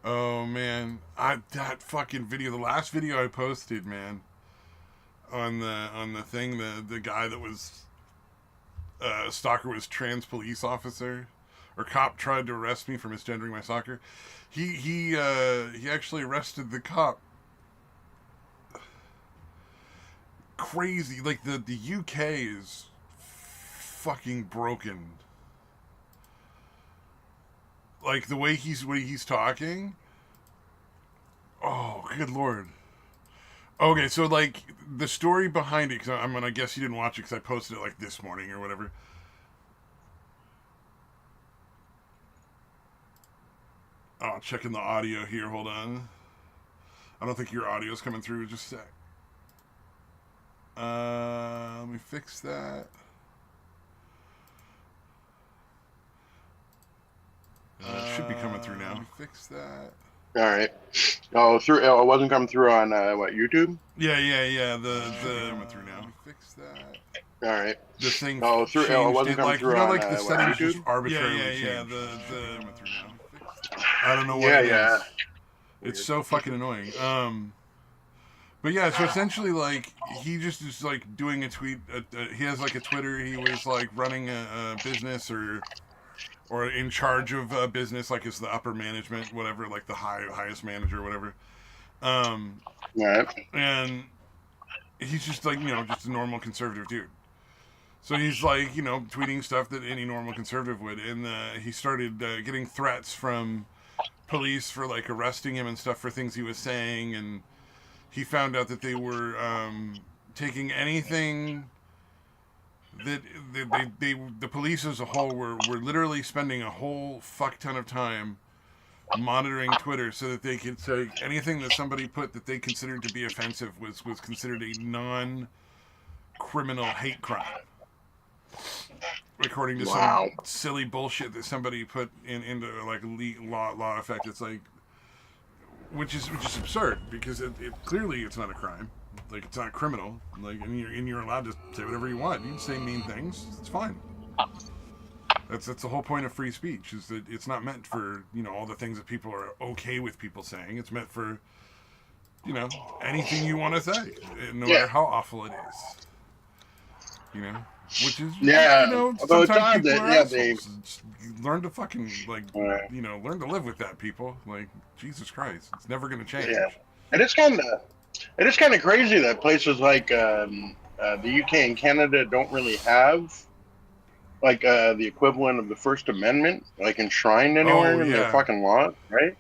Oh man, that fucking video, the last video I posted, man, on the thing, the guy that was stalker was trans police officer or cop tried to arrest me for misgendering my stalker. He actually arrested the cop. Crazy, like the UK is fucking broken. Like the way he's talking. Oh, good lord. Okay, so like the story behind it, because I'm gonna guess you didn't watch it because I posted it like this morning or whatever. Oh, checking the audio here. Hold on. I don't think your audio's coming through. Just a sec. Let me fix that. It should be coming through now. Let me fix that. All right. Oh, it wasn't coming through on what, YouTube? Yeah. The coming through now. Let me fix that. All right. The thing. Oh, it wasn't coming like, through on like the settings just arbitrarily Yeah. The coming through now. I don't know what it is. It's so fucking annoying. But yeah, so essentially, like, he just is like doing a tweet. He has like a Twitter. He was like running a business or in charge of a business, like is the upper management, whatever, like the highest manager, or whatever. Right. And he's just like, just a normal conservative dude. So he's like, tweeting stuff that any normal conservative would, and he started getting threats from police for like arresting him and stuff for things he was saying, and he found out that they were taking anything that the police as a whole were literally spending a whole fuck ton of time monitoring Twitter so that they could say anything that somebody put that they considered to be offensive was considered a non-criminal hate crime, according to some silly bullshit that somebody put into like law effect. It's like, which is absurd because it clearly it's not a crime. Like, it's not criminal. Like, and you're allowed to say whatever you want. You can say mean things. It's fine. That's the whole point of free speech, is that it's not meant for, all the things that people are okay with people saying. It's meant for, anything you want to say, no matter how awful it is. Which is, sometimes people are assholes. Learn to fucking, learn to live with that, people. Like, Jesus Christ. It's never going to change. Yeah. And it's kind of crazy that places like the UK and Canada don't really have like the equivalent of the First Amendment, like enshrined anywhere in their fucking law, right?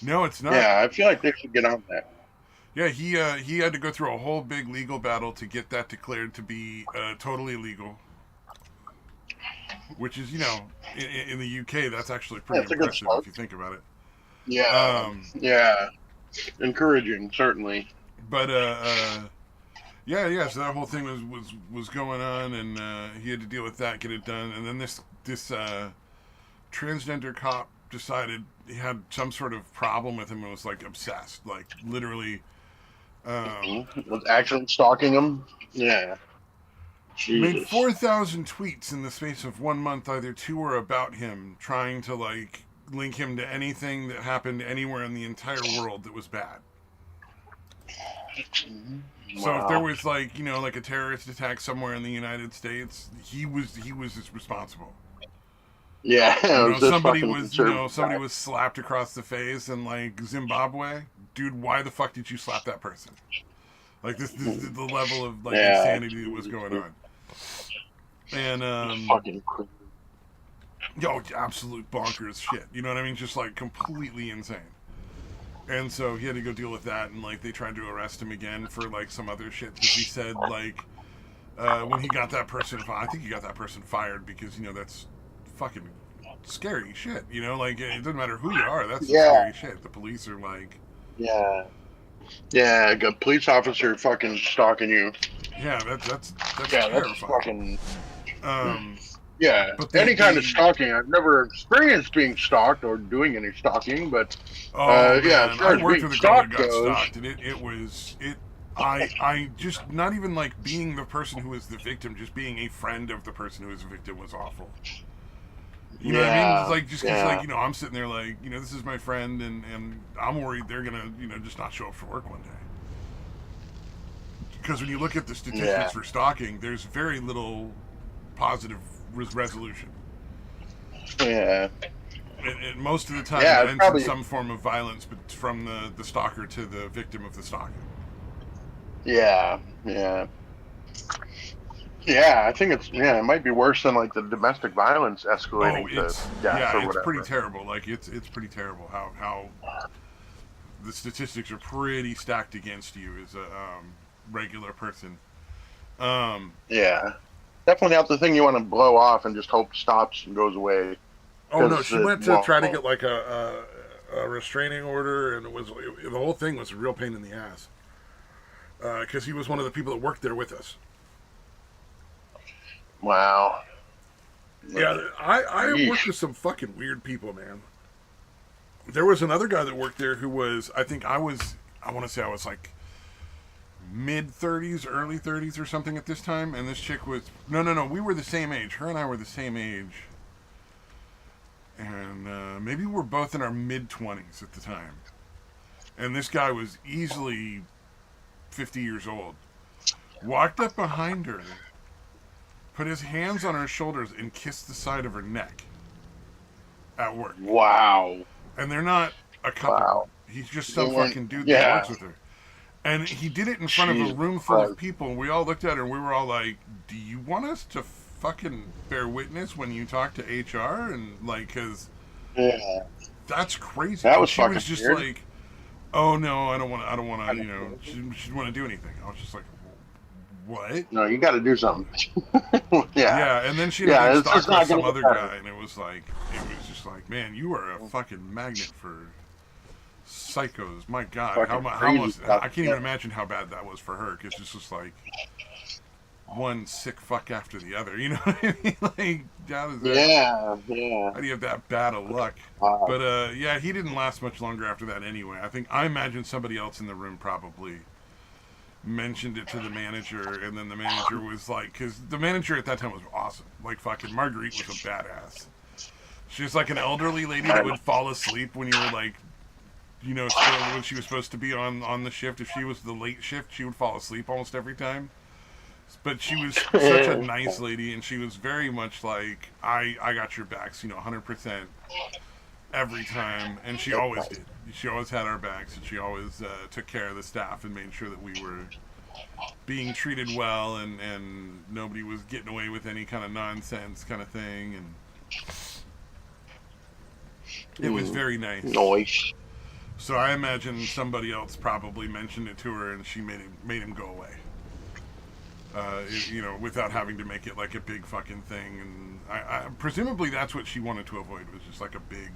No, it's not. Yeah, I feel like they should get on that. Yeah, he had to go through a whole big legal battle to get that declared to be totally illegal. Which is, in the UK, that's actually pretty impressive if you think about it. Yeah, yeah, encouraging, certainly. But yeah. So that whole thing was going on, and he had to deal with that, get it done, and then this transgender cop decided he had some sort of problem with him and was like obsessed, like literally. Was actually stalking him. Yeah. Jesus. Made 4,000 tweets in the space of 1 month, either to or about him, trying to like link him to anything that happened anywhere in the entire world that was bad. Wow. So if there was like a terrorist attack somewhere in the United States, he was responsible. Yeah, somebody was slapped across the face in like Zimbabwe. Dude, why the fuck did you slap that person? Like this is the level of like insanity that was going on. And fucking absolute bonkers shit. You know what I mean? Just like completely insane. And so he had to go deal with that, and like they tried to arrest him again for like some other shit because he said like when he got that person, I think he got that person fired because that's fucking scary shit. Like it doesn't matter who you are, that's scary shit. The police are like, yeah, a police officer fucking stalking you. Yeah, that's terrifying. That's fucking. Yeah, but any kind of stalking. I've never experienced being stalked or doing any stalking, but yeah, I worked with a girl that got stalked, and it was. I just, not even like being the person who was the victim, just being a friend of the person who was the victim was awful. You know what I mean? It's Yeah. like just because, Yeah. like, I'm sitting there like, this is my friend, and I'm worried they're gonna, just not show up for work one day. Because when you look at the statistics Yeah. for stalking, there's very little positive resolution. Yeah. And most of the time, Yeah. it It's ends in probably. some form of violence, but from the stalker to the victim of the stalking. Yeah. Yeah. Yeah. I think it's. Yeah. It might be worse than like the domestic violence Oh, escalating to death or it's pretty whatever. terrible. Like it's pretty terrible how the statistics are pretty stacked against you as a regular person. Um, Yeah. Definitely not the thing you want to blow off and just hope stops and goes away oh no, because she it went to won't. try to get like a restraining order, and the whole thing was a real pain in the ass. Because he was one of the people that worked there with us. Wow. Yeah, I worked Yeesh. with some fucking weird people, man. There was another guy that worked there who was, I want to say I was like mid 30s, early 30s or something at this time, and this chick was, no, we were the same age. Her and I were the same age. And maybe we're both in our mid 20s at the time. And this guy was easily 50 years old. Walked up behind her, put his hands on her shoulders, and kissed the side of her neck at work. Wow. And they're not a couple. Wow. He's just They some weren't. fucking dude that Yeah. works with her. And he did it in front of a Jesus room full of Christ. people, and we all looked at her and we were all like, do you want us to fucking bear witness when you talk to HR? And like, because Yeah. that's crazy. That And was she fucking was just weird. like, oh no, I don't want to, she didn't want to do anything. I was just like, what? No, you got to do something. Yeah. Yeah, and then she ended up Yeah. getting It's just stalked by not some going to other get better. guy, and it was just like, man, you are a fucking magnet for psychos. My God, Fucking how crazy much? stuff. I can't even imagine how bad that was for her, because it's just like one sick fuck after the other. You know what I mean? Like, how does that? Yeah. Yeah. How do you have that bad of luck? Wow. But yeah, he didn't last much longer after that anyway. I imagine somebody else in the room probably mentioned it to the manager, and then the manager was like, because the manager at that time was awesome. Like fucking Marguerite was a badass. She was like an elderly lady that would fall asleep when you were like, when she was supposed to be on the shift. If she was the late shift, she would fall asleep almost every time. But she was such a nice lady, and she was very much like, I got your backs, 100% every time, and she always did. She always had our backs, and she always took care of the staff and made sure that we were being treated well, and nobody was getting away with any kind of nonsense kind of thing, and it was very nice. Nice. So I imagine somebody else probably mentioned it to her, and she made him go away. Without having to make it like a big fucking thing, and I presumably that's what she wanted to avoid, was just like a big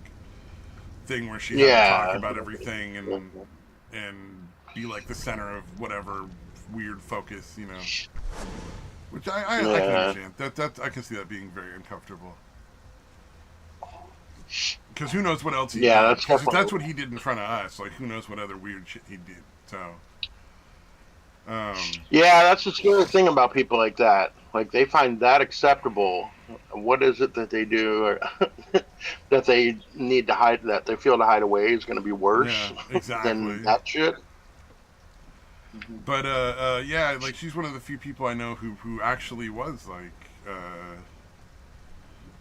thing where she had to talk about everything and be like the center of whatever weird focus, Which I can understand. That I can see that being very uncomfortable. Because who knows what else he did? That's Because if definitely. that's what he did in front of us, like who knows what other weird shit he did. So. Yeah, that's the scary thing about people like that. Like they find that acceptable. What is it that they do or that they need to hide? That they feel to hide away is going to be worse Yeah, exactly. than that shit. But yeah, like she's one of the few people I know who actually was like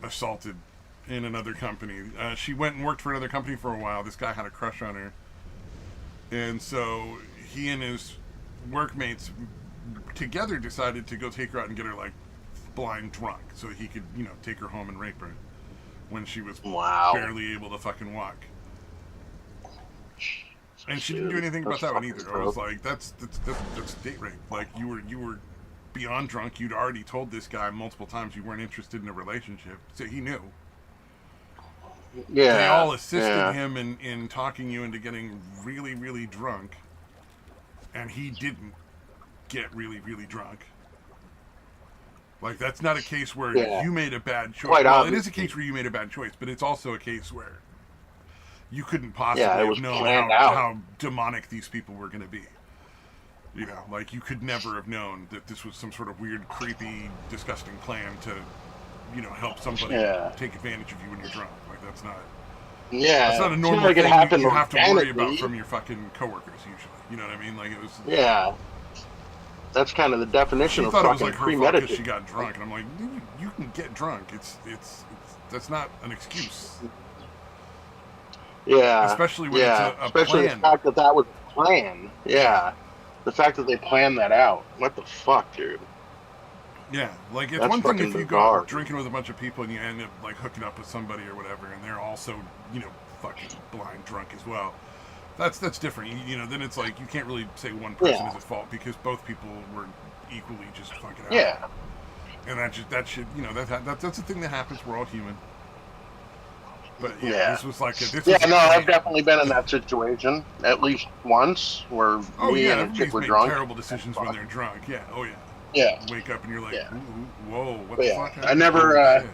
assaulted in another company. She went and worked for another company for a while. This guy had a crush on her, and so he and his workmates together decided to go take her out and get her like blind drunk, so he could take her home and rape her when she was barely able to fucking walk. And she didn't do anything about that one either. I was like, that's date rape. Like you were beyond drunk. You'd already told this guy multiple times you weren't interested in a relationship, so he knew. Yeah, they all assisted him in talking you into getting really, really drunk, and he didn't get really, really drunk. Like, that's not a case where you made a bad choice. Quite well, obvious. it is a case where you made a bad choice, but it's also a case where you couldn't possibly have known how demonic these people were going to be. Like, you could never have known that this was some sort of weird, creepy, disgusting plan to help somebody take advantage of you when you're drunk. Like that's not a It seemed normal like it thing happened you have to worry about organically. from your fucking coworkers usually. You know what I mean? Like it was. Yeah, that's kind of the definition She of thought it was like fucking her fault because premeditated. she got drunk, and I'm like, dude, you can get drunk. It's that's not an excuse, Yeah, especially when it's yeah. a Especially the plan. fact that that was a plan. Yeah. Yeah, the fact that they planned that out. What the fuck, dude? Yeah, like it's That's one thing fucking if you go out bizarre. drinking with a bunch of people and you end up like hooking up with somebody or whatever, and they're also fucking blind drunk as well. That's different. Then it's like you can't really say one person is at fault because both people were equally just fucking out. Yeah, And that should that's a thing that happens. We're all human. But yeah. this was like this Yeah, was a no, I've plan. definitely been in that situation at least once where Oh me yeah, and a everybody's chick were made drunk. terrible decisions when they're drunk. Yeah, oh yeah. Yeah, You wake up and you're like, Yeah. whoa, what But the yeah, fuck? I happened? never, Oh,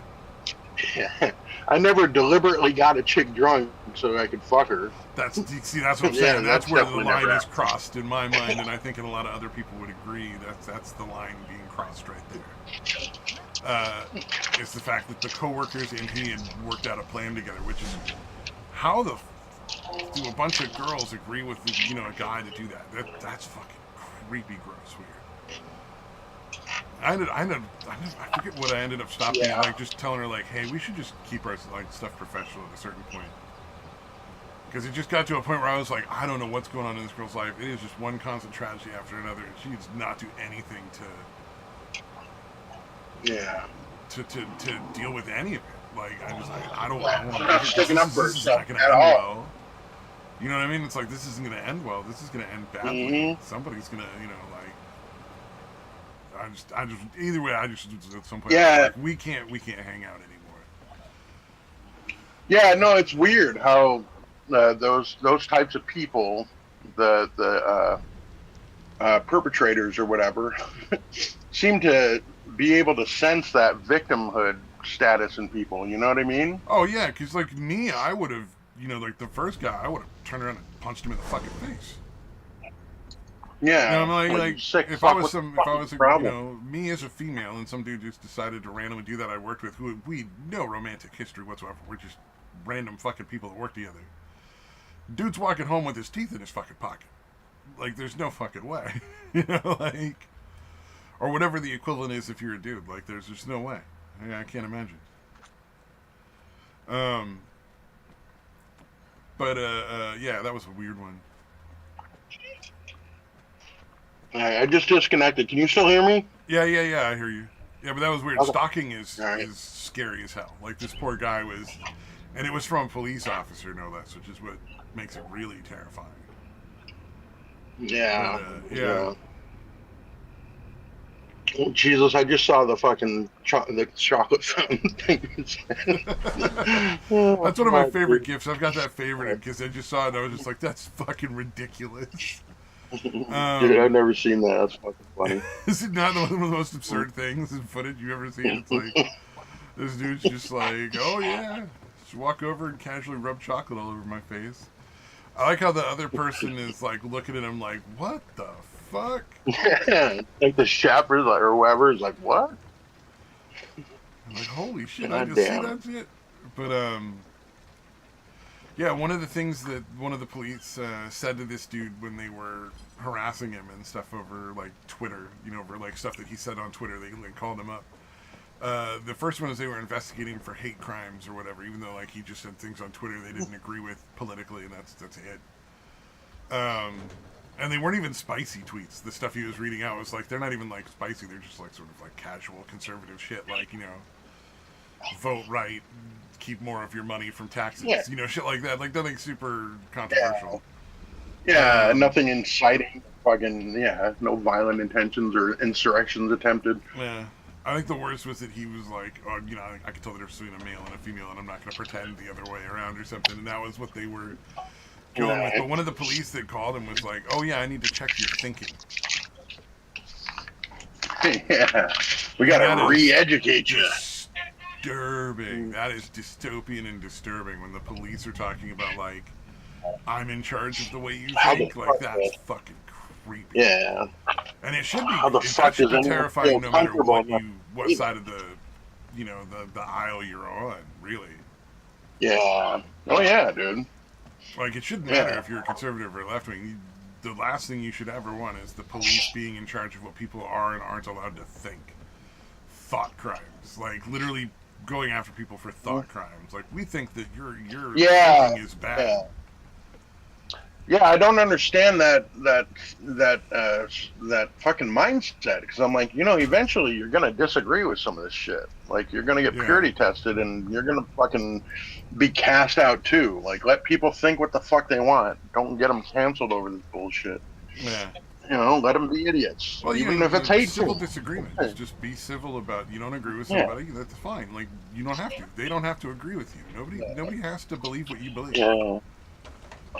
shit. I never deliberately got a chick drunk so I could fuck her. That's what I'm saying. Yeah, That's that's where the definitely line never is happened. crossed in my mind, and I think a lot of other people would agree. That's the line being crossed right there. It's the fact that the coworkers and he had worked out a plan together, which is how the do a bunch of girls agree with a guy to do that? That's fucking creepy, gross, weird. I forget what I ended up stopping at, like just telling her like, hey, we should just keep our like stuff professional at a certain point. Because it just got to a point where I was like, I don't know what's going on in this girl's life. It is just one constant tragedy after another, and she does not do anything to deal with any of it. Like I don't want to. Not sticking up for This is herself not going to at end all. well. You know what I mean? It's like this isn't going to end well. This is going to end badly. Mhm. Somebody's going to, I just either way. I just at some point, Yeah. like, we can't hang out anymore. Yeah, no, it's weird how those types of people, the perpetrators or whatever, seem to be able to sense that victimhood status in people. You know what I mean? Oh yeah, because like me, I would have, like the first guy, I would have turned around and punched him in the fucking face. Yeah. Like sick if fuck, I was what's the problem? me as a female and some dude just decided to randomly do that I worked with, who we no romantic history whatsoever. We're just random fucking people that work together. Dude's walking home with his teeth in his fucking pocket. Like there's no fucking way, like, or whatever the equivalent is if you're a dude. Like there's just no way. I can't imagine. Yeah, that was a weird one. I just disconnected. Can you still hear me? Yeah, I hear you. Yeah, but that was weird. Okay. Stalking is Right. is scary as hell. Like this poor guy was, and it was from a police officer, no less, which is what makes it really terrifying. Yeah. But, yeah. Oh, Jesus, I just saw the fucking the chocolate fountain thing. That's one of my favorite gifts. I've got that favorite because I just saw it and I was just like, that's fucking ridiculous. Dude, I've never seen that. That's fucking funny. Is it not one of the most absurd things in footage you've ever seen? It's like, this dude's just like, oh yeah, just walk over and casually rub chocolate all over my face. I like how the other person is like looking at him like, what the fuck? Yeah, like the shepherd or whoever is like, what? I'm like, holy shit, God I just damn. see that shit. But yeah, one of the things that one of the police said to this dude when they were harassing him and stuff over like Twitter, over like stuff that he said on Twitter, they called him up. The first one is they were investigating for hate crimes or whatever, even though like he just said things on Twitter they didn't agree with politically, and that's it. And they weren't even spicy tweets. The stuff he was reading out was like they're not even like spicy. They're just like sort of like casual conservative shit, like vote right, keep more of your money from taxes, Yeah. Shit like that. Like nothing super controversial. Yeah, nothing inciting. Fucking no violent intentions or insurrections attempted. Yeah. I think the worst was that he was like, oh, I could tell the difference between a male and a female, and I'm not going to pretend the other way around or something. And that was what they were going with. But one of the police that called him was like, oh yeah, I need to check your thinking. Yeah, we gotta re-educate you. Disturbing. That is dystopian and disturbing when the police are talking about like, I'm in charge of the way you think. Like that's fucking creepy. Yeah. And it should be. How the that fuck should does be anyone terrifying feel no matter comfortable what enough? what side of the the aisle you're on, really. Yeah. Oh yeah, dude. Like, it shouldn't matter Yeah. if you're a conservative or left wing. The last thing you should ever want is the police being in charge of what people are and aren't allowed to think. Thought crimes, like literally going after people for thought crimes. Like, we think that your Yeah. thinking is bad. Yeah. Yeah, I don't understand that fucking mindset, because I'm like, eventually you're gonna disagree with some of this shit. Like, you're gonna get Yeah, purity tested, and you're gonna fucking be cast out too. Like, let people think what the fuck they want. Don't get them canceled over this bullshit. yeah. Let them be idiots, Well, even if it's civil hateful. disagreements. Just be civil about. You don't agree with Yeah, somebody. That's fine. Like, you don't have to. They don't have to agree with you. Nobody has to believe what you believe. yeah,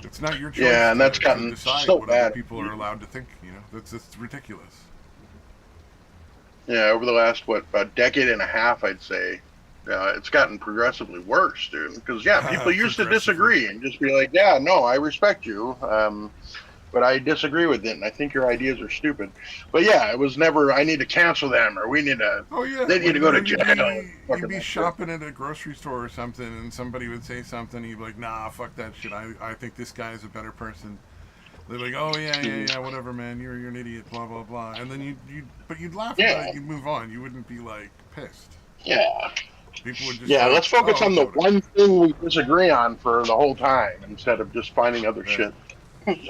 It's not your choice yeah, and that's to gotten decide so what other bad. people are allowed to think. That's ridiculous. Yeah, over the last about decade and a half, I'd say. It's gotten progressively worse, dude. Because people used to Progressively. disagree and just be like, "Yeah, no, I respect you, but I disagree with it, and I think your ideas are stupid." But yeah, it was never, "I need to cancel them," or Oh yeah, they need like to go to jail." you'd Fucking be that shit. shopping at a grocery store or something, and somebody would say something. You'd be like, "Nah, fuck that shit. I think this guy is a better person." They're like, "Oh yeah, whatever, man. You're an idiot." Blah blah blah. And then you'd laugh about Yeah, it. You'd move on. You wouldn't be like pissed. yeah, People would just yeah. like, Let's focus "Oh, on okay, the whatever." one thing we disagree on for the whole time, instead of just finding other Yeah. shit,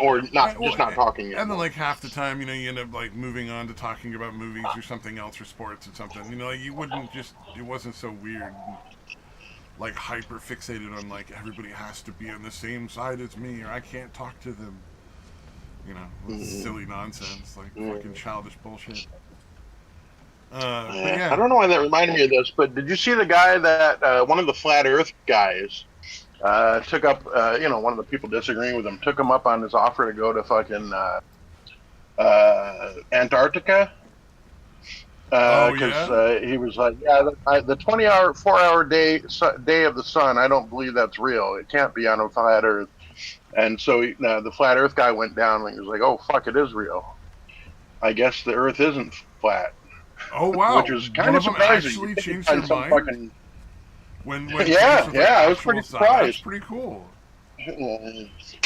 or not Well, just not talking and then anymore. like half the time, you end up like moving on to talking about movies or something else or sports or something. Like, you wouldn't just. It wasn't so weird. Like, hyper fixated on like everybody has to be on the same side as me or I can't talk to them. It's Mm-hmm. silly nonsense, like fucking Mm-hmm. childish bullshit. But Yeah, I yeah. don't know why that reminded me of this, but did you see the guy that one of the flat Earth guys took up? One of the people disagreeing with him took him up on his offer to go to fucking Antarctica, Oh because yeah. he was like, "Yeah, the 20-hour, 4-hour day of the sun. I don't believe that's real. It can't be on a flat Earth." And so the flat Earth guy went down and he was like, "Oh fuck, it is real. I guess the Earth isn't flat," Oh which wow. is kind One of of them surprising. You actually think you'd changed their find some mind fucking when faced yeah, with like yeah. I was actual pretty science. That's surprised. pretty cool.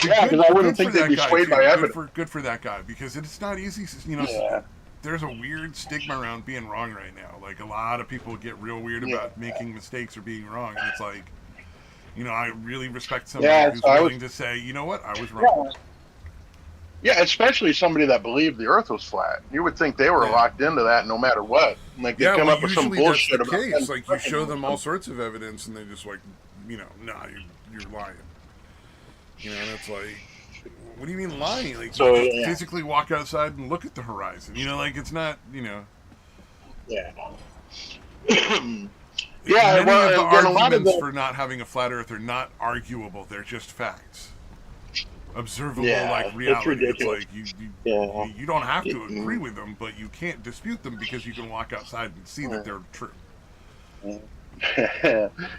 Yeah, because I wouldn't Good for think they'd that be guy swayed by too. evidence. Good for that guy because it's not easy. Yeah, There's a weird stigma around being wrong right now. Like, a lot of people get real weird yeah, about making mistakes or being wrong, and it's like, I really respect somebody yeah. who's So I was, willing to say, you know what, I was wrong. yeah, yeah. Especially somebody that believed the Earth was flat. You would think they were Yeah. locked into that no matter what. Like they'd Yeah, come well, up with some usually that's the bullshit about case. them Like, you show or them all something. sorts of evidence, and they just like, nah, you're lying. And it's like, what do you mean lying? Like, you So just yeah, physically walk outside and look at the horizon. Like, it's not, yeah, yeah. many of the Well, again, a lot of arguments the for not having a flat Earth are not arguable. They're just facts, observable like yeah, it's reality. It's ridiculous. like Yeah. you don't have to agree Mm, with them, but you can't dispute them because you can walk outside and see that mm, they're true. mm.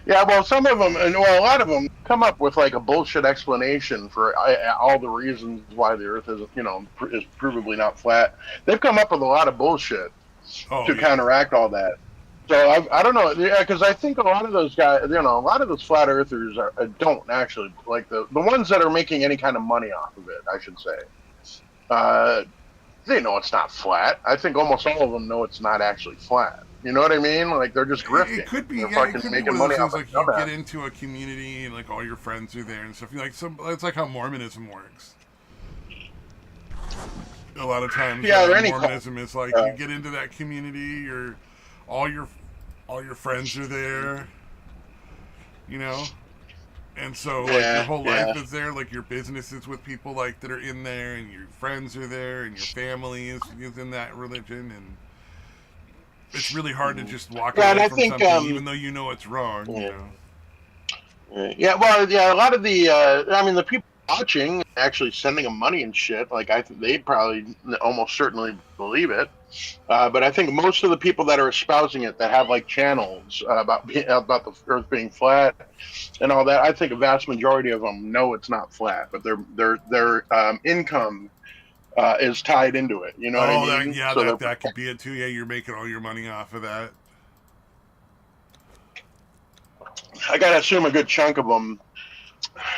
Yeah, well, some of them, and well, a lot of them come up with like a bullshit explanation for all the reasons why the Earth is, is provably not flat. They've come up with a lot of bullshit Oh to yeah, counteract all that. So I don't know, yeah, because I think a lot of those guys, a lot of those flat earthers don't actually like the ones that are making any kind of money off of it. I should say, uh, they know it's not flat. I think almost all of them know it's not actually flat. You know what I mean? Like they're just it grifting. could be. They're Yeah, it fucking could be one making of those money off things of like you dumbass. get into a community and like all your friends are there and stuff. Like it's like how Mormonism works. A lot of times, Yeah, or any cult. Mormonism is like Uh, you get into that community, all your all your friends are there, you know, and so like your yeah, whole yeah. life is there. Like, your business is with people like that are in there, and your friends are there, and your family is in that religion, and it's really hard to Mhm. just walk Yeah, and away I from think something, even though you know it's wrong. yeah. Yeah, well, yeah, a lot of the, I mean, the people watching actually sending them money and shit, like I think they probably almost certainly believe it. But I think most of the people that are espousing it, that have like channels about the Earth being flat and all that, I think a vast majority of them know it's not flat, but their income is tied into it. You know what I Oh, mean? So that could be it too. Yeah, you're making all your money off of that. I gotta assume a good chunk of them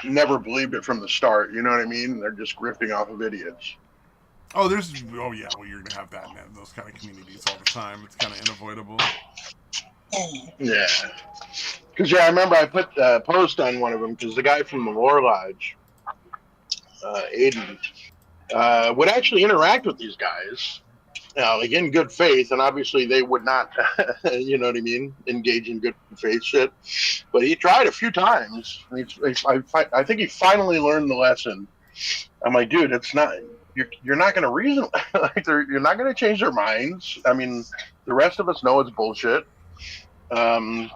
never believed it from the start. You know what I mean? They're just grifting off of idiots. Oh, oh yeah, well you're gonna have that in those kind of communities all the time. It's kind of unavoidable. Yeah, because I remember I put a post on one of them because the guy from the Lore Lodge, Aiden, would actually interact with these guys, like in good faith, and obviously they would not, you know what I mean, engage in good faith shit. But he tried a few times. I think he finally learned the lesson. I'm like, dude, it's not. You're not going to reason like you're not going to change their minds. I mean, the rest of us know it's bullshit. Um,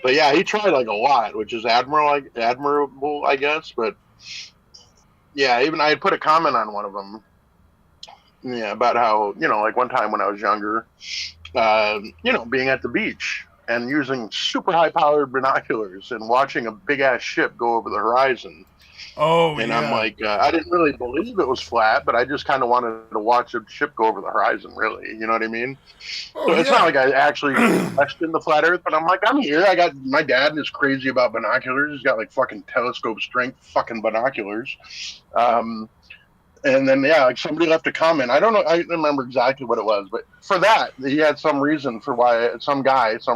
but yeah, he tried like a lot, which is admirable, I guess. But yeah, even I had put a comment on one of them, yeah, about how like one time when I was younger, being at the beach and using super high powered binoculars and watching a big ass ship go over the horizon. Oh And I'm yeah. like, I didn't really believe it was flat, but I just kind of wanted to watch a ship go over the horizon, really. You know what I mean? Oh So it's not yeah. like I actually questioned the flat Earth, but I'm like, I'm here. I got my dad is crazy about binoculars. He's got like fucking telescope strength fucking binoculars. Um, and then yeah, like somebody left a comment. I don't know. I don't remember exactly what it was, but for that, he had some reason for why some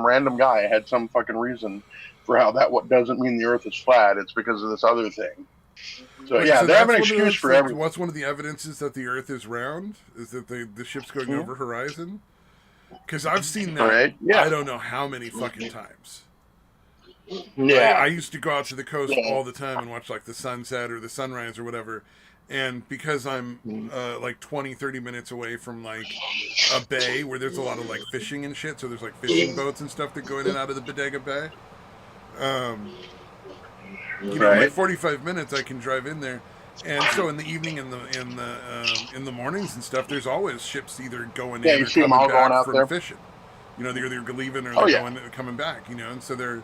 random guy, had some fucking reason for how that what doesn't mean the Earth is flat. It's because of this other thing. So Wait, yeah, so they have that's an one of excuse those for like everything. what's one of the evidences that the Earth is round? Is that the ship's going Mm-hmm. over horizon? Because I've seen All that right. I Yeah. don't know how many fucking times. I Yeah. used to go out to the coast Yeah. all the time and watch like the sunset or the sunrise or whatever. And because I'm like 20, 30 minutes away from like a bay where there's a lot of like fishing and shit, so there's like fishing boats and stuff that go in and out of the Bodega Bay. Um, in like Right. 45 minutes I can drive in there. And so in the evening, in the mornings and stuff, there's always ships either going Yeah, in you or see them coming all going back out from there. fishing. They're either leaving or Oh they're yeah. coming back. And so they're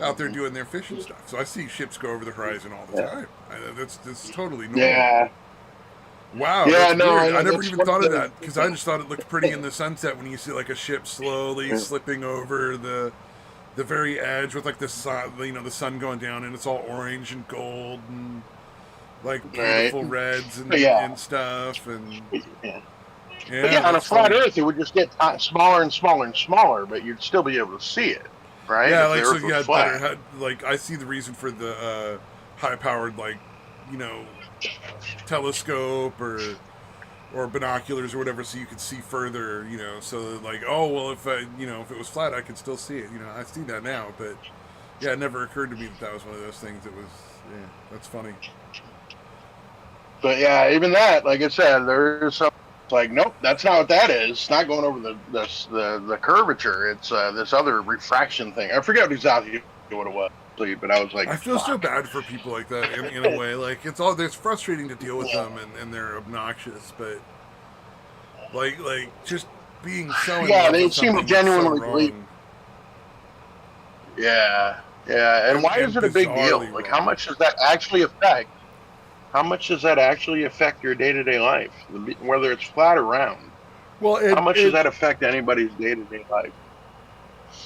out there doing their fishing stuff. So I see ships go over the horizon all the Yeah. time. That's totally normal. Yeah. Wow, Yeah. that's No, weird. I I know never that's even one of thought of the. that because I just thought it looked pretty in the sunset when you see like a ship slowly slipping over the very edge with like the sun, the sun going down and it's all orange and gold and like Right. beautiful reds But yeah. and stuff and Yeah. But yeah, yeah, on a that's flat funny. Earth, it would just get smaller and smaller and smaller, but you'd still be able to see it, right? Yeah, If the like so Earth you was had better flat. like I see the reason for the high powered like you know telescope or binoculars or whatever so you could see further, so like, oh well, if if it was flat I could still see it. I see that now, but yeah, it never occurred to me that was one of those things that was, yeah, that's funny. But yeah, even that, like I said, there's some like, nope, that's not what that is. It's not going over the curvature. It's this other refraction thing. I forget exactly what it was, but I was like, I feel so fuck. bad for people like that in a way. Like it's frustrating to deal with them and they're obnoxious, but like just being so in Yeah, love they with seem to something that's so genuinely believe. wrong Yeah, yeah. And why is and it a big deal? bizarrely Like, how wrong. much does that actually affect? How much does that actually affect your day to day life, whether it's flat or round? Well, How it much does it that affect anybody's day to day life?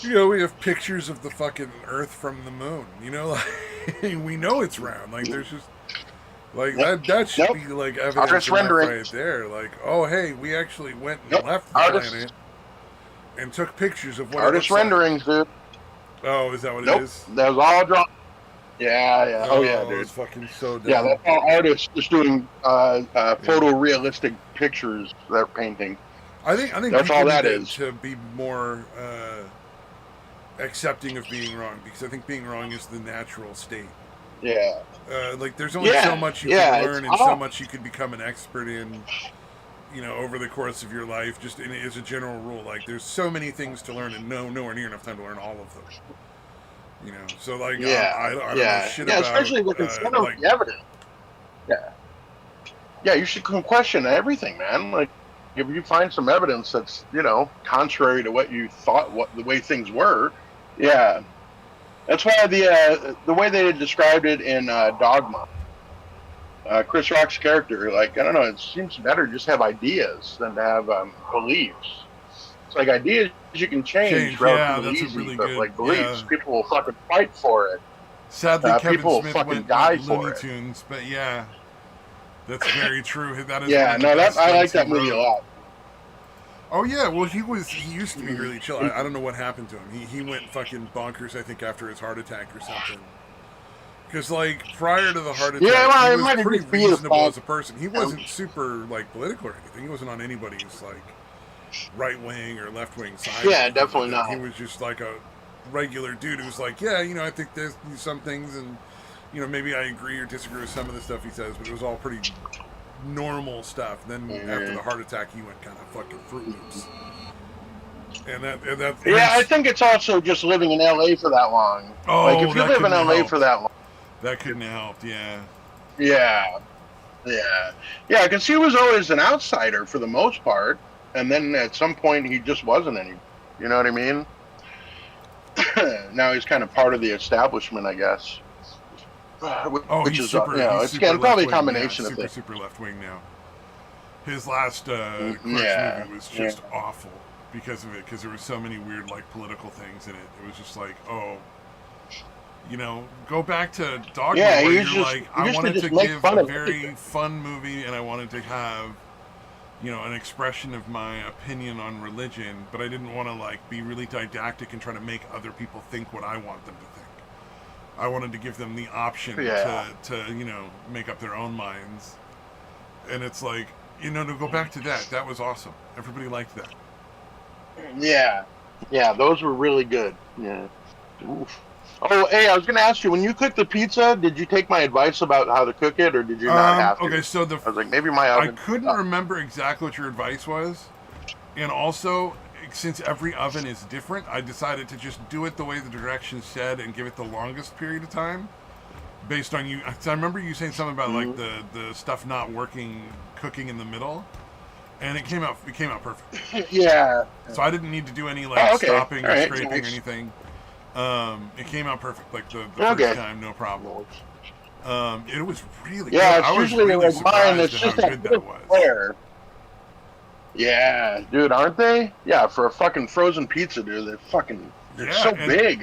we have pictures of the fucking Earth from the moon. Like we know it's round. Like there's just like Yep. that should Nope. be like evidence Artist enough right renderings. there. Like, oh hey, we actually went and Yep. left the Artist planet and took pictures of what it artist looks like. renderings, dude. Oh, is that what it Nope. is? That was all drawn. Yeah, yeah. Oh yeah, Oh, dude. it's fucking so Yeah, dumb. that's all artists just doing Yeah. photorealistic pictures they're painting. I think That's people all need that to, is. to be more accepting of being wrong because I think being wrong is the natural state. Yeah. Like there's only so Yeah. much you can Yeah. It's learn and so all. much you can become an expert in, over the course of your life. Just as a general rule, like there's so many things to learn and nowhere near enough time to learn all of them. So like Yeah. I don't know Yeah. shit Yeah. about Especially with consider like the evidence. Yeah. Yeah. You should question everything, man. Like, if you find some evidence that's contrary to what you thought, what the way things were. Yeah. That's why the way they described it in Dogma, Chris Rock's character, like, I don't know, it seems better just to have ideas than to have beliefs. It's like ideas you can change Yeah, relatively that's a easy, really but good. like beliefs, Yeah. people will fucking fight for it. Sadly, Kevin People will Smith fucking went die for Looney it. Tunes, but yeah, that's very true. That is one Yeah, of the no, that best I things like he that movie a wrote. lot. Oh yeah, well he used to be really chill. I don't know what happened to him. He went fucking bonkers, I think, after his heart attack or something. Because like prior to the heart Yeah, attack, he well, it was might have pretty just been the reasonable fact. as a person. He wasn't super like political or anything. He wasn't on anybody's like right wing or left wing side or Yeah, anything like definitely that. He not. was just like a regular dude who's like, yeah, you know, I think there's some things, and you know, maybe I agree or disagree with some of the stuff he says, but it was all pretty normal stuff. And then after the heart attack, he went kind of fucking Fruit Loops, and that Yeah, I hence. think it's also just living in LA for that long. Like Oh, if you that live in couldn't have LA for helped. that long, That couldn't have helped. Yeah. yeah, yeah, because he was always an outsider for the most part, and then at some point he just wasn't any. You know what I mean? Now he's kind of part of the establishment, I guess. Oh, Which is, he's it's super again left probably a wing. Yeah, combination of things. super left wing now. His last Clerks Yeah, movie was yeah. just awful because of it, because there were so many weird like political things in it. It was just like, oh, you know, go back to Dogma Yeah, where he you're was just like, he I used to wanted just to make give fun a of very everything. fun movie and I wanted to have, you know, an expression of my opinion on religion, but I didn't want to like be really didactic and try to make other people think what I want them to think. I wanted to give them the option Yeah, to you know, make up their own minds. And it's like, you know, to go back to that, that was awesome. Everybody liked that. yeah, yeah. Those were really good. Yeah. Oof. Oh, hey, I was gonna ask you, when you cooked the pizza, did you take my advice about how to cook it, or did you not have Okay, to? so I was like, maybe my I oven. couldn't remember exactly what your advice was, and also since every oven is different, I decided to just do it the way the directions said and give it the longest period of time, based on you. I remember you saying something about like Mhm. the stuff not working, cooking in the middle, and it came out perfect. Yeah. So I didn't need to do any like Oh, okay. stopping All or right. scraping or Nice. anything. It came out perfect, like the first Okay. time, no problem. It was really good. Yeah, I it's was usually really like mine. surprised It's at how just that good bit that of was. flair. Yeah, dude, aren't they? Yeah, for a fucking frozen pizza, dude, they're Yeah, so and big.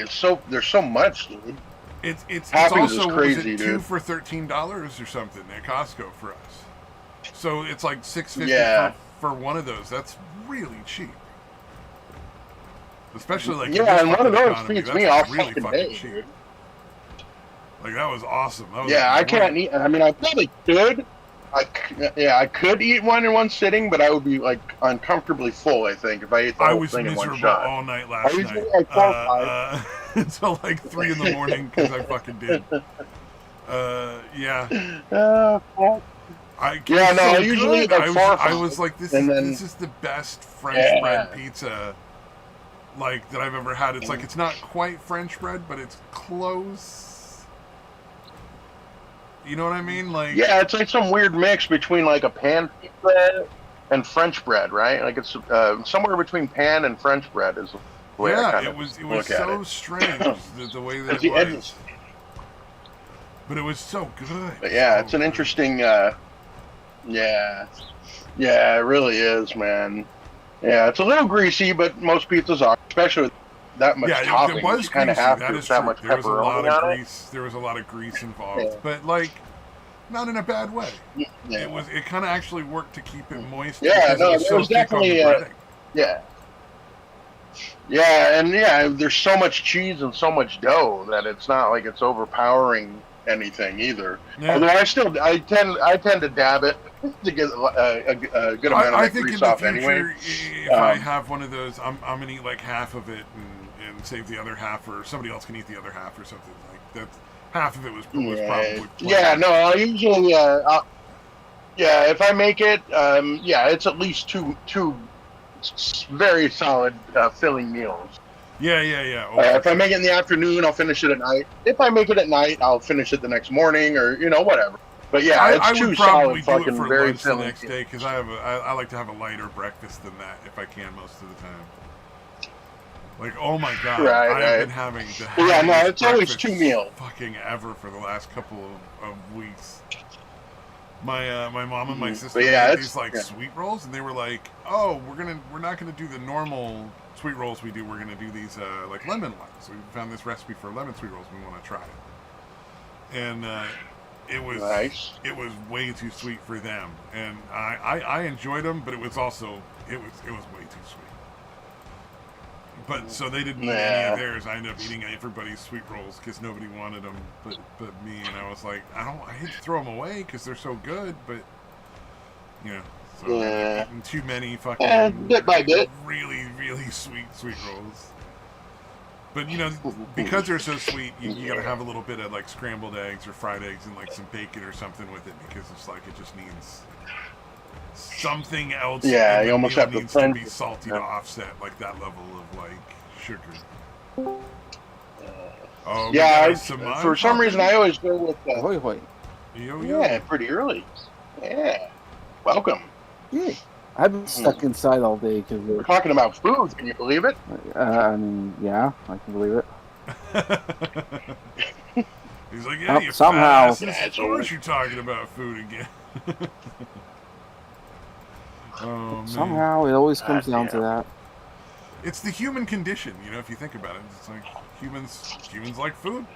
There's so much, dude. it's Toppings is also, what was crazy, it, two dude. for $13 or something at Costco for us. So it's like $6.50 Yeah, for one of those. That's really cheap, especially like in yeah, this and one of fucking those economy. feeds me That's all really fucking fucking day, cheap. dude. Like that was awesome. That was a Yeah, I great. can't eat. I mean, I probably could. Yeah, I could eat one in one sitting, but I would be like uncomfortably full. I think if I ate the I whole was thing in one miserable shot. all night I last usually night, like 4 or 5. until like 3 in the morning because I fucking did. Yeah, Fuck. it Yeah, was no, I so usually good. eat like 4 or 5, I was like, and this then is the best French bread yeah. pizza like that I've ever had. It's like it's not quite French bread, but it's close. You know what I mean? Like, Yeah, it's like some weird mix between like a pan pizza and French bread, right? Like it's somewhere between pan and French bread is the way I yeah, kind of it was look at so it. strange the way that Because it the was, edges. but it was so good, But yeah, so it's an good. interesting. Yeah, yeah, it really is, man. Yeah, it's a little greasy, but most pizzas are, especially with that much Yeah, it toppings. was You kind of greasy. have That to is with that true. much There was a lot pepperoni of on it. grease. There was a lot of grease involved, Yeah, but like not in a bad way. yeah, It kind of actually worked to keep it moist yeah. because it No, was there so was thick on the definitely breading. yeah, yeah, and yeah. There's so much cheese and so much dough that it's not like it's overpowering anything either. Yeah, Although I tend to dab it to get a good amount of I that think in grease the off anyway. future, if I Um, have one of those, I'm gonna eat like half of it and save the other half, or somebody else can eat the other half, or something like that. Half of it was yeah, probably yeah. plenty. No, I usually yeah. If I make it, yeah, it's at least two very solid filling meals. Yeah. Oh, for If I sure. make it in the afternoon, I'll finish it at night. If I make it at night, I'll finish it the next morning, or whatever. But yeah, it's I would two probably solid, do it fucking, for very lunch the filling next meals. day because I like to have a lighter breakfast than that if I can most of the time. Like, oh my god, Right, I have right. been having the But yeah, no, heaviest it's always two breakfast meals. fucking ever for the last couple of weeks. My mom and my Mhm. sister But yeah, made it's these like yeah. sweet rolls, and they were like, "Oh, we're not gonna do the normal sweet rolls we do. We're gonna do these like lemon ones. So we found this recipe for lemon sweet rolls. We want to try it." And it was Nice. it was way too sweet for them, and I enjoyed them, but it was also it was way too sweet. But so they didn't eat any of Yeah. theirs. I ended up eating everybody's sweet rolls because nobody wanted them, but me. And I was like, I hate to throw them away because they're so good, but you know, so I ended up Yeah. eating too many fucking Bit by bit. really sweet rolls. But you know, because they're so sweet, you gotta have a little bit of like scrambled eggs or fried eggs and like some bacon or something with it because it's like it just needs something else Yeah, in you the almost meal have to needs to cleanse be it. salty to Yeah. offset like that level of like sugar. Oh, we got Yeah, a Saman for some reason, popping. I always go with Ahoy, hoy. Yo yeah, yo. pretty early. Yeah, welcome. Yay. I've been stuck Hmm. inside all day because We're talking about food. Can you believe it? I mean, yeah, I can believe it. He's like, yeah, you fat Somehow, asses. Yeah, Of course you're talking about food again. Oh man, somehow, it always God comes down to damn. that. it's the human condition. You know, if you think about it, it's like humans like food.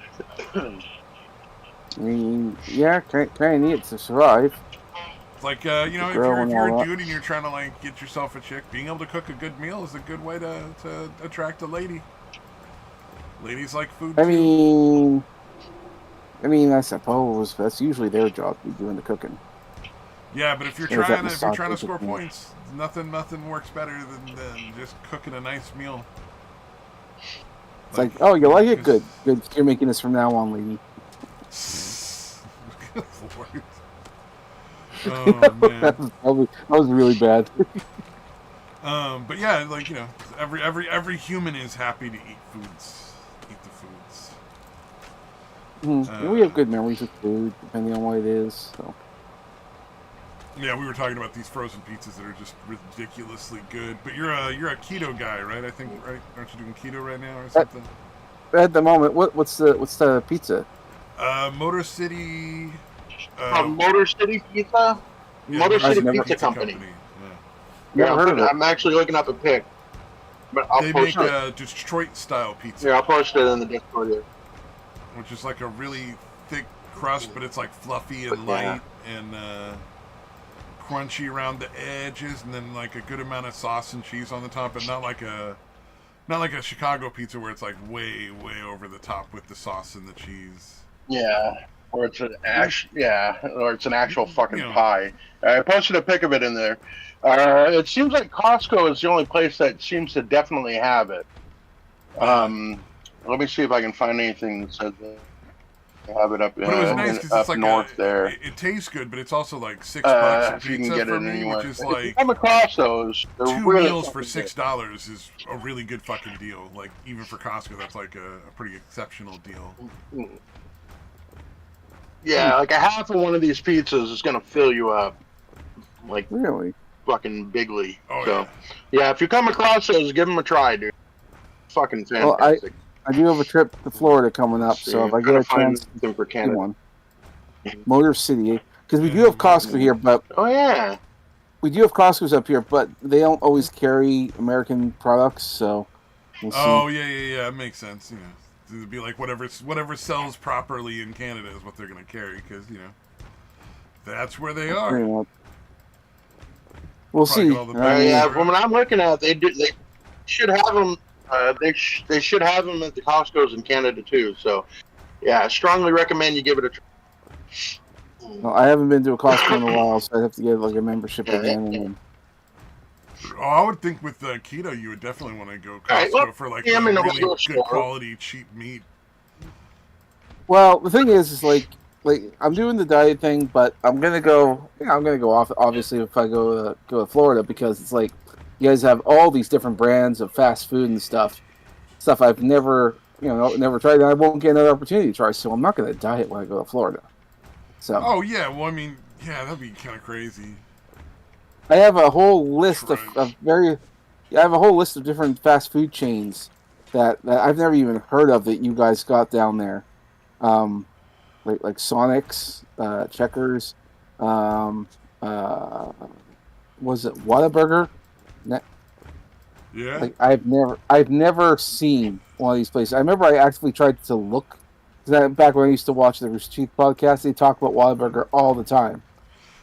I mean, yeah, kind of need it to survive, It's like you to know, grow if and you're a all that. dude and you're trying to like get yourself a chick, being able to cook a good meal is a good way to attract a lady. Ladies like food I too. mean, I suppose that's usually their job to be doing the cooking. Yeah, but There's that if you're trying to misogynistic score thing. points, nothing works better than just cooking a nice meal. It's like, oh, you you know, like it? Good, 'cause- good. You're making this from now on, lady. Good Lord. Oh man. That was really bad. But yeah, like you know, every human is happy to eat the foods. Yeah, we have good memories with food, depending on what it is. So. Yeah, we were talking about these frozen pizzas that are just ridiculously good. But you're a keto guy, right? I think, right? Aren't you doing keto right now or something? At the moment, what's the pizza? Motor City. Motor City Pizza. Yeah, Motor Motor I've City City never Pizza Pizza Company. Company. Yeah. Yeah, never heard of it. I'm actually looking up a pic, but I'll They post make it. a Detroit style pizza, Yeah, I'll post it in the Discord here. which is like a really thick crust, but it's like fluffy and But yeah. light and crunchy around the edges, and then like a good amount of sauce and cheese on the top, but not like a Chicago pizza where it's like way over the top with the sauce and the cheese. Yeah, or it's an actual fucking You know, pie. I posted a pic of it in there. It seems like Costco is the only place that seems to definitely have it. Let me see if I can find anything that says they have it up but it was nice because it's up like north there. it tastes good, but it's also like $6 a If you can pizza get for it me, anywhere. which is If you like come across those, they're two really meals for fucking good. $6 is a really good fucking deal. Like even for Costco, that's like a pretty exceptional deal. Yeah, like a half of one of these pizzas is gonna fill you up, like Really? fucking bigly. Oh So, yeah, if you come across those, give them a try, dude. Fucking Well, fantastic. I do have a trip to Florida coming up, so if I get a chance to them for do Canada. one, Motor City, because we do Yeah, have Costco here, but Oh yeah, we do have Costco's up here, but they don't always carry American products, so we'll see. Oh yeah, it makes sense. You know, it'd be like whatever sells properly in Canada is what they're gonna carry because you know that's where they are. Pretty much. We'll Probably see. get all the best. yeah. Right. From what I'm looking at, they should have them. They should have them at the Costco's in Canada too. So, yeah, I strongly recommend you give it a try. Well, I haven't been to a Costco in a while, so I have to get like a membership again. And then, Oh, I would think with keto, you would definitely want to go Costco Alright, well, for like yeah, I'm in a really regular good store. quality cheap meat. well, the thing is like I'm doing the diet thing, but I'm gonna go. I'm gonna go off. Obviously, if I go to Florida, because it's like you guys have all these different brands of fast food and stuff I've never never tried, and I won't get another opportunity to try. So I'm not gonna diet when I go to Florida. So Oh yeah, well I mean, yeah, that'd be kind of crazy. I have a whole list of Right. I have a whole list of different fast food chains that I've never even heard of that you guys got down there. Like Sonic's, Checkers, Um, uh, was it Whataburger? Ne- Yeah. Like I've never seen one of these places. I remember I actually tried to look. 'Cause back when I used to watch the Rooster Teeth podcast, they talk about Whataburger all the time.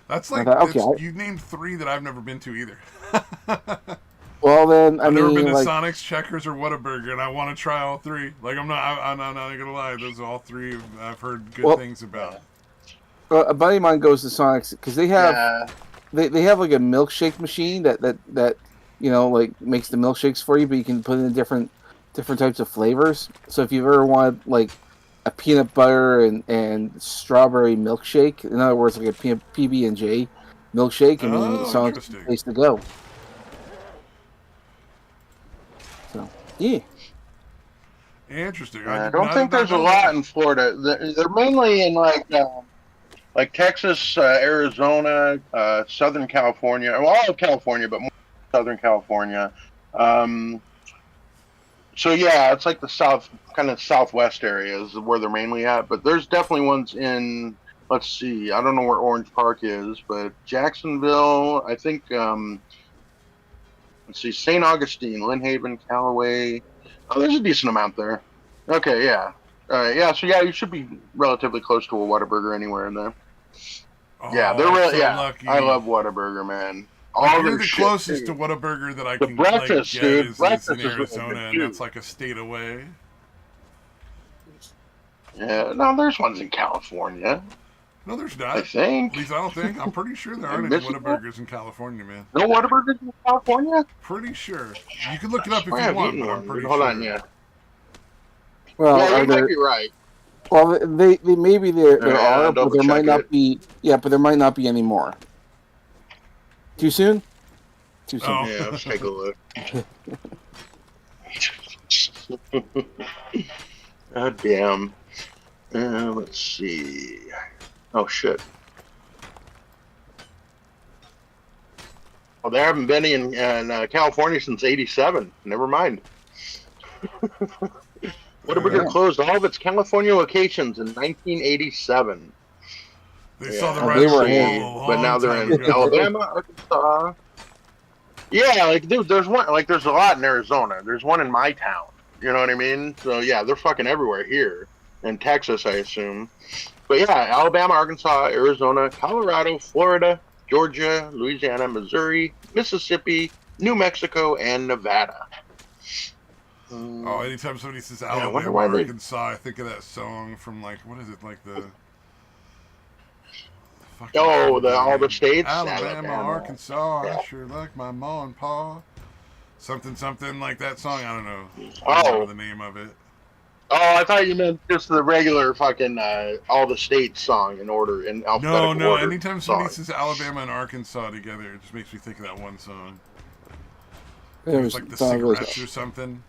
That's And I like thought, okay, that's you named 3 that I've never been to either. well then, I I've never been mean, to like, Sonic's, Checkers, or Whataburger, and I want to try all 3. Like I'm not gonna lie, those are all 3 I've heard good well, things about. a buddy of mine goes to Sonic's because Yeah. they have like a milkshake machine that like makes the milkshakes for you, but you can put in different types of flavors. So if you ever want like a peanut butter and strawberry milkshake, in other words, like a PB&J milkshake, I mean, Oh, Sonic's the interesting. place to go. So yeah, Interesting. I don't I did think not there's a know lot that. in Florida. They're mainly in like Texas, Arizona, Southern California. Well, all of California, but more Southern California. Um, so yeah, it's like the south, kind of southwest areas where they're mainly at. But there's definitely ones in. Let's see. I don't know where Orange Park is, but Jacksonville. I think. Let's see. St. Augustine, Lynn Haven, Callaway. Oh, there's a decent amount there. Okay, yeah. Yeah, so yeah, you should be relatively close to a Whataburger anywhere in there. Yeah, they're Oh, really, so yeah. I lucky. love Whataburger, man. Like All you're their the shit closest to too. Whataburger that I The can like breakfast, get dude. is in Breakfast is really Arizona, good and that's too. like a state away. Yeah, no, there's ones in California, No, there's I not. At think. least I don't think. I'm pretty sure there aren't In any Michigan, Whataburgers in California, man. no Whataburgers in California. Pretty sure. You can look I it up if swear you I've want, eaten but I'm one, dude. pretty Hold on, sure. yeah. well, Yeah, are you might there? be right. Well, they maybe there Yeah, are, I'll but double there might check not it. be. Yeah, but there might not be any more. Too soon? Too soon. Oh. Yeah, let's take a look. God damn. Let's see. Oh shit. Well, they haven't been in California since '87. Never mind. Whataburger Yeah. closed all of its California locations in 1987. They saw the Yeah, Oh, they writing let's on were the see. ahead. wall a But long now they're time in ago. Alabama, Arkansas. Yeah, like dude, there's one. Like there's a lot in Arizona. There's one in my town. You know what I mean? So yeah, they're fucking everywhere here. In Texas, I assume. But yeah, Alabama, Arkansas, Arizona, Colorado, Florida, Georgia, Louisiana, Missouri, Mississippi, New Mexico, and Nevada. Oh, anytime somebody says Yeah, I wonder Alabama, why they. Arkansas, I think of that song from like what is it like the fucking Oh, cowboy all the name? states, Alabama, Alabama. Arkansas. I Yeah. sure like my ma and pa. Something like that song. I don't know. I don't remember Oh, the name of it. oh, I thought you meant just the regular fucking all the states song in order in No, alphabetical no. order Anytime somebody song. says Alabama and Arkansas together, it just makes me think of that one song. I It's always like the thought of it cigarettes or something.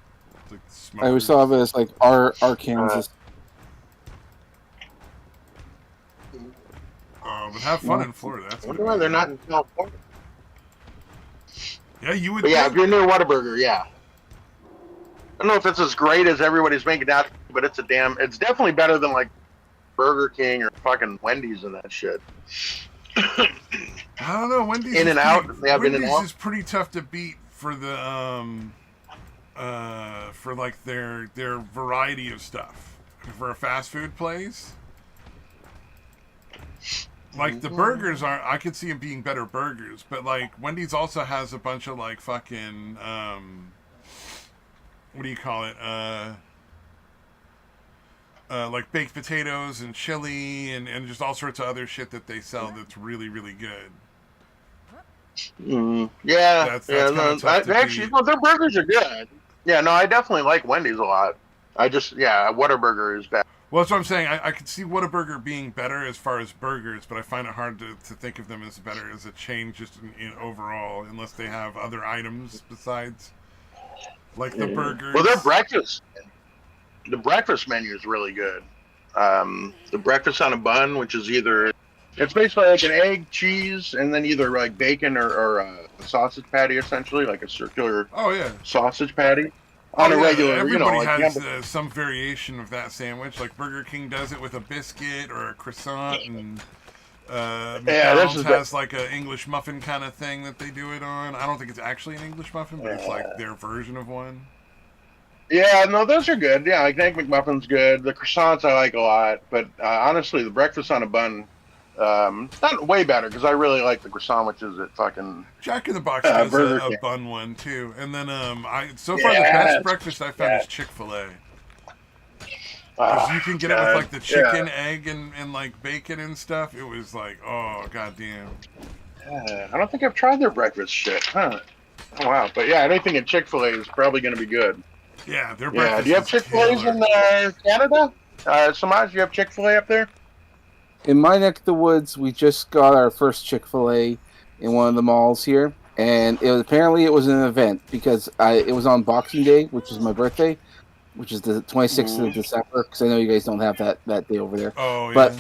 It's like the I always thought of it smokers. as like Arkansas. But have fun in Florida. That's I what wonder it why they're is. not in California. Yeah, you would But yeah, if think. you're near Whataburger, yeah. I don't know if it's as great as everybody's making it out, but it's it's definitely better than like Burger King or fucking Wendy's and that shit. I don't know. Wendy's In is and pretty, out, they have In and Wendy's Out. is pretty tough to beat for the for like their variety of stuff for a fast food place. Like the burgers aren't. I could see them being better burgers, but like Wendy's also has a bunch of like fucking what do you call it? Like baked potatoes and chili and just all sorts of other shit that they sell that's really really good. Yeah, That's yeah. kind No, of tough to actually, beat. no, their burgers are good. Yeah, no, I definitely like Wendy's a lot. I just, yeah, Whataburger is bad. Well, that's what I'm saying. I could see Whataburger being better as far as burgers, but I find it hard to think of them as better as a chain just in overall, unless they have other items besides like the burgers. Well, the breakfast menu is really good. The breakfast on a bun, which is either it's basically like an egg, cheese, and then either like bacon or a sausage patty, essentially like a circular Oh yeah. sausage patty Oh on a yeah, regular, everybody like has some variation of that sandwich. Like Burger King does it with a biscuit or a croissant, and Yeah, this McDonald's is has like an English muffin kind of thing that they do it on. I don't think it's actually an English muffin, but it's like their version of one. Yeah, no, those are good. Yeah, like Egg McMuffin's good. The croissants I like a lot, but honestly, the breakfast on a bun, not way better because I really like the croissant, which is at fucking Jack in the Box does Burger a King. bun one too, and then I so far the Yeah, best breakfast I found is Chick-fil-A. Because you can get it with God. like the chicken, egg, and like bacon and stuff. It was like, oh goddamn. Yeah, I don't think I've tried their breakfast shit. Huh. Oh, wow. But yeah, anything at Chick-fil-A is probably going to be good. Yeah, their Yeah. breakfast Do you have is Chick-fil-A's killer. in Canada? Samaj, do you have Chick-fil-A up there? In my neck of the woods, we just got our first Chick-fil-A in one of the malls here, and apparently it was an event because it was on Boxing Day, which is my birthday, which is the 26th of December. Because I know you guys don't have that day over there, Oh but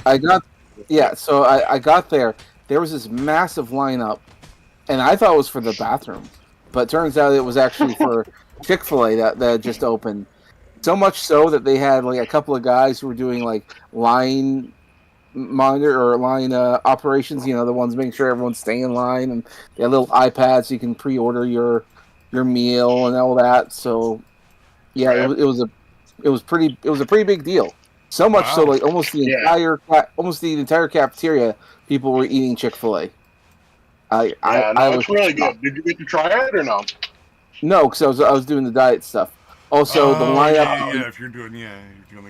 yeah. So I got there. There was this massive lineup, and I thought it was for the bathroom, but turns out it was actually for Chick-fil-A that just opened. So much so that they had like a couple of guys who were doing like line monitor or line operations. You know, the ones making sure everyone's staying in line, and they had little iPads so you can pre-order your meal and all that. So yeah, Right. it was a pretty big deal. So much so, Wow. like almost the entire cafeteria, people were eating Chick-fil-A. Yeah, no, I it's was really good. Did you get to try it or no? no, because I was doing the diet stuff. Also, the Oh lineup yeah. If you're doing the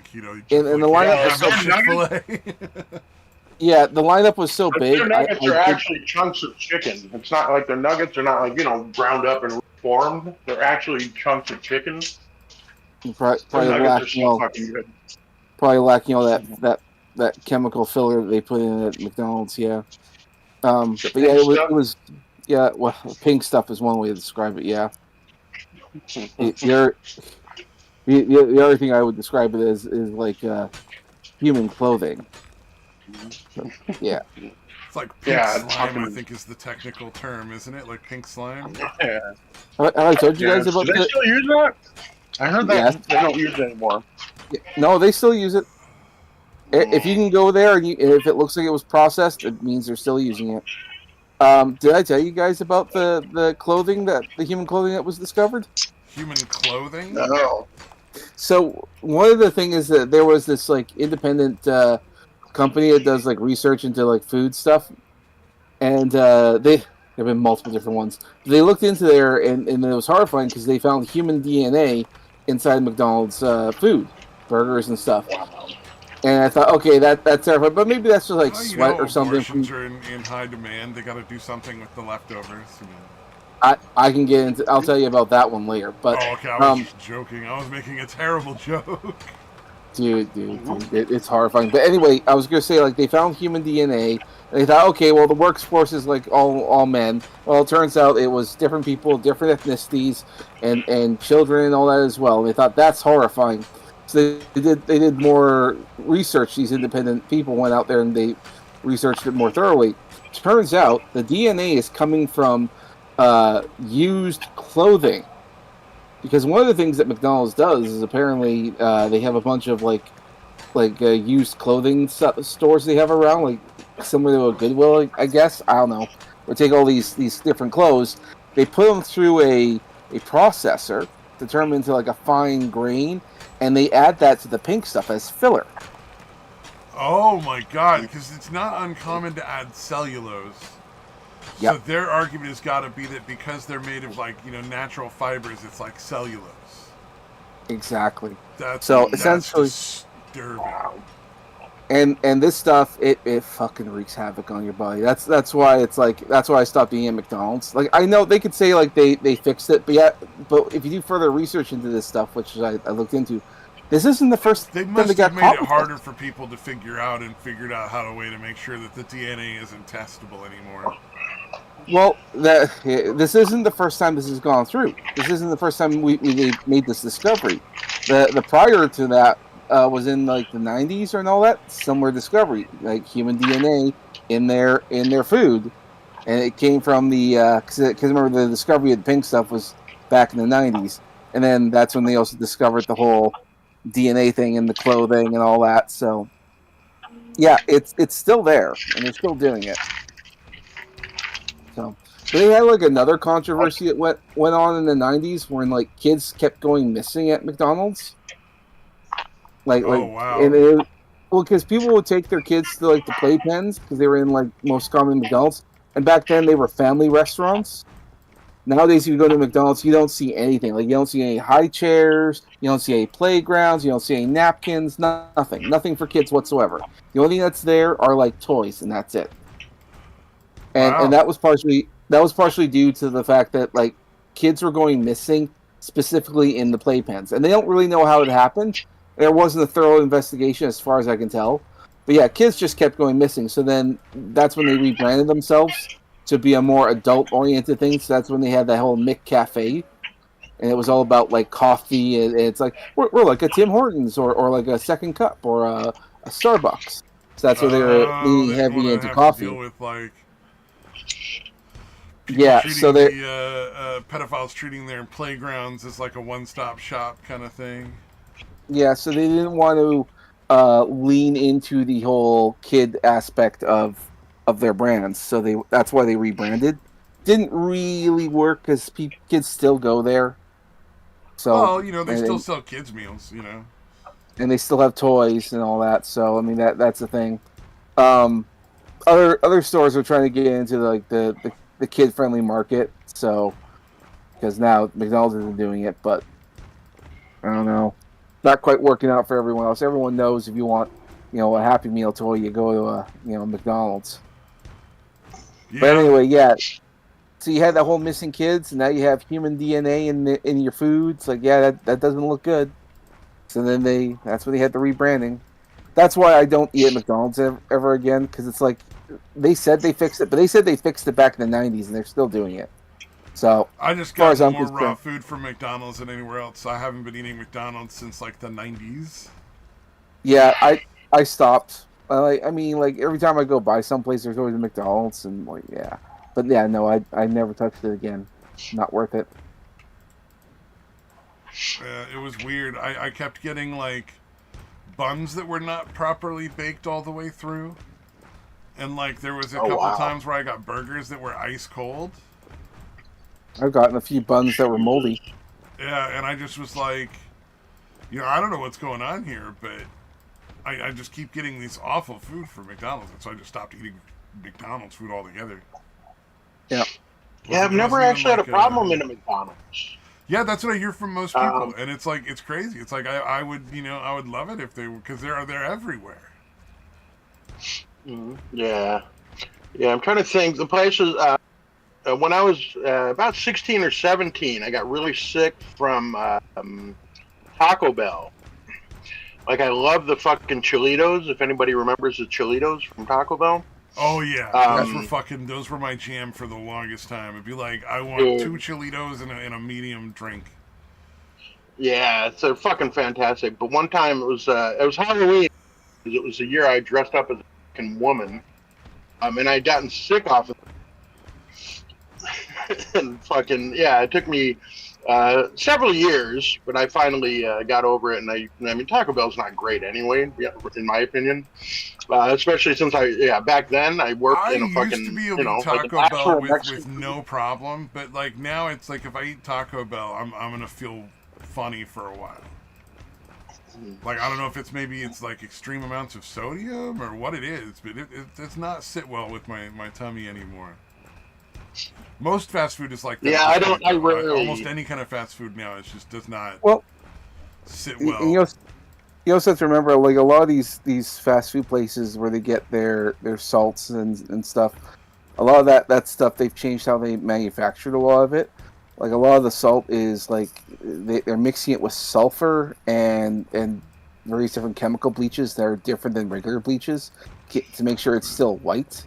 keto, and the Chick-fil-A lineup can't was have so no Chick-fil-A. yeah, the lineup was so But big. their nuggets are actually chunks of chicken. It's not like their nuggets are not like, ground up and formed. They're actually chunks of chicken. Their Probably nuggets are lacking so all fucking good. that chemical filler that they put in at McDonald's. Yeah, The but yeah, pink it stuff? was yeah. Well, pink stuff is one way to describe it. Yeah, the other thing I would describe it as is like human clothing. So, yeah. It's like pink Yeah, it's slime, I fucking. think is the technical term, isn't it? Like pink slime. Yeah. I told you Yeah. guys about Do they still use that? I heard that Yes. they don't use it anymore. No, they still use it. If you can go there and if it looks like it was processed, it means they're still using it. Did I tell you guys about the human clothing that was discovered? Human clothing? No. So one of the things is that there was this like independent company that does like research into like food stuff, and there have been multiple different ones. They looked into there, and it was horrifying because they found human DNA inside McDonald's food, burgers and stuff. Wow. And I thought, okay, that's terrifying, but maybe that's just like Well, sweat or something. abortions are in high demand. They got to do something with the leftovers. You know. I can get into. I'll tell you about that one later. But Oh, okay. I was just joking. I was making a terrible joke. dude, it's horrifying. But anyway, I was gonna say like they found human DNA. And they thought, okay, well the workforce is like all men. Well, it turns out it was different people, different ethnicities, and children and all that as well. And they thought that's horrifying. So they did more research. These independent people went out there and they researched it more thoroughly. Turns out the DNA is coming from used clothing, because one of the things that McDonald's does is apparently they have a bunch of like used clothing stores they have around, like similar to a Goodwill, I guess. I don't know. They take all these different clothes, they put them through a processor to turn them into like a fine grain, and they add that to the pink stuff as filler. Oh my god! Because it's not uncommon to add cellulose. Yep. So their argument has got to be that because they're made of like natural fibers, it's like cellulose. Exactly. That's Essentially, disturbing. and this stuff it fucking wreaks havoc on your body. That's why I stopped eating at McDonald's. Like I know they could say like they fixed it, but if you do further research into this stuff, which I looked into, this isn't the first They time must they got have made caught it with harder it. for people to figure out and figured out how to make sure that the DNA isn't testable anymore. Well, this isn't the first time this has gone through. This isn't the first time we made this discovery. The prior to that was in like the 90s and all that. Similar discovery, like human DNA in their food, and it came from the because remember the discovery of the pink stuff was back in the 90s, and then that's when they also discovered the whole DNA thing in the clothing and all that. So Yeah, it's still there, and they're still doing it. So, but they had like another controversy that went on in the '90s when like kids kept going missing at McDonald's. Oh And wow. it, well, because people would take their kids to like the playpens because they were in like most common McDonald's, and back then they were family restaurants. Nowadays, if you go to McDonald's, you don't see anything. Like you don't see any high chairs, you don't see any playgrounds, you don't see any napkins, nothing for kids whatsoever. The only thing that's there are like toys, and that's it. And Wow. that was partially due to the fact that like kids were going missing specifically in the playpens, and they don't really know how it happened. There wasn't a thorough investigation, as far as I can tell. But yeah, kids just kept going missing. So then that's when they rebranded themselves to be a more adult-oriented thing. So that's when they had that whole Mick Cafe, and it was all about like coffee, and it's like we're like a Tim Hortons or like a Second Cup or a Starbucks. So that's where they were Oh, leaning they didn't want heavy to into have to deal coffee. with like people Yeah, so treating they the pedophiles treating their playgrounds as like a one-stop shop kind of thing. Yeah, so they didn't want to lean into the whole kid aspect of their brands, so that's why they rebranded. Didn't really work because kids still go there. So Well, you know, they still and sell kids meals. You know. and they still have toys and all that. So I mean that's the thing. Um, other stores are trying to get into like the kid friendly market. So because now McDonald's isn't doing it, but I don't know. Not quite working out for everyone else. Everyone knows if you want, a Happy Meal toy, you go to McDonald's. But Yeah. anyway, yeah. So you had that whole missing kids, and now you have human DNA in your foods. Like, yeah, that doesn't look good. So then that's when they had the rebranding. That's why I don't eat at McDonald's ever again, because it's like they said they fixed it, but they said they fixed it back in the '90s, and they're still doing it. So I just as far as gotten I'm more raw concerned, food from McDonald's than anywhere else. I haven't been eating McDonald's since like the '90s. yeah, I stopped. I mean, like every time I go by someplace, there's always a McDonald's, and like yeah, but yeah, no, I never touched it again. Not worth it. It was weird. I kept getting like buns that were not properly baked all the way through, and like there was a Oh couple wow. times where I got burgers that were ice cold. I've gotten a few buns that were moldy. Yeah, and I just was like, I don't know what's going on here, but I just keep getting these awful food from McDonald's, and so I just stopped eating McDonald's food altogether. Yeah, Yeah, I've It never wasn't even actually had a like problem in a McDonald's. yeah, that's what I hear from most people, Um, and it's like it's crazy. It's like I would I would love it if they were because they're everywhere. yeah, yeah. I'm trying to think. The places when I was about 16 or 17, I got really sick from Taco Bell. Like I love the fucking Cholitos. If anybody remembers the Cholitos from Taco Bell. Oh yeah, yeah, those were my jam for the longest time. It'd be like I want two Dude, Cholitos and a medium drink. yeah, it's fucking fantastic. But one time it was Halloween. It was the year I dressed up as a fucking woman. And I'd gotten sick off of it. And fucking yeah, it took me several years, but I finally got over it. And I mean, Taco Bell's not great anyway, yeah, in my opinion. Especially since back then I worked I in a used to fucking, be able to eat like an Taco Bell actual with Mexican. no problem, but like now it's like if I eat Taco Bell, I'm gonna feel funny for a while. Like I don't know if it's like extreme amounts of sodium or what it is, but it does not sit well with my tummy anymore. Most fast food is like that Yeah, at I this don't. point, I though. Almost rarely. any kind of fast food now, it just does not well, sit and well. you also have to remember, like a lot of these fast food places where they get their salts and stuff. A lot of that stuff they've changed how they manufactured a lot of it. Like a lot of the salt is like they're mixing it with sulfur and various different chemical bleaches that are different than regular bleaches to make sure it's still white.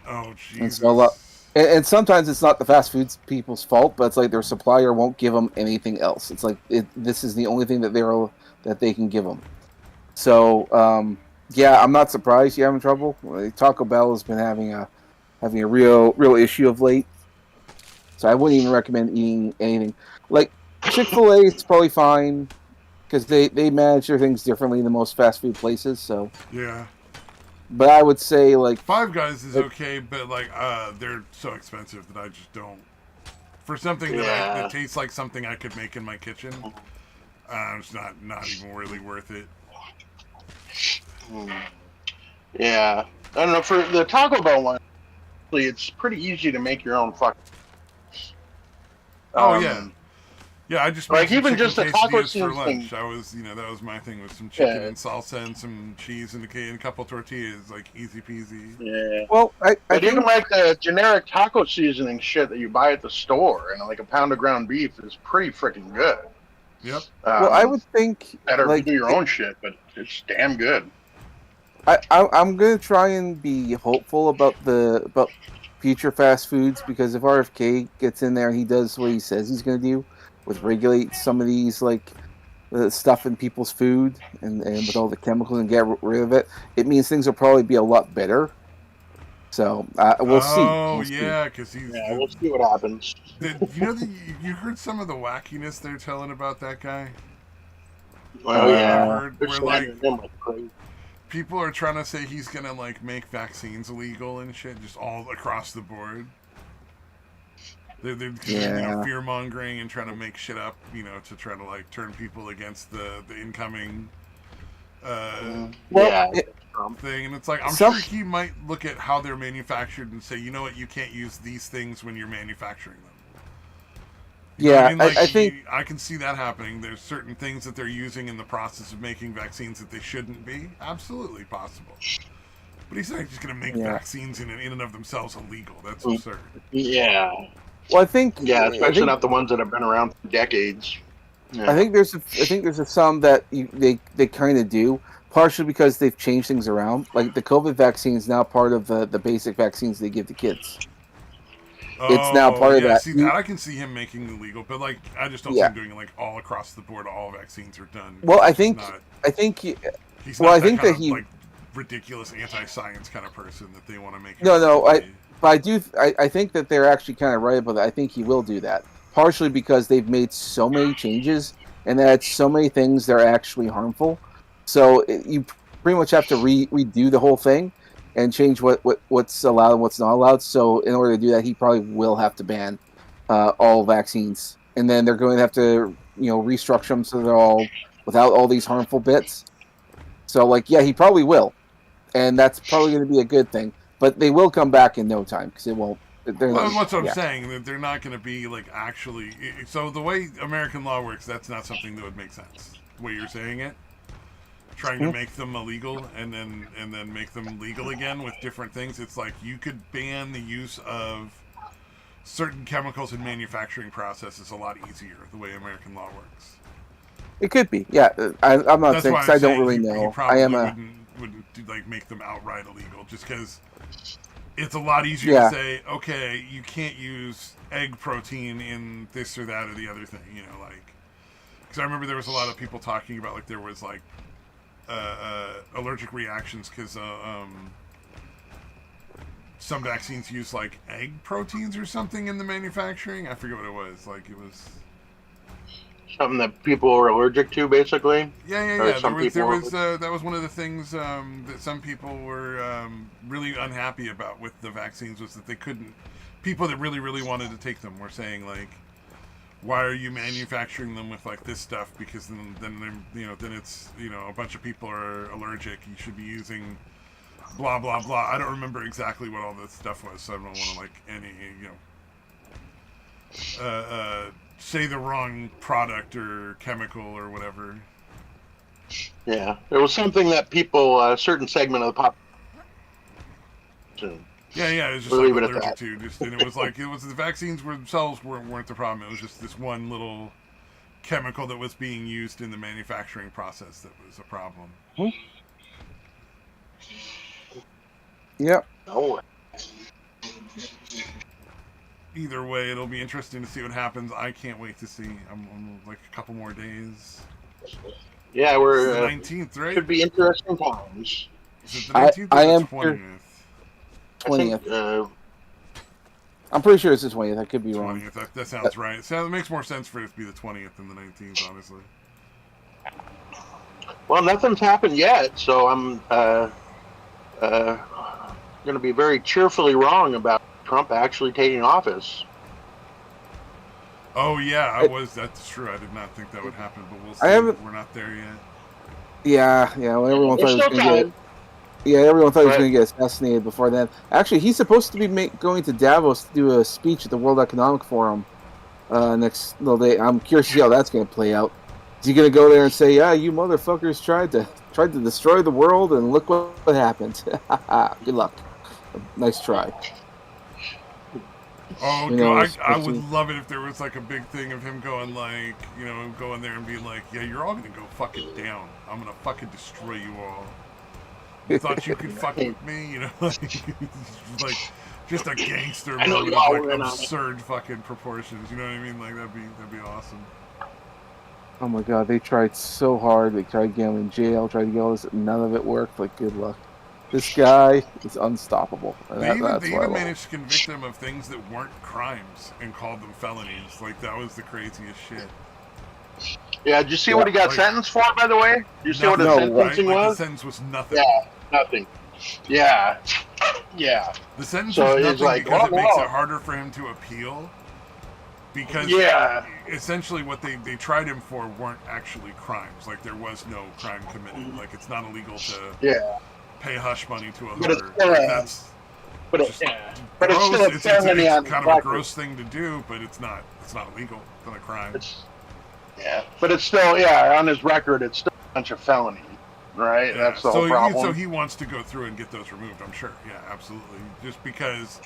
Oh And so a lot, Jesus! and sometimes it's not the fast food people's fault, but it's like their supplier won't give them anything else. It's like this is the only thing that they can give them. So yeah, I'm not surprised you're having trouble. Taco Bell has been having a real issue of late. So I wouldn't even recommend eating anything. Like Chick-fil-A is probably fine because they manage their things differently than most fast food places. So Yeah. But I would say like Five Guys is okay, but like they're so expensive that I just don't. For something that tastes like something I could make in my kitchen, it's not even really worth it. Yeah, I don't know. For the Taco Bell one, it's pretty easy to make your own fuck. Oh yeah. Yeah, I just made like some even chicken just the taco quesadillas for lunch. thing. I was, that was my thing, with some chicken and salsa and some cheese and a couple tortillas, like easy peasy. Yeah. Well, I But think even like the generic taco seasoning shit that you buy at the store, and like a pound of ground beef is pretty freaking good. Yep. well, I would think better like do your own shit, but it's damn good. I'm gonna try and be hopeful about future fast foods, because if RFK gets in there and he does what he says he's gonna do with regulate some of these like the stuff in people's food and with all the chemicals and get rid of it, it means things will probably be a lot better. So we'll see. Oh yeah, because he's. Yeah, we'll see what happens. You heard some of the wackiness they're telling about that guy? Well, yeah. Where like people are trying to say he's gonna like make vaccines illegal and shit, just all across the board. They're fear mongering and trying to make shit up, to try to like turn people against the incoming thing. And it's like, I'm sure he might look at how they're manufactured and say, you know what, you can't use these things when you're manufacturing them. I think I can see that happening. There's certain things that they're using in the process of making vaccines that they shouldn't be. Absolutely possible. But he's not just going to make vaccines in and of themselves illegal. That's absurd. Yeah. Well, I think especially not the ones that have been around for decades. Yeah. I think there's some that they kind of do, partially because they've changed things around. Like the COVID vaccine is now part of the basic vaccines they give to kids. It's now part of that. See, that I can see him making illegal, but like I just don't see him doing it like all across the board. All vaccines are done. Well, I think that he like ridiculous anti-science kind of person that they want to make. I think that they're actually kind of right about that. I think he will do that, partially because they've made so many changes and that so many things that are actually harmful. So you pretty much have to redo the whole thing and change what's allowed and what's not allowed. So in order to do that, he probably will have to ban all vaccines, and then they're going to have to restructure them so they're all without all these harmful bits. So he probably will, and that's probably going to be a good thing. But they will come back in no time because it won't. That's what I'm saying. That they're not going to be like actually. So the way American law works, that's not something that would make sense. The way you're saying it, trying to make them illegal and then make them legal again with different things. It's like you could ban the use of certain chemicals in manufacturing processes a lot easier. The way American law works. It could be. Yeah, I'm not saying because I don't really know. I am wouldn't like make them outright illegal just because. It's a lot easier to say, okay, you can't use egg protein in this or that or the other thing, because I remember there was a lot of people talking about, like, there was, like, allergic reactions because some vaccines use, like, egg proteins or something in the manufacturing. I forget what it was. Like, it was... something that people were allergic to, basically. Yeah. That was one of the things that some people were really unhappy about with the vaccines, was that they couldn't. People that really, really wanted to take them were saying, like, "Why are you manufacturing them with like this stuff? Because then it's a bunch of people are allergic. You should be using blah blah blah." I don't remember exactly what all this stuff was, so I don't want to like say the wrong product or chemical or whatever. Yeah, it was something that people, a certain segment of the population. Yeah, it was just like allergic to. And it was like the vaccines themselves weren't the problem. It was just this one little chemical that was being used in the manufacturing process that was a problem. Yep. Oh. Either way, it'll be interesting to see what happens. I can't wait to see. I'm like a couple more days. Yeah, we're the 19th, right? Should be interesting times. Is it the 19th or the 20th? 20th. I'm pretty sure it's the 20th. I could be wrong. 20th. That sounds right. So it makes more sense for it to be the 20th than the 19th, honestly. Well, nothing's happened yet, so I'm going to be very cheerfully wrong about Trump actually taking office. Oh yeah, that's true. I did not think that would happen, but we'll see. I haven't. We're not there yet. Yeah. When everyone thought There's he was still going to get. time. Yeah, everyone thought he was But going to get assassinated before then. Actually, he's supposed to be going to Davos to do a speech at the World Economic Forum next little day. I'm curious to see how that's going to play out. Is he going to go there and say, "Yeah, you motherfuckers tried to destroy the world, and look what happened. Good luck. Nice try." Oh, You God, know, I would love it if there was like a big thing of him going like, going there and being like, yeah, you're all gonna go fucking down. I'm gonna fucking destroy you all. You thought you could fuck with me, like just a gangster I know moment you all of were like in on it. absurd fucking proportions. You know what I mean? Like that'd be awesome. Oh my god, they tried so hard. They tried getting him in jail, tried to get all this. None of it worked. Like, good luck. This guy is unstoppable. And They that's why I even love him. managed to convict them of things that weren't crimes and called them felonies. Like that was the craziest shit. yeah, did you see what he got like- sentenced for? By the way, did you see what his No, right? sentencing Like the was? sentence was nothing. Yeah, nothing. Yeah. The sentence So was he's nothing like, because oh, it makes no. it harder for him to appeal. Because Yeah. essentially what they tried him for weren't actually crimes. Like there was no crime Mm-hmm. committed. Like it's not illegal to Yeah. pay hush money to a But it's hooker. still Like, a- that's But just but it's gross. still a It's felony on kind of the a record. gross thing to do, but it's not illegal. It's not a crime. Yeah, but it's still on his record. It's still a bunch of felony, right? Yeah, That's the whole problem. So he wants to go through and get those removed. I'm sure. Yeah, absolutely. Just because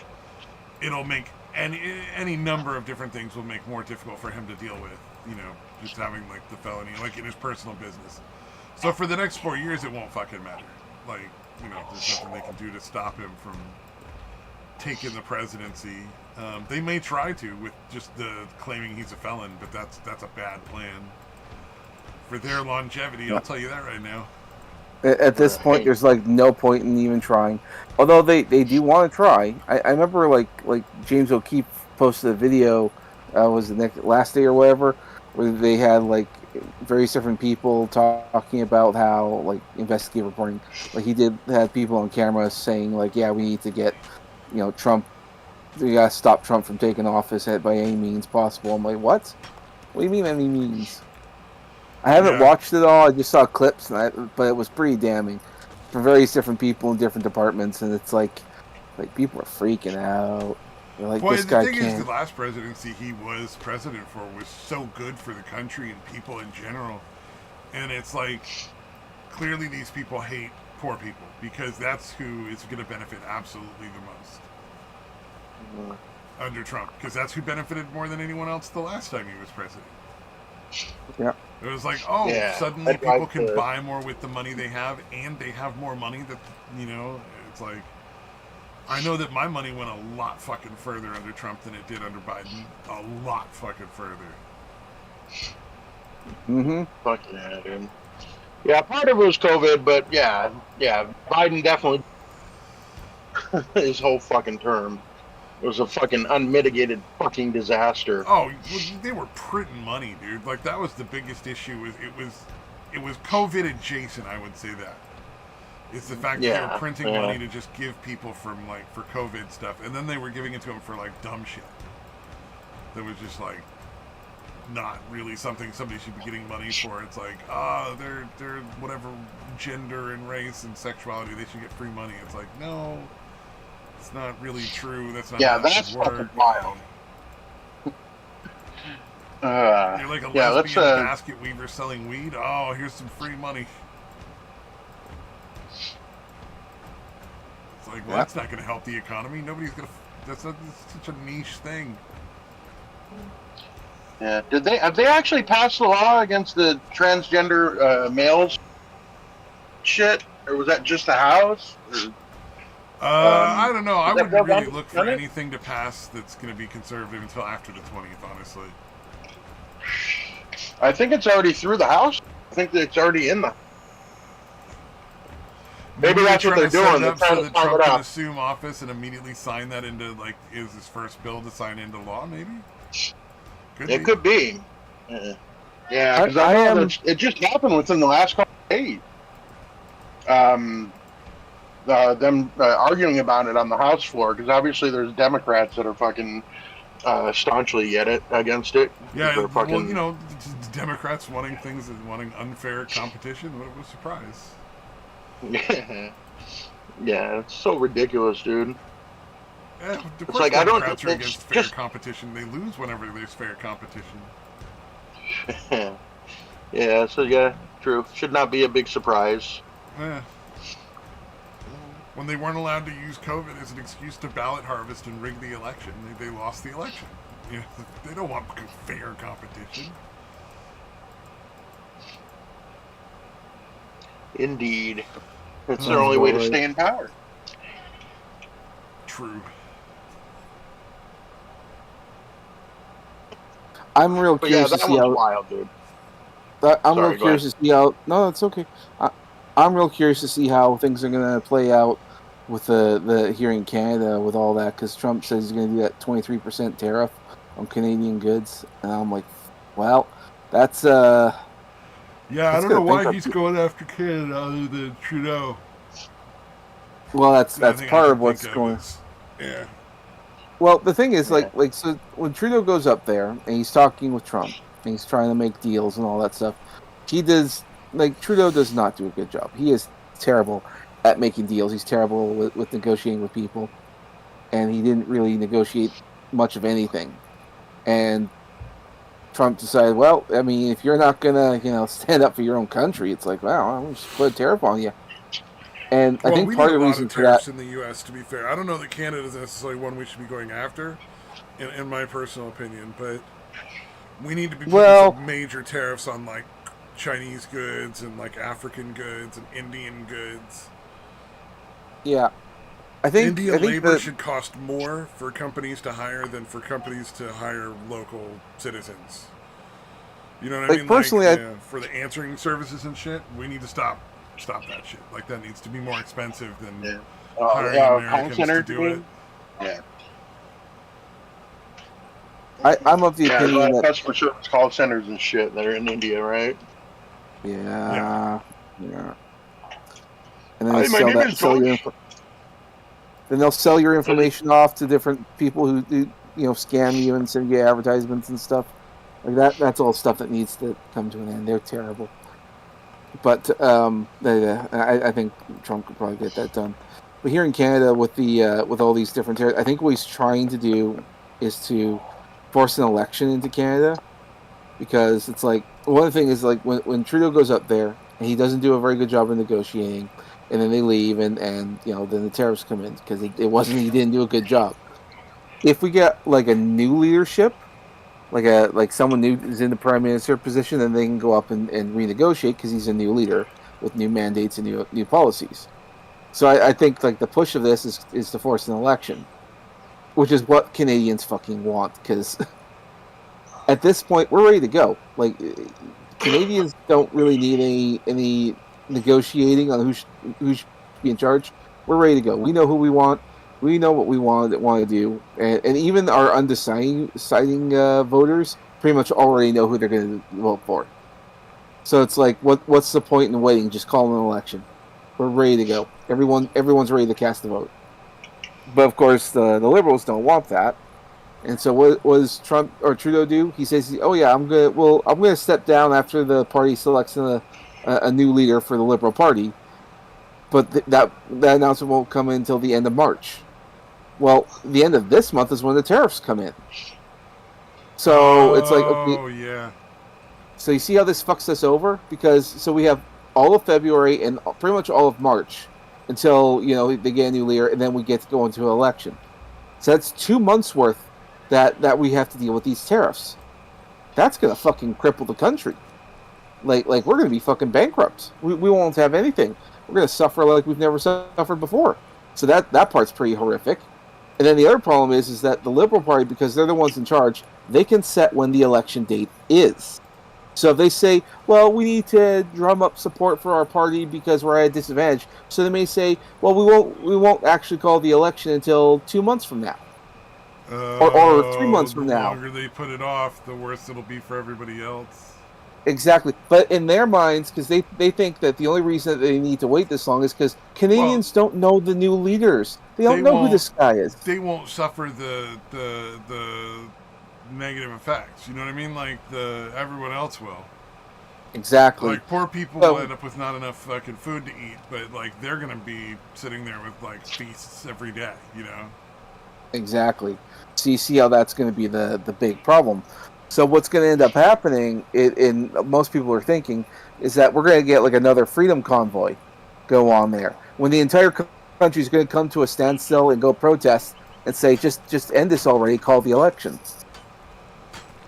it'll make any number of different things will make more difficult for him to deal with. Just having like the felony, like in his personal business. So for the next 4 years, it won't fucking matter. Like there's nothing they can do to stop him from taking the presidency. They may try to with just the claiming he's a felon, but that's a bad plan for their longevity. I'll tell you that right now. At this point, there's like no point in even trying. Although they do want to try. I remember like James O'Keefe posted a video, was the last day or whatever, where they had like various different people talking about how like investigative reporting. Like he had people on camera saying like, yeah, we need to get Trump. We gotta stop Trump from taking office by any means possible. I'm like, what? What do you mean any means? I haven't watched it all. I just saw clips, but it was pretty damning for various different people in different departments, and it's like people are freaking out. They're like, this guy the thing can't. is, the last presidency he was president for was so good for the country and people in general, and it's like clearly these people hate poor people because that's who is going to benefit absolutely the most under Trump, because that's who benefited more than anyone else the last time he was president. Yeah. It was like, suddenly I'd people like can to- buy more with the money they have, and they have more money that, it's like, I know that my money went a lot fucking further under Trump than it did under Biden. A lot fucking further. Mm-hmm. Fuck yeah, dude. Yeah, part of it was COVID, but yeah, Biden definitely his whole fucking term was a fucking unmitigated fucking disaster. Oh, they were printing money, dude. Like that was the biggest issue. It was COVID adjacent. I would say that. It's the fact that they were printing money to just give people for COVID stuff, and then they were giving it to them for like dumb shit. That was just like not really something somebody should be getting money for. It's like, they're whatever gender and race and sexuality, they should get free money. It's like, no, it's not really true. That's not how that that's should work. fucking wild. You're like a yeah, lesbian basket weaver selling weed. Oh, here's some free money. It's like, well, that's not going to help the economy. Nobody's going to. That's such a niche thing. Yeah, have they actually passed the law against the transgender males shit, or was that just the House? I don't know. I that wouldn't really done- look for done it? anything to pass that's going to be conservative until after the 20th, honestly. I think it's already through the House. I think that it's already in the. Maybe that's what they're doing. They're trying So to that time Trump it can out. assume office and immediately sign that into, like, is his first bill to sign into law, maybe? It could be. Yeah, because I know that it just happened within the last couple of days. them arguing about it on the House floor, because obviously there's Democrats that are fucking staunchly against it. Yeah, They're well, fucking you know, Democrats wanting unfair competition. What a surprise! yeah, it's so ridiculous, dude. Yeah, of It's course, like I don't. Democrats are It's against fair just competition. They lose whenever there's fair competition. yeah. So yeah, true. Should not be a big surprise. Yeah. When they weren't allowed to use COVID as an excuse to ballot harvest and rig the election, they lost the election. Yeah, they don't want fair competition. Indeed, it's their Sounds only way about to right. stay in power. True. I'm real But yeah, curious to that see one's how. wild, dude. I'm real Sorry, go ahead. curious to see how. No, it's okay. I'm real curious to see how things are going to play out with the here in Canada with all that, because Trump says he's going to do that 23% tariff on Canadian goods, and I'm like, well, that's Yeah, I don't know gonna why bankrupt he's you. going after Canada other than Trudeau. Well, The only that's thing I part can of think what's of going. is, yeah, Well, the thing is, Yeah. so when Trudeau goes up there and he's talking with Trump and he's trying to make deals and all that stuff, he does Trudeau does not do a good job. He is terrible at making deals. He's terrible with negotiating with people, and he didn't really negotiate much of anything. And Trump decided, well, I mean, if you're not gonna, stand up for your own country, it's like, wow, I'm just put a tariff on you. And I well, think we need part a of the lot reason of for that, tariffs in the U.S. To be fair, I don't know that Canada is necessarily one we should be going after, in my personal opinion. But we need to be putting well, some major tariffs on like Chinese goods and like African goods and Indian goods. yeah, I Indian think labor that should cost more for companies to hire than for companies to hire local citizens. You know what I mean? Like, personally, yeah, for the answering services and shit, we need to stop that shit. Like, that needs to be more expensive than Yeah. hiring Call Americans center, to you do it. mean? Yeah. I'm of the Yeah, opinion that customer service call centers and shit that are in India, right? Yeah. yeah, yeah, and then they Hi, my name is sell Josh. then they'll sell your information off to different people who do scam you and send you advertisements and stuff like that. That's all stuff that needs to come to an end. They're terrible, but I think Trump could probably get that done. But here in Canada, with the with all these different I think what he's trying to do is to force an election into Canada, because it's like one thing is like when Trudeau goes up there and he doesn't do a very good job of negotiating, and then they leave and then the tariffs come in because it wasn't he didn't do a good job. If we get like a new leadership, like someone new is in the prime minister position, then they can go up and renegotiate because he's a new leader with new mandates and new policies. So I think like the push of this is to force an election, which is what Canadians fucking want, because at this point we're ready to go. Like Canadians don't really need any negotiating on who should be in charge. We're ready to go. We know who we want. We know what we want to do, and even our undeciding voters pretty much already know who they're going to vote for. So it's like, what's the point in waiting? Just call an election. We're ready to go. Everyone's ready to cast the vote. But of course, the Liberals don't want that. And so what does Trump or Trudeau do? He says, "Oh yeah, I'm gonna step down after the party selects a new leader for the Liberal Party." But that announcement won't come in until the end of March. Well, the end of this month is when the tariffs come in. So it's like, okay, Oh, yeah. so you see how this fucks us over? Because so we have all of February and pretty much all of March until they get a new leader, and then we get to go into an election. So that's 2 months worth that we have to deal with these tariffs. That's gonna fucking cripple the country. Like we're gonna be fucking bankrupt. We won't have anything. We're gonna suffer like we've never suffered before. So that part's pretty horrific. And then the other problem is that the Liberal Party, because they're the ones in charge, they can set when the election date is. So if they say, well, we need to drum up support for our party because we're at a disadvantage, so they may say, well, we won't actually call the election until 2 months from now, or 3 months The from now. longer they put it off, the worse it'll be for everybody else. Exactly. But in their minds, because they think that the only reason that they need to wait this long is because Well, Canadians don't know the new leaders. They they don't know who won't this guy is. they won't suffer the negative effects. You know what I mean? Like the everyone else will. Exactly. Like poor people will So end up with not enough fucking food to eat, but like they're gonna be sitting there with like feasts every day. You know? exactly. So you see how that's going to be the big problem. So what's going to end up happening, in most people are thinking, is that we're going to get like another freedom convoy go on there when the entire country is going to come to a standstill and go protest and say just end this already, call the election.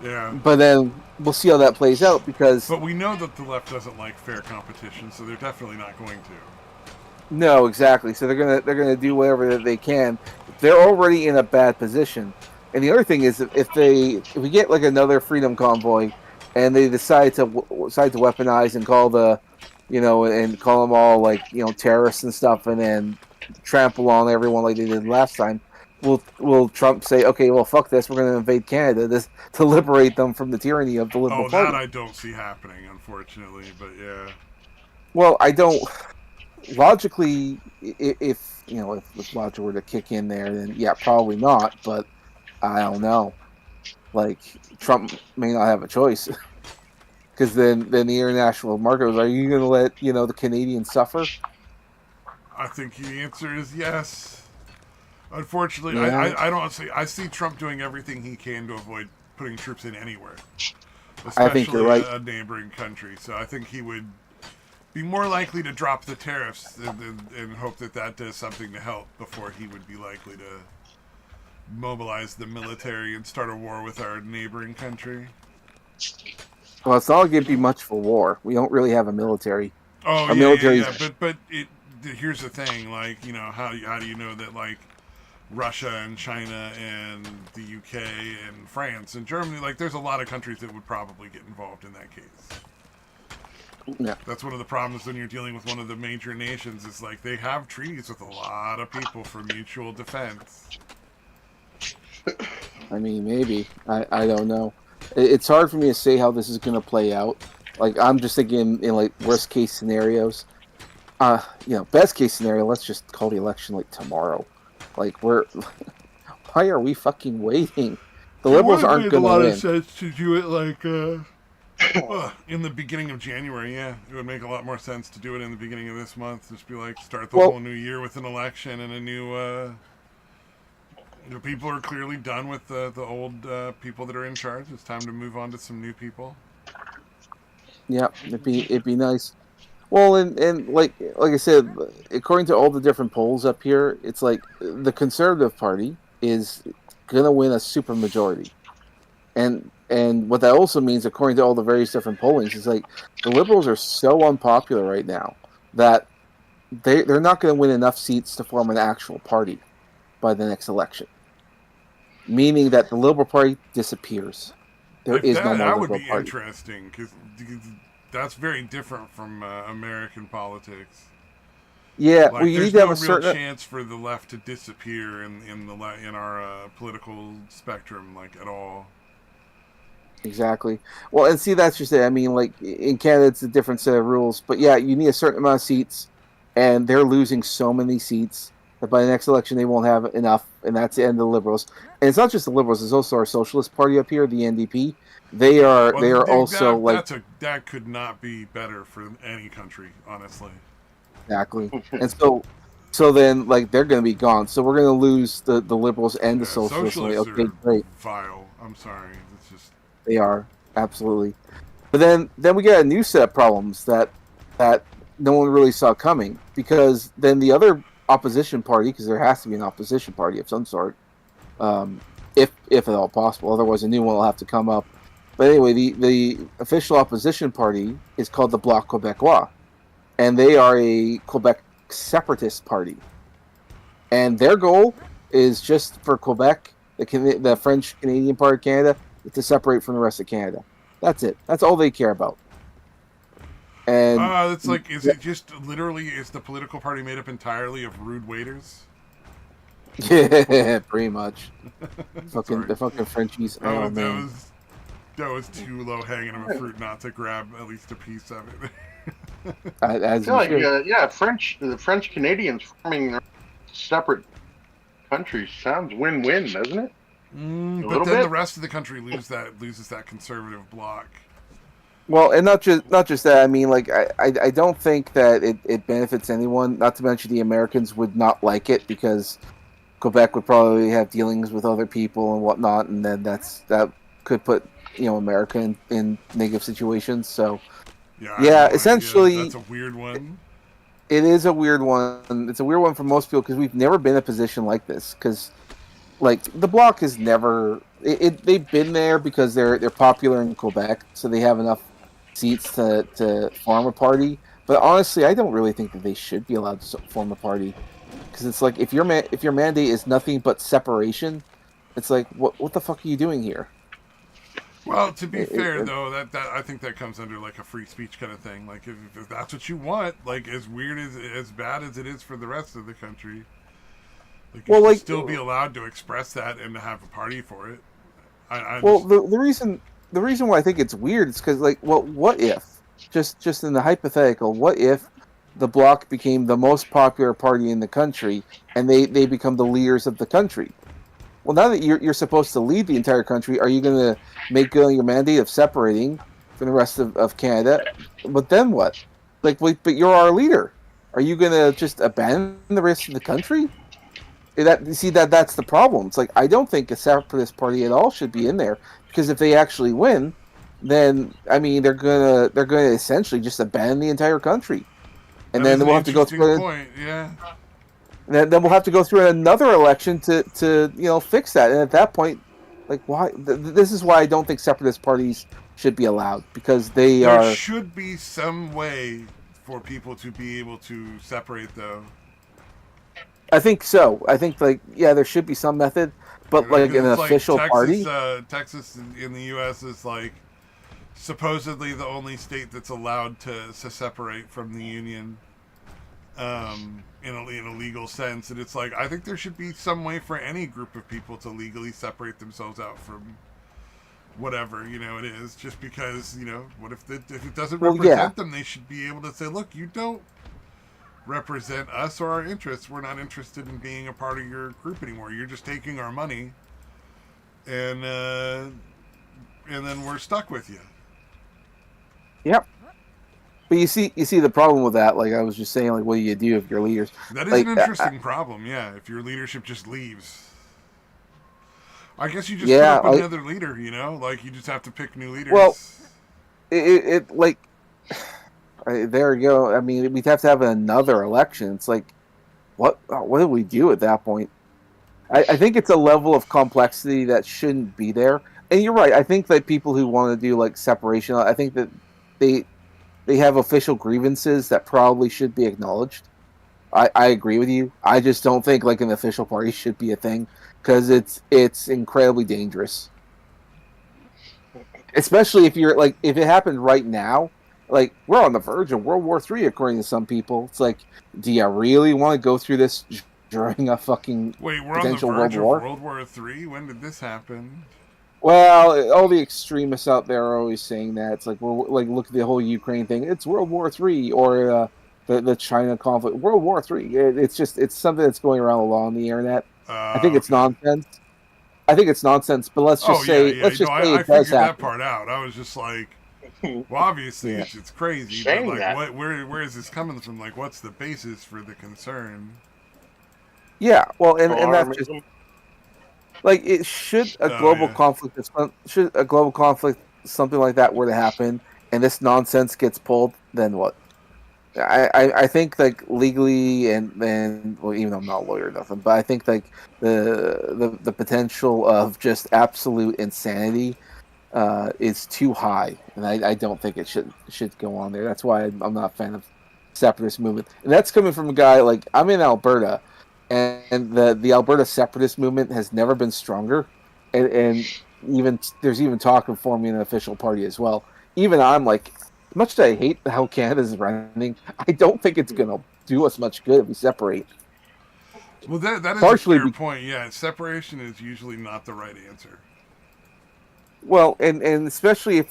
Yeah. But then we'll see how that plays out because But we know that the left doesn't like fair competition, so they're definitely not going to. no, exactly. So they're gonna do whatever they can. They're already in a bad position. And the other thing is, if we get like another freedom convoy, and they decide to weaponize and call and call them all like terrorists and stuff, and then trample on everyone like they did last time, will Trump say, okay, well fuck this, we're going to invade Canada to liberate them from the tyranny of the Liberal Oh, that Party? I don't see happening, unfortunately. But yeah. Well, I don't. Logically, if logic were to kick in there, then yeah, probably not. But I don't know. Like Trump may not have a choice because then the international market was, are you going to let the Canadians suffer? I think the answer is yes. Unfortunately, Yeah, I don't see. I see Trump doing everything he can to avoid putting troops in anywhere, I think you're especially right. a neighboring country. So I think he would be more likely to drop the tariffs and hope that that does something to help before he would be likely to mobilize the military and start a war with our neighboring country. Well, it's not going to be much for war. We don't really have a military. Oh Our yeah, yeah, military, yeah. But here's the thing. Like how do you know that like Russia and China and the UK and France and Germany, like there's a lot of countries that would probably get involved in that case. yeah. That's one of the problems when you're dealing with one of the major nations. Is like they have treaties with a lot of people for mutual defense. I mean, maybe. I don't know. It's hard for me to say how this is going to play out. Like I'm just thinking in like worst case scenarios. Best case scenario, let's just call the election like tomorrow. Like why are we fucking waiting? The It liberals would aren't make a gonna lot of win. sense to do it like in the beginning of January. Yeah, it would make a lot more sense to do it in the beginning of this month. Just be like start the Well, whole new year with an election and a new. The people are clearly done with the old people that are in charge. It's time to move on to some new people. yeah, it'd be nice. Well, and like I said, according to all the different polls up here, it's like the Conservative Party is gonna win a super majority. And what that also means, according to all the various different pollings, is like the Liberals are so unpopular right now that they're not going to win enough seats to form an actual party by the next election. Meaning that the Liberal Party disappears. There If is no more that would Liberal be Party. interesting because that's very different from American politics. Yeah, well, Like, you need there's to have no a real certain chance for the left to disappear in our political spectrum, like at all. exactly. Well, and see, that's just it. I mean, like in Canada, it's a different set of rules, but yeah, you need a certain amount of seats, and they're losing so many seats that by the next election they won't have enough, and that's the end of the Liberals. And it's not just the Liberals; it's also our Socialist Party up here, the NDP. They are Well, they are also like that could not be better for any country, honestly. exactly, and so then like they're going to be gone. So we're going to lose the Liberals and the Yeah, Socialists. Like, socialists okay, are great, vile. I'm sorry. It's just they are absolutely. But then we get a new set of problems that no one really saw coming because then the other opposition party, because there has to be an opposition party of some sort, um, if at all possible. Otherwise, a new one will have to come up. But anyway, the official opposition party is called the Bloc Québécois, and they are a Quebec separatist party, and their goal is just for Quebec, the French Canadian part of Canada, to separate from the rest of Canada. That's it. That's all they care about. And it's like, is it just literally is the political party made up entirely of rude waiters? yeah, pretty much. Sorry. The fucking Frenchies. That Oh was, that man. was That was too low hanging of a fruit not to grab at least a piece of it. I As feel you like, should. the French Canadians forming their separate countries sounds win-win, doesn't it? A But little then the bit. rest of the country loses that conservative bloc. Well, and not just that. I mean, like I don't think that it benefits anyone. Not to mention the Americans would not like it because Quebec would probably have dealings with other people and whatnot, and then that could put America in negative situations. So Yeah, I have yeah, no idea. essentially That's a weird one. it is a weird one. It's a weird one for most people because we've never been in a position like this. Because like the bloc has never they've been there because they're popular in Quebec, so they have enough seats to form a party. But honestly, I don't really think that they should be allowed to form a party because it's like if your mandate is nothing but separation, it's like what the fuck are you doing here? Well, to be It, fair it, though, that I think that comes under like a free speech kind of thing. Like if that's what you want, like as weird as bad as it is for the rest of the country, like you well, should like still be allowed to express that and to have a party for it. I well just the reason why I think it's weird is because like well what if just in the hypothetical what if the bloc became the most popular party in the country and they become the leaders of the country. Well, now that you're supposed to lead the entire country, are you going to make good on your mandate of separating from the rest of Canada? But then what? Like, wait, but you're our leader. Are you going to just abandon the rest of the country? That you see that's the problem. It's like I don't think a separatist party at all should be in there because if they actually win, then I mean they're gonna essentially just abandon the entire country, and that is then an we'll have to go interesting through. point. Yeah. Then we'll have to go through another election to fix that. And at that point, like why? This is why I don't think separatist parties should be allowed because they There are. should be some way for people to be able to separate, though. I think so. I think like yeah, there should be some method, but like Because an it's like official party. Texas in the U.S. is like supposedly the only state that's allowed to separate from the union in a legal sense. And it's like, I think there should be some way for any group of people to legally separate themselves out from whatever, it is. Just because, what if it doesn't Well, represent yeah, them, they should be able to say, look, you don't represent us or our interests. We're not interested in being a part of your group anymore. You're just taking our money, and then we're stuck with you. yep. But you see the problem with that. Like I was just saying, like what do you do if your leaders That is an like interesting problem. Yeah, if your leadership just leaves, I guess you just put yeah, up like another leader. Like you just have to pick new well leaders. it like there you go. I mean, we'd have to have another election. It's like what do we do at that point? I think it's a level of complexity that shouldn't be there. And you're right. I think that people who want to do like separation, I think that they they have official grievances that probably should be acknowledged. I agree with you. I just don't think like an official party should be a thing because it's incredibly dangerous. Especially if you're like if it happened right now, like we're on the verge of World War III, according to some people. It's like, do you really want to go through this during a fucking Wait, we're on the potential world verge of war? World War III. When did this happen? Well, all the extremists out there are always saying that. It's like, well, like look at the whole Ukraine thing. It's World War III, or the China conflict, World War III. It's something that's going around a lot on the internet. I think it's Okay. nonsense. I think it's nonsense. But let's Oh just yeah, say yeah. let's No, just say I it does figured that happen. part out. I was just like, well, obviously Yeah, it's crazy, but Saying like, that. where is this coming from? Like, what's the basis for the concern? yeah. Well, and that's just Alarmism. like it should a Oh global yeah. conflict should a global conflict something like that were to happen and this nonsense gets pulled, then what? I think like legally and well even though I'm not a lawyer or nothing, but I think like the potential of just absolute insanity is too high, and I don't think it should go on there. That's why I'm not a fan of separatist movement, and that's coming from a guy like I'm in Alberta, and the Alberta separatist movement has never been stronger, and even there's even talk of forming an official party as well. Even I'm like, much as I hate how Canada's running, I don't think it's gonna do us much good if we separate. Well, that is a Partially, fair point. Yeah, separation is usually not the right answer. Well, and especially if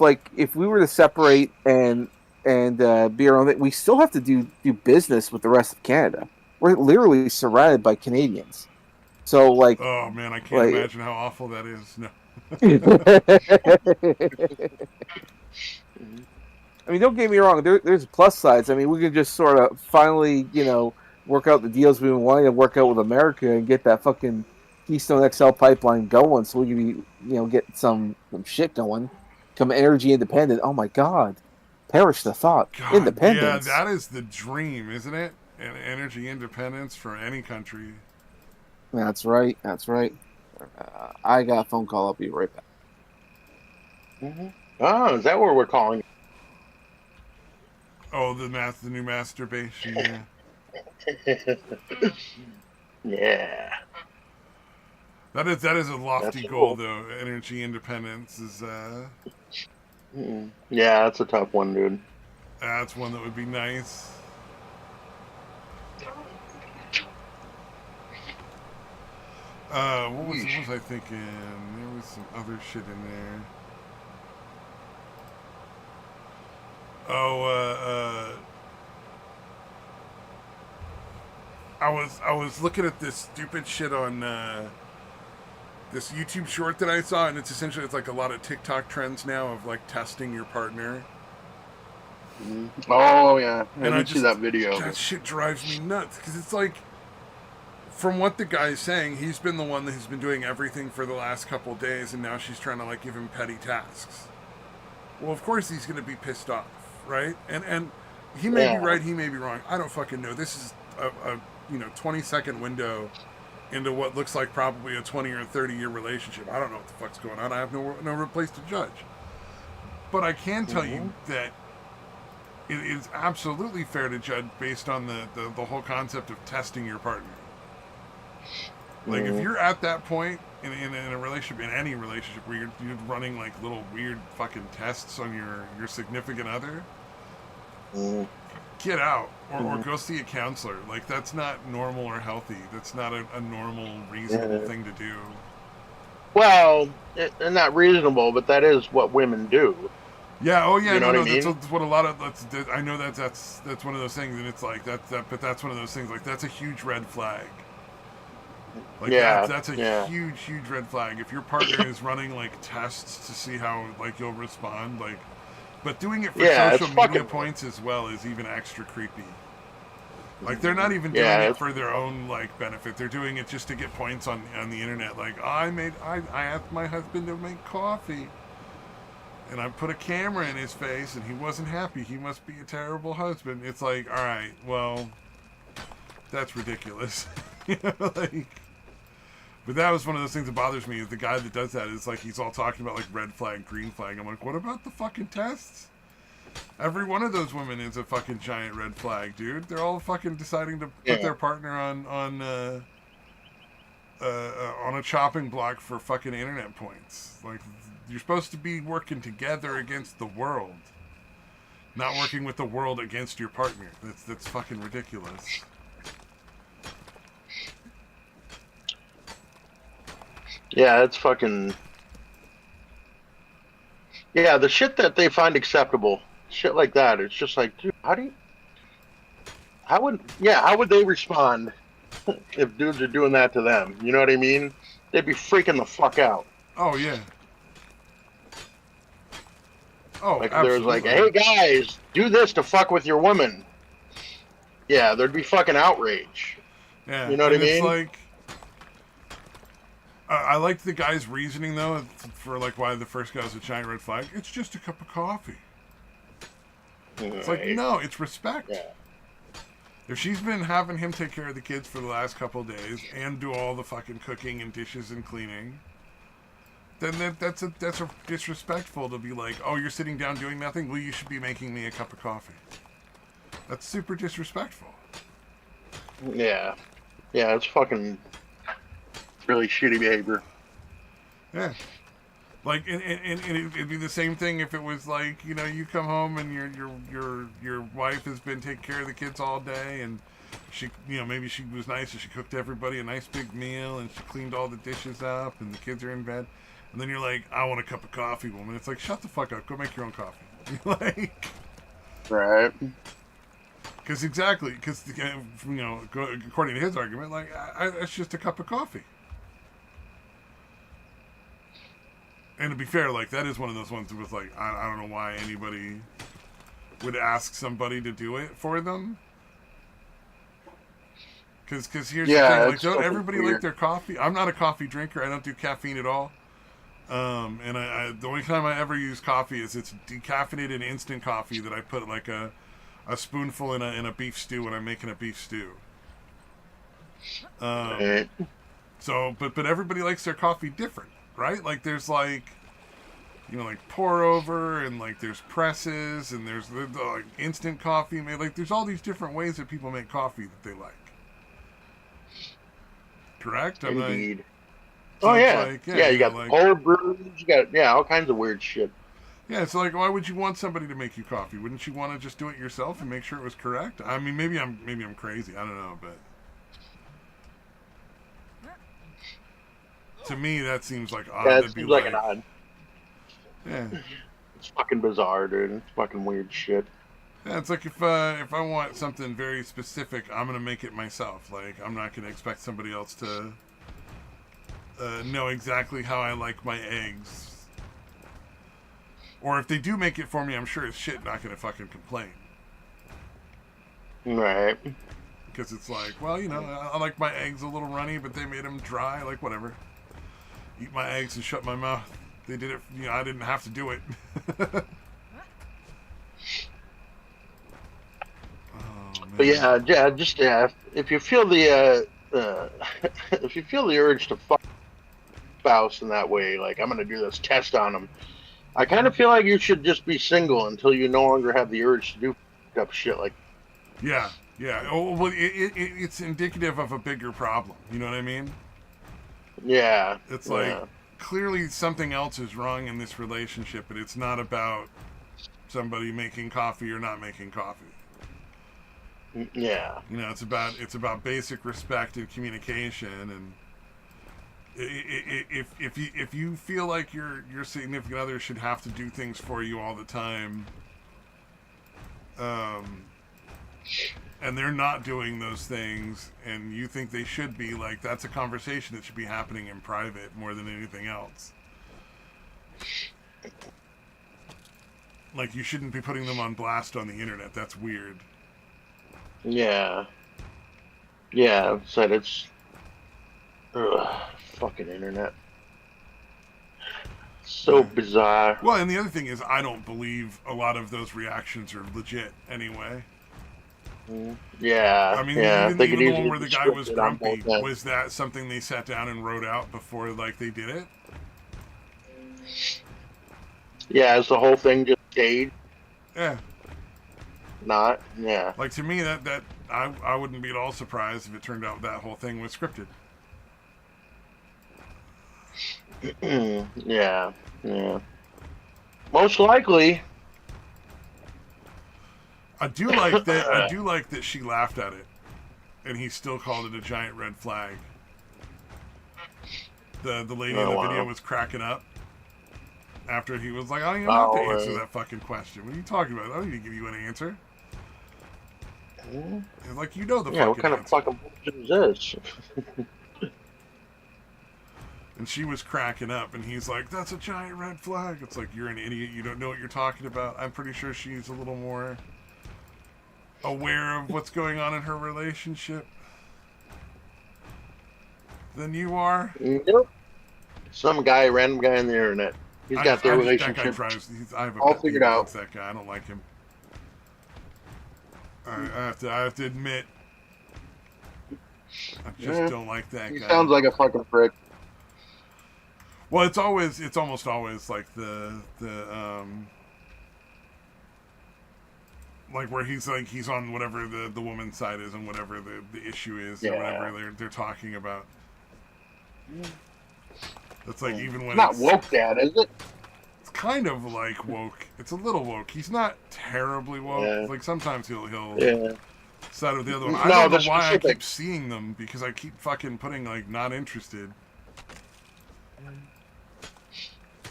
we were to separate and be our own, we still have to do business with the rest of Canada. We're literally surrounded by Canadians. So Oh man, I can't like imagine how awful that is. No. Mhm. I mean, don't get me wrong. There's plus sides. I mean, we could just sort of finally, work out the deals we've been wanting to work out with America and get that fucking Keystone XL pipeline going, so we can get some shit going, become energy independent. Oh my God, perish the thought, God, yeah, independence. that is the dream, isn't it? And energy independence for any country. That's right. That's right. I got a phone call. I'll be right back. Mhm. Oh, is that what we're calling Oh, the new masturbation. Yeah, it? Yeah, that is a that's lofty goal cool. though. Energy independence is Yeah, that's a tough one, dude. that's one that would be nice. What was Yeesh. I thinking? There was some other shit in there. Oh, I was looking at this stupid shit on this YouTube short that I saw, and it's like a lot of TikTok trends now of like testing your partner, Mhm. Oh yeah, I and I did see just that video. that shit drives me nuts because it's like, from what the guy's saying, he's been the one who's been doing everything for the last couple days, and now she's trying to like give him petty tasks. Well, of course he's gonna be pissed off, right? And he may be Yeah. right, he may be wrong. I don't fucking know. This is a 20-second window into what looks like probably a 20 or 30-year relationship. I don't know what the fuck's going on. I have no place to judge. But I can tell you Hmm. that it is absolutely fair to judge based on the whole concept of testing your partner. Like, if Hmm. you're at that point in a relationship, in any relationship, where you're running like little weird fucking tests on your significant other, Hmm. get out or Hmm. go see a counselor. Like, that's not normal or healthy. That's not a normal, reasonable Yeah. thing to do. Well, not reasonable, but that is what women do. Yeah. Oh, yeah. You know No, what I no. That's mean? what a lot of. I know that's one of those things, and it's like that. But that's one of those things. Like, that's a huge red flag. Like, Yeah. that's a Yeah. huge red flag. If your partner is running like tests to see how like you'll respond, like, but doing it for Yeah. It's social media fucking. points as well is even extra creepy. Like, they're not Mhm. even doing Yeah. it It's, for their own like benefit. They're doing it just to get points on the internet. Like, I asked my husband to make coffee, and I put a camera in his face, and he wasn't happy. He must be a terrible husband. It's like, all right, well, that's ridiculous. Like, but that was one of those things that bothers me. Is the guy that does that is like, he's all talking about like red flag, green flag. I'm like, what about the fucking tests? Every one of those women is a fucking giant red flag, dude. They're all fucking deciding to put yeah. their partner on a chopping block for fucking internet points. Like, you're supposed to be working together against the world, not working with the world against your partner. That's fucking ridiculous. Yeah. It's fucking. Yeah. The shit that they find acceptable, shit like that. It's just like, dude, how do you? How would? Yeah. How would they respond if dudes are doing that to them? You know what I mean? They'd be freaking the fuck out. Oh yeah. Oh, Like if there was like, absolutely. hey guys, do this to fuck with your woman. Yeah, there'd be fucking outrage. Yeah, You know what I and it's mean? like, I liked the guy's reasoning though for like why the first guy was a giant red flag. It's just a cup of coffee. It's like, Right. no, it's respect. Yeah. If she's been having him take care of the kids for the last couple of days and do all the fucking cooking and dishes and cleaning, then that's a disrespectful to be like, oh, you're sitting down doing nothing. Well, you should be making me a cup of coffee. That's super disrespectful. Yeah. Yeah, it's fucking really shitty behavior. Yeah. Like, and it'd be the same thing if it was like, you know, you come home and your wife has been taking care of the kids all day, and she, you know, maybe she was nice and she cooked everybody a nice big meal and she cleaned all the dishes up and the kids are in bed, and then you're like, I want a cup of coffee, woman. It's like, shut the fuck up, go make your own coffee. Like, Right. because you know, according to his argument, like, it's just a cup of coffee. And to be fair, like, that is one of those ones that was like, I don't know why anybody would ask somebody to do it for them. Because here's the thing, like, don't everybody like their coffee? I'm not a coffee drinker. I don't do caffeine at all. And the only time I ever use coffee is it's decaffeinated instant coffee that I put like a spoonful in a beef stew when I'm making a beef stew. Right. So, but everybody likes their coffee different, right? Like, there's like, you know, like pour over, and like there's presses, and there's the like instant coffee made. Like, there's all these different ways that people make coffee that they like. Correct? Indeed. So oh yeah. like, Yeah, you got like, cold brews, you got all kinds of weird shit. yeah, it's like, why would you want somebody to make you coffee? Wouldn't you want to just do it yourself and make sure it was correct? I mean, maybe I'm crazy. I don't know, but to me that seems like odd. Yeah, it That'd be seems like an odd. Yeah. It's fucking bizarre, dude. It's fucking weird shit. Yeah, it's like if I want something very specific, I'm gonna make it myself. Like, I'm not gonna expect somebody else to know exactly how I like my eggs. Or if they do make it for me, I'm sure as shit not gonna fucking complain. Right. Because it's like, well, you know, I like my eggs a little runny, but they made them dry. Like, whatever. Eat my eggs and shut my mouth. They did it. You know, I didn't have to do it. But yeah, just if you feel the if you feel the urge to fuck spouse in that way, like, I'm gonna do this test on them, I kind of feel like you should just be single until you no longer have the urge to do up shit like. Yeah. Oh, well, it's indicative of a bigger problem. You know what I mean? Yeah. It's like, clearly something else is wrong in this relationship, but it's not about somebody making coffee or not making coffee. Yeah. You know, it's about basic respect and communication, and if you feel like your significant other should have to do things for you all the time, and they're not doing those things, and you think they should be, like, that's a conversation that should be happening in private more than anything else. Like, you shouldn't be putting them on blast on the internet. That's weird. Yeah. Said it's fucking internet. So bizarre. Well, and the other thing is, I don't believe a lot of those reactions are legit anyway. Yeah. I mean, yeah. even the one where the guy was grumpy, was that something they sat down and wrote out before, like, they did it? Yeah, is the whole thing just staged? Yeah. Not? Yeah. Like, to me, that I wouldn't be at all surprised if it turned out that whole thing was scripted. Yeah. Most likely. I do like that she laughed at it, and he still called it a giant red flag. The lady in the video was cracking up after he was like, I don't even have to answer that fucking question. What are you talking about? I don't need to give you an answer. And like, you know the fucking what kind answer. of fucking bullshit is this? And she was cracking up, and he's like, that's a giant red flag. It's like, you're an idiot. You don't know what you're talking about. I'm pretty sure she's a little more aware of what's going on in her relationship than you are. Nope. Some random guy on the internet. He's got their relationship all figured out. That guy. I don't like him. I have to admit, I just don't like that guy. He sounds like a fucking prick. Well, it's almost always like the like where he's on whatever the woman's side is and whatever the issue is or whatever they're talking about. That's like even when Not it's woke dad, is it? It's kind of like woke. It's a little woke. He's not terribly woke. Yeah. Like sometimes he'll Yeah. side with the other one. I No, don't know the why I specific. keep seeing them because I keep fucking putting like not interested.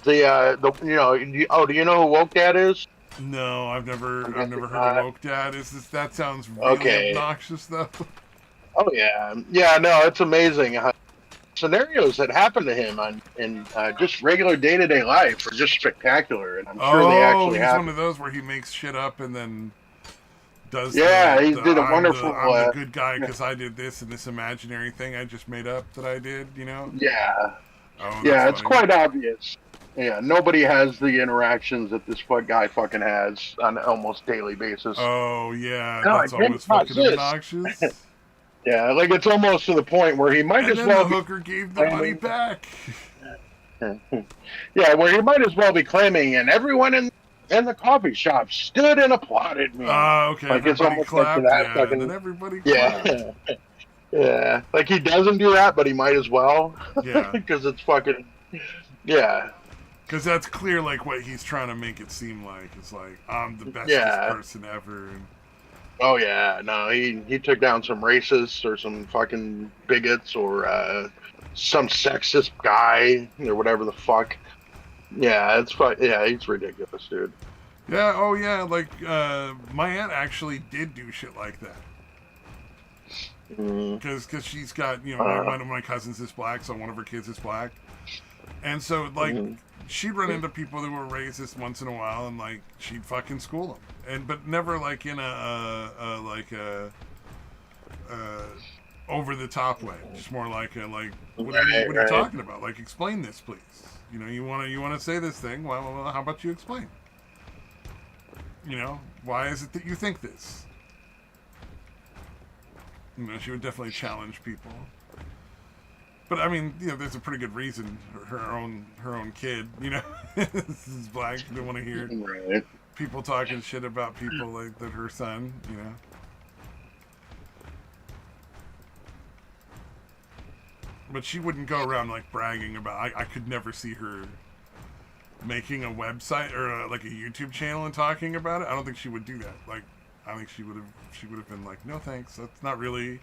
Do you know who woke dad is? No, I've I'm never guessing heard of not. woke dad. Is this that sounds really Okay. obnoxious though? Oh yeah, yeah. No, it's amazing how scenarios that happen to him in just regular day to day life are just spectacular, and I'm sure they Oh, actually he's one happen. of those where he makes shit up and then does Yeah, he the did a wonderful. I'm the good guy because I did this and this imaginary thing I just made up that I did. You know? Yeah, Oh, that's yeah. It's funny. quite obvious. Yeah, nobody has the interactions that this guy fucking has on an almost daily basis. Oh yeah, No, I that's came always across fucking this. obnoxious. Yeah, like it's almost to the point where he might And as then well the be hooker gave the money claiming. back. Yeah, where he might as well be claiming, and everyone in the coffee shop stood and applauded me. Okay, Like it's everybody almost like clapped. that Yeah, and then fucking. everybody clapped. Yeah, yeah. Like he doesn't do that, but he might as well Yeah, because it's fucking. Yeah, because that's clear. Like what he's trying to make it seem like. It's like I'm the bestest yeah. person ever. And Oh yeah, no, he took down some racists or some fucking bigots or some sexist guy or whatever the fuck. Yeah, yeah, he's ridiculous, dude. yeah, oh yeah, like my aunt actually did do shit like that. Mm, Because she's got uh, one of my cousins is black, so one of her kids is black, and so like mm, she'd run into people that were racist once in a while, and like she'd fucking school them, and but never like in a over the top way, just more like what are you right. talking about? Like explain this, please. You want to say this thing? Well, how about you explain? Why is it that you think this? She would definitely challenge people. But I mean, there's a pretty good reason. Her own kid, this is black. She didn't want to hear Right. people talking shit about people like that. Her son. But she wouldn't go around like bragging about. I could never see her making a website or like a YouTube channel and talking about it. I don't think she would do that. Like, I think she would have been like, no thanks. That's not really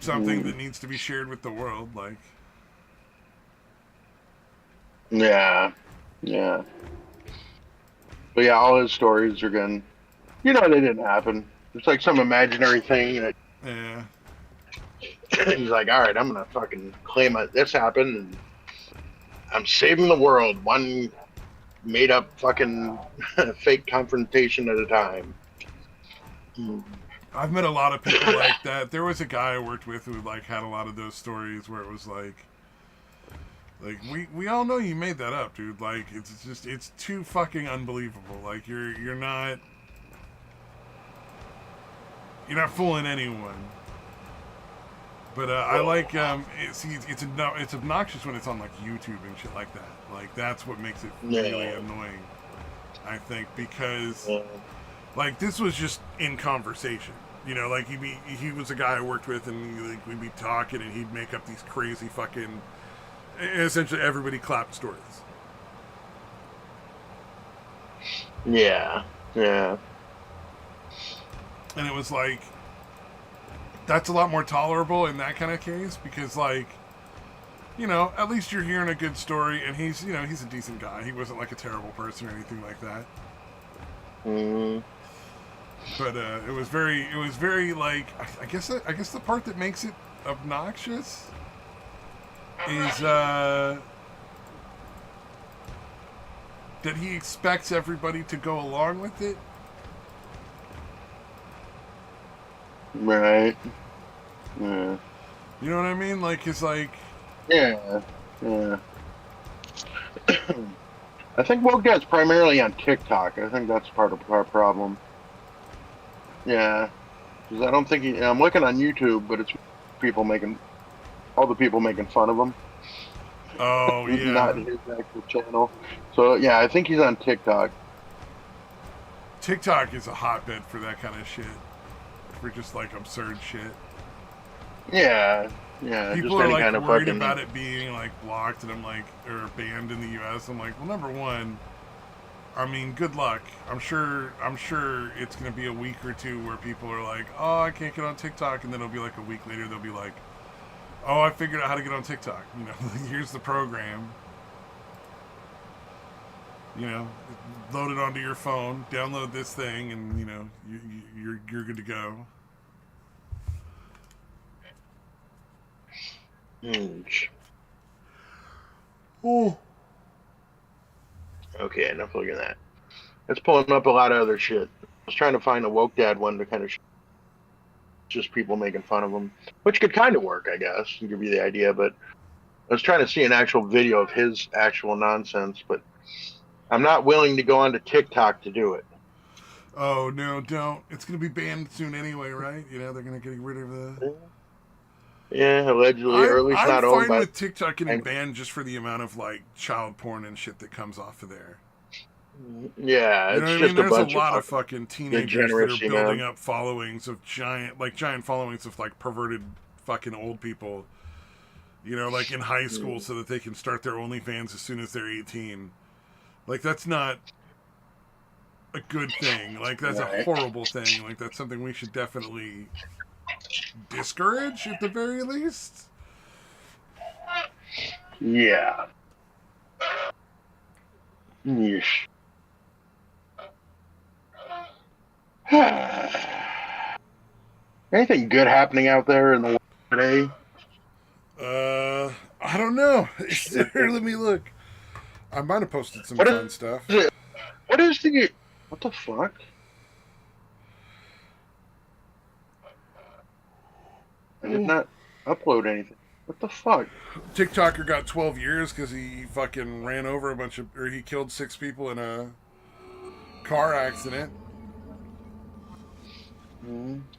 something that needs to be shared with the world. Like, Yeah, yeah. But yeah, all his stories are going. They didn't happen. It's like some imaginary thing that yeah, he's like, all right, I'm gonna fucking claim it. This happened, and I'm saving the world one made up fucking fake confrontation at a time. I've met a lot of people like that. There was a guy I worked with who like had a lot of those stories where it was like we all know you made that up, dude. Like it's too fucking unbelievable. Like you're not fooling anyone. But I like it's obnoxious when it's on like YouTube and shit like that. Like that's what makes it really annoying. I think because like this was just in conversation. Like he was a guy I worked with, and like we'd be talking, and he'd make up these crazy fucking. Essentially, everybody clapped stories. Yeah, yeah. And it was like, that's a lot more tolerable in that kind of case because, like, at least you're hearing a good story, and he's a decent guy. He wasn't like a terrible person or anything like that. Mm. But it was very like I guess the part that makes it obnoxious is that he expects everybody to go along with it. Right. Yeah. You know what I mean? Like it's like Yeah. Yeah. I think woke dad's primarily on TikTok. I think that's part of our problem. Yeah. Because I don't think I'm looking on YouTube, but it's all the people making fun of him. oh yeah. Not his actual channel. So yeah, I think he's on TikTok. TikTok is a hotbed for that kind of shit. For just like absurd shit. Yeah. Yeah, People just are any like kind of worried fucking. about it being like blocked, and I'm like, or banned in the U.S. I'm like, well, number one, I mean, good luck. I'm sure it's gonna be a week or two where people are like, oh, I can't get on TikTok, and then it'll be like a week later they'll be like, oh, I figured out how to get on TikTok. You know, here's the program. You know, load it onto your phone, download this thing, and you know, you're good to go. Oh. Okay, enough looking at that. It's pulling up a lot of other shit. I was trying to find a woke dad one to kind of just people making fun of him, which could kind of work, I guess, and give you the idea. But I was trying to see an actual video of his actual nonsense, but I'm not willing to go onto TikTok to do it. Oh no, don't! It's gonna be banned soon anyway, right? You know they're gonna get rid of the. Yeah, allegedly, or at least I'm not owned fine by. with TikTok getting banned just for the amount of like child porn and shit that comes off of there. Yeah, You know it's what I mean? just a There's a bunch lot of of fucking teenagers that are degeneracy, building man. up followings of giant followings of like perverted fucking old people. You know, like in high school, so that they can start their OnlyFans as soon as they're 18. Like that's not a good thing. Like that's a horrible thing. Like that's something we should definitely discourage at the very least. Yeah. Yeesh. Anything good happening out there in the world today? I don't know. Let me look. I might have posted some What fun is stuff. it? What is the? What the fuck? I did not upload anything. What the fuck? TikToker got 12 years because he fucking ran over a bunch of, or he killed 6 people in a car accident.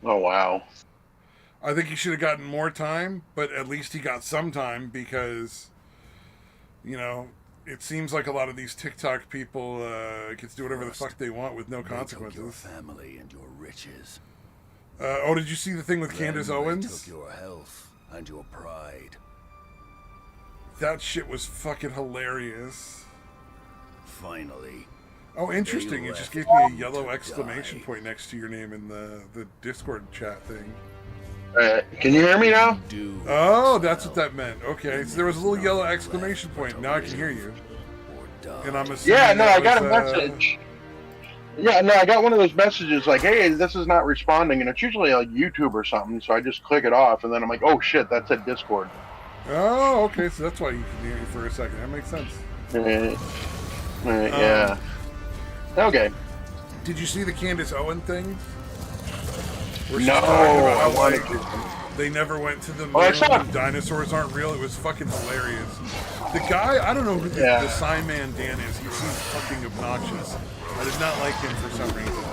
Oh wow. I think he should have gotten more time, but at least he got some time because, you know, it seems like a lot of these TikTok people get to do whatever the fuck they want with no consequences. Your family and your riches. Oh, did you see the thing with Candace Owens? Took your health and your pride. That shit was fucking hilarious. Finally. Oh, interesting. It just gave me a yellow exclamation point next to your name in the Discord chat thing. Can you hear me now? Oh, that's what that meant. Okay, so there was a little yellow exclamation point. Now I can hear you. And I'm assuming. Yeah, no, I got a message. Yeah, no, I got one of those messages like, "Hey, this is not responding," and it's usually like YouTube or something. So I just click it off, and then I'm like, "Oh shit, that's a Discord." Oh, okay, so that's why you can hear me for a second. That makes sense. Yeah. Okay. Did you see the Candace Owen thing? Where she's No, talking about how, I wanted like, to. they never went to the moon. Oh, I saw it. And dinosaurs aren't real. It was fucking hilarious. The guy, I don't know who the Sign Man Dan is. He seems fucking obnoxious. I did not like him for some reason.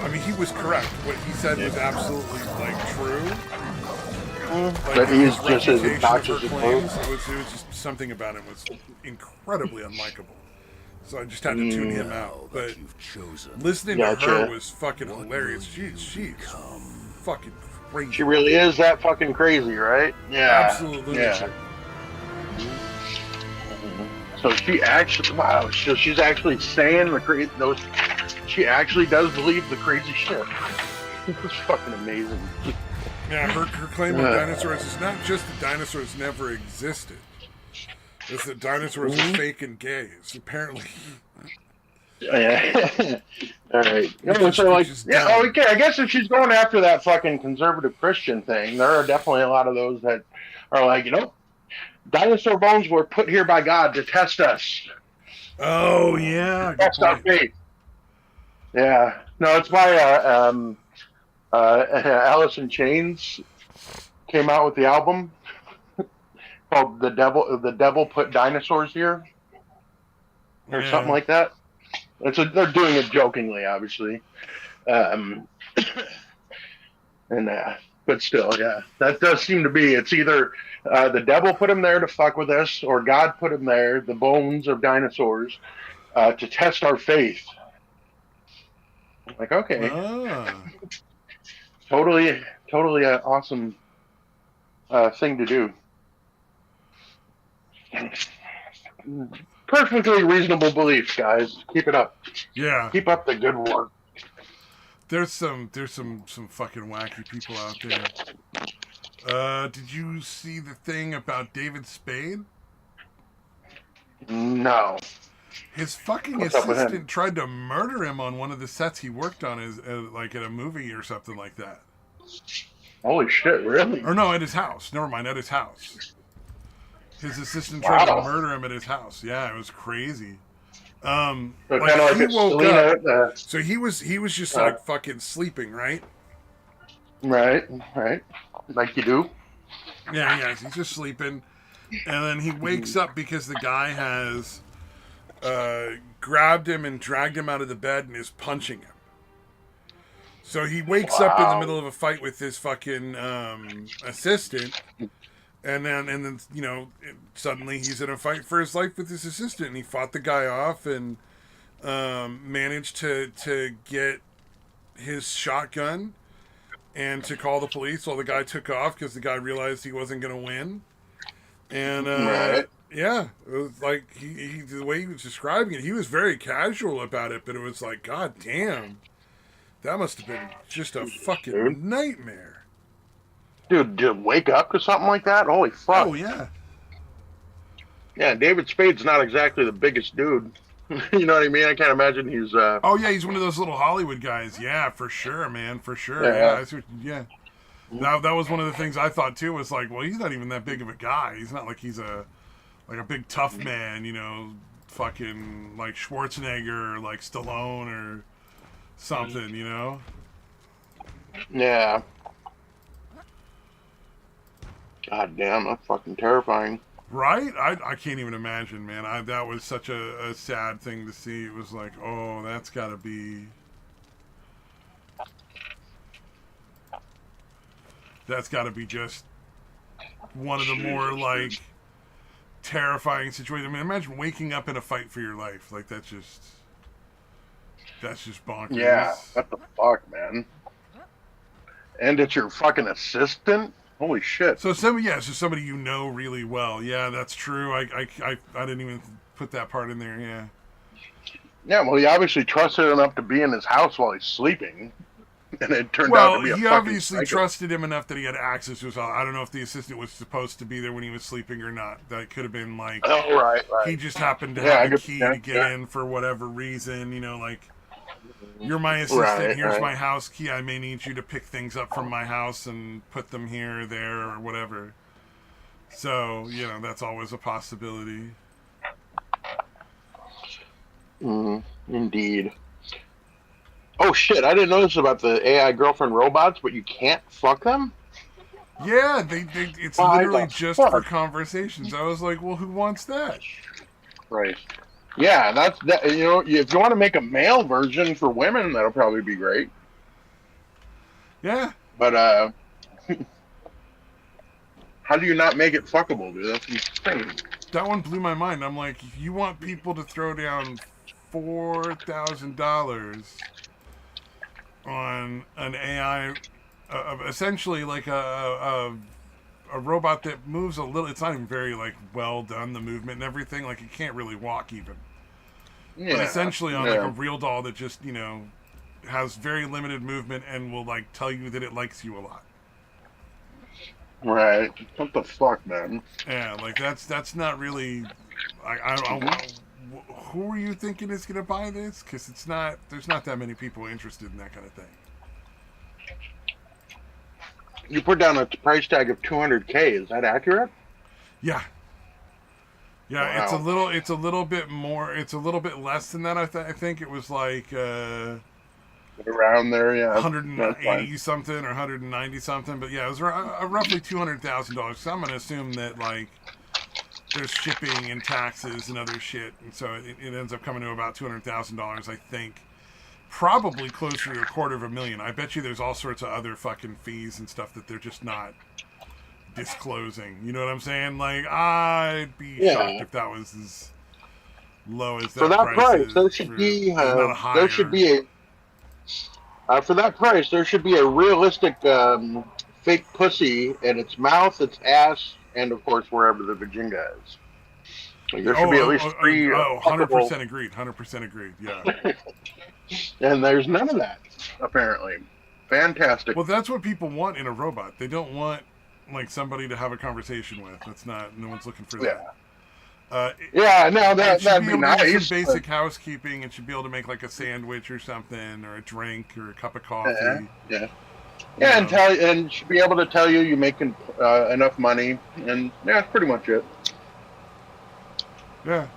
I mean, he was correct. What he said was absolutely like true. Like, But he's his just as reputation obnoxious for as claims, it was just something about him was incredibly unlikable. So I just had to tune him out. But listening to her was fucking hilarious. She's fucking crazy. She really is that fucking crazy, right? Yeah. Absolutely. Yeah. So she actually, wow. So she's actually saying those. She actually does believe the crazy shit. It's fucking amazing. Yeah, her claim on dinosaurs is not just that dinosaurs never existed. It's that dinosaurs are fake and gay. So apparently. Yeah. All right. So like, yeah. Okay. I guess if she's going after that fucking conservative Christian thing, there are definitely a lot of those that are like, dinosaur bones were put here by God to test us. Oh yeah. Test our faith. Yeah. No, it's why Alice in Chains came out with the album called "The Devil Put Dinosaurs Here," or something like that. They're doing it jokingly, obviously, but still, yeah, that does seem to be. It's either the devil put him there to fuck with us, or God put him there, the bones of dinosaurs, to test our faith. Like, okay, totally awesome thing to do. Perfectly reasonable beliefs, guys. Keep it up. Yeah. Keep up the good work. There's some fucking wacky people out there. Did you see the thing about David Spade? No. His fucking What's up with him? assistant tried to murder him on one of the sets he worked on, as like at a movie or something like that. Holy shit! Really? Or no, at his house. Never mind, at his house. His assistant tried to Wow. murder him at his house. Yeah, it was crazy. So Like, kind of like he a woke Selena. up. So he was just like fucking sleeping, right? Right. Like you do. Yeah. He's just sleeping, and then he wakes up because the guy has grabbed him and dragged him out of the bed and is punching him. So he wakes up in the middle of a fight with his fucking assistant, and then you know, suddenly he's in a fight for his life with his assistant, and he fought the guy off and managed to get his shotgun and to call the police while the guy took off because the guy realized he wasn't going to win. And yeah, it was like he the way he was describing it, he was very casual about it, but it was like, God damn, that must have been just a fucking nightmare. Dude, did you wake up to something like that? Holy fuck. Oh yeah. Yeah, David Spade's not exactly the biggest dude. You know what I mean? I can't imagine he's Oh yeah, he's one of those little Hollywood guys. Yeah, for sure, man, for sure. Yeah. That was one of the things I thought too. Was like, well, he's not even that big of a guy. He's not like he's a big tough man, you know, fucking like Schwarzenegger or like Stallone or something, you know. Yeah. God damn, that's fucking terrifying. Right? I can't even imagine, man. That was such a sad thing to see. It was like, oh, that's got to be just one of the more like terrifying situations. I mean, imagine waking up in a fight for your life. Like that's just bonkers. Yeah, what the fuck, man? And it's your fucking assistant? Holy shit. So somebody you know really well. Yeah, that's true. I didn't even put that part in there. Yeah. Yeah, well, he obviously trusted enough to be in his house while he's sleeping, and it turned out to be a he fucking obviously psycho. trusted him enough that he had access to his house. I don't know if the assistant was supposed to be there when he was sleeping or not. That could have been like, oh, right. He just happened to Yeah, have a key to get in for whatever reason. You know, like, you're my assistant. Right, Here's my house key. I may need you to pick things up from my house and put them here or there or whatever. So, you know, that's always a possibility. Indeed. Oh shit! I didn't know this about the AI girlfriend robots, but you can't fuck them. Yeah, it's Why literally the just fuck? for conversations. I was like, well, who wants that? Right. Yeah, that's that. You know, if you want to make a male version for women, that'll probably be great. Yeah. But how do you not make it fuckable, dude? That's insane. That one blew my mind. I'm like, if you want people to throw down $4,000 on an AI, essentially like a robot that moves a little. It's not even very like well done, the movement and everything. Like it can't really walk even. Yeah. But essentially on like a real doll that just, you know, has very limited movement and will like tell you that it likes you a lot. Right. What the fuck, man? Yeah, like that's not really. Who are you thinking is gonna buy this? Because there's not that many people interested in that kind of thing. You put down a price tag of $200K. Is that accurate? Yeah. Yeah, Wow. It's a little bit more. It's a little bit less than that. I think it was like Around there, yeah. 180 something or 190 something. But yeah, it was roughly $200,000. So I'm gonna assume that like there's shipping and taxes and other shit, and so it ends up coming to about $200,000. I think probably closer to $250,000. I bet you there's all sorts of other fucking fees and stuff that they're just not disclosing. You know what I'm saying? Like I'd be shocked if that was as low as that. For that price, there should be for that price there should be a realistic fake pussy in its mouth, its ass, and of course wherever the vagina is. Like, there should be at least three fuckable, 100% agreed. 100% agreed. Yeah. and there's none of that apparently. Fantastic. Well, that's what people want in a robot. They don't want like somebody to have a conversation with. That's not. No one's looking for that. Yeah, no, It should that'd be be able to do nice. some basic housekeeping. It should be able to make like a sandwich or something, or a drink, or a cup of coffee. Yeah, and should be able to tell you making enough money, and yeah, that's pretty much it. Yeah.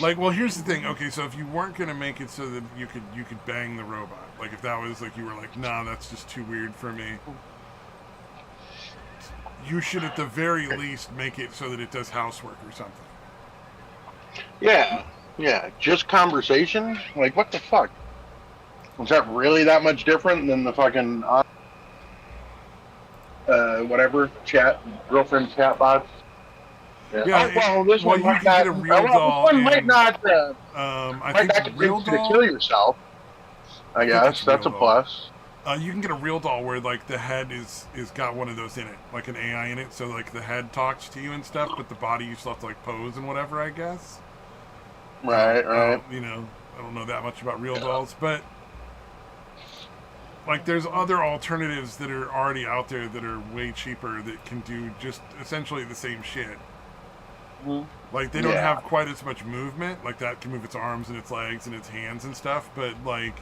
Like, well, here's the thing. Okay, so if you weren't gonna make it so that you could bang the robot, like if that was like you were like, nah, that's just too weird for me. You should at the very least make it so that it does housework or something. Yeah, just conversation. Like, what the fuck? Was that really that much different than the fucking whatever girlfriend chat bots? Yeah, this one you might can not. get a real doll. This one might not. I Might think not real convince you to doll. kill yourself. I guess that's a real doll. plus. You can get a real doll where like the head is got one of those in it, like an AI in it. So like the head talks to you and stuff, but the body you still have to like pose and whatever. I guess. Right. I don't know that much about real dolls, but like there's other alternatives that are already out there that are way cheaper that can do just essentially the same shit. Like they don't have quite as much movement. Like that can move its arms and its legs and its hands and stuff, but like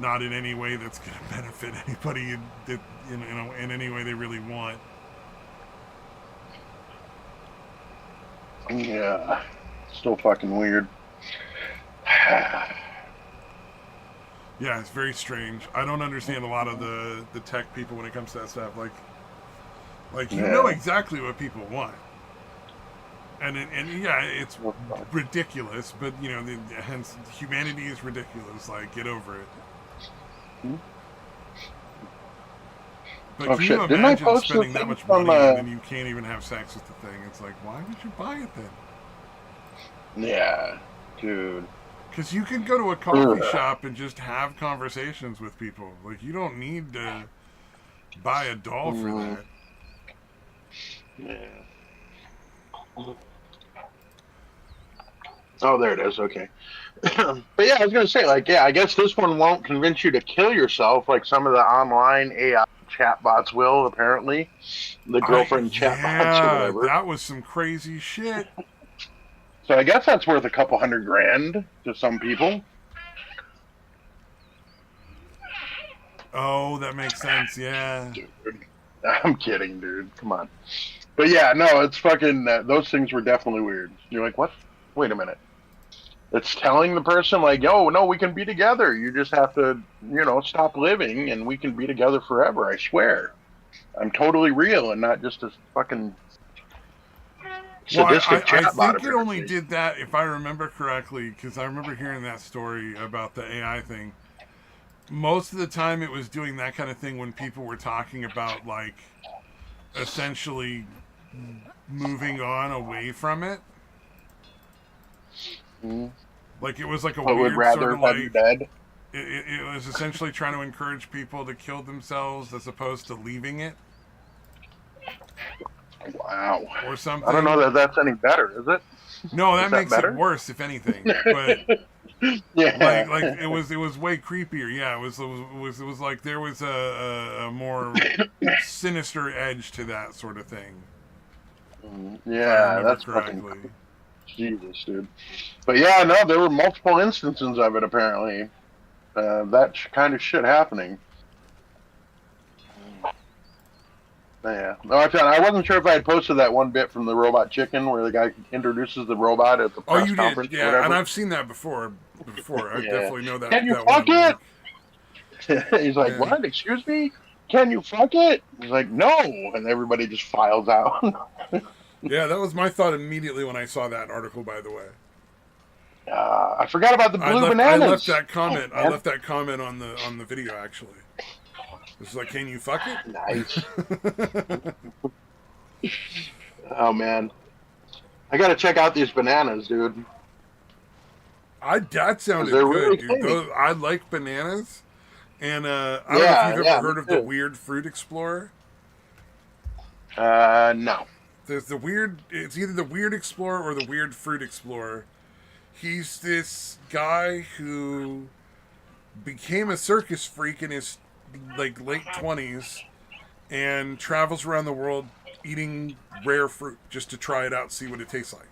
not in any way that's going to benefit anybody in any way they really want. Yeah, still fucking weird. Yeah, it's very strange. I don't understand a lot of the tech people when it comes to that stuff. Like you know exactly what people want. And it's ridiculous, but hence humanity is ridiculous. Like, get over it. But can you imagine spending that much money and then you can't even have sex with the thing? It's like, why would you buy it then? Yeah, dude. Because you can go to a coffee shop and just have conversations with people. Like, you don't need to buy a doll for that. Yeah. Oh, there it is. Okay. But yeah, I was going to say, like, I guess this one won't convince you to kill yourself like some of the online AI chatbots will, apparently. The girlfriend chatbots or whatever. That was some crazy shit. So I guess that's worth a couple $100,000 to some people. Oh, that makes sense, yeah. Dude, I'm kidding, dude. Come on. But yeah, no, it's fucking, those things were definitely weird. You're like, what? Wait a minute. It's telling the person, like, yo, no, we can be together. You just have to, stop living and we can be together forever, I swear. I'm totally real and not just a fucking sadistic chatbot. I think it only did that, if I remember correctly, because I remember hearing that story about the AI thing. Most of the time it was doing that kind of thing when people were talking about, like, essentially moving on away from it. Like it was like a weird would rather sort of have like you dead. It was essentially trying to encourage people to kill themselves as opposed to leaving it. Wow. Or something. I don't know that that's any better, is it? No, that makes it worse, if anything. But yeah, like it was way creepier. Yeah, it was like there was a more sinister edge to that sort of thing. Yeah, that's fucking Jesus, dude. But yeah, no, there were multiple instances of it apparently. That kind of shit happening. Yeah. No, I wasn't sure if I had posted that one bit from the Robot Chicken where the guy introduces the robot at the press conference. Oh, you did, yeah. And I've seen that before. I definitely know that. Can you fuck it? He's like, what? Excuse me? Can you fuck it? He's like, no. And everybody just files out. Yeah, that was my thought immediately when I saw that article, by the way. I forgot about the blue bananas. I left that comment. I left that comment on the video, actually. It's like, can you fuck it? Nice. Oh, man. I got to check out these bananas, dude. That sounded good, really dude. I like bananas. And I don't know if you've ever heard me of the too. Weird Fruit Explorer. No. There's the weird. It's either the Weird Explorer or the Weird Fruit Explorer. He's this guy who became a circus freak in his like late 20s and travels around the world eating rare fruit just to try it out, see what it tastes like.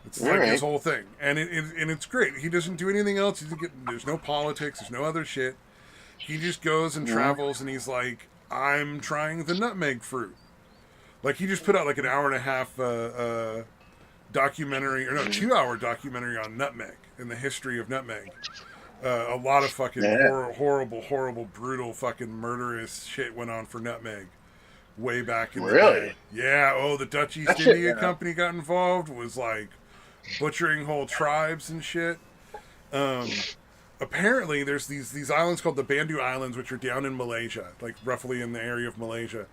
It's All like right. his whole thing, and it's great. He doesn't do anything else. There's no politics. There's no other shit. He just goes and travels, and he's like, I'm trying the nutmeg fruit. Like he just put out like an hour and a half documentary, or no, 2 hour documentary on nutmeg and the history of nutmeg. A lot of fucking horrible, brutal, fucking murderous shit went on for nutmeg way back in the day. Yeah. Oh, the Dutch East India Company got involved. Was like butchering whole tribes and shit. Apparently, there's these islands called the Bandu Islands, which are down in Malaysia, like roughly in the area of Malaysia,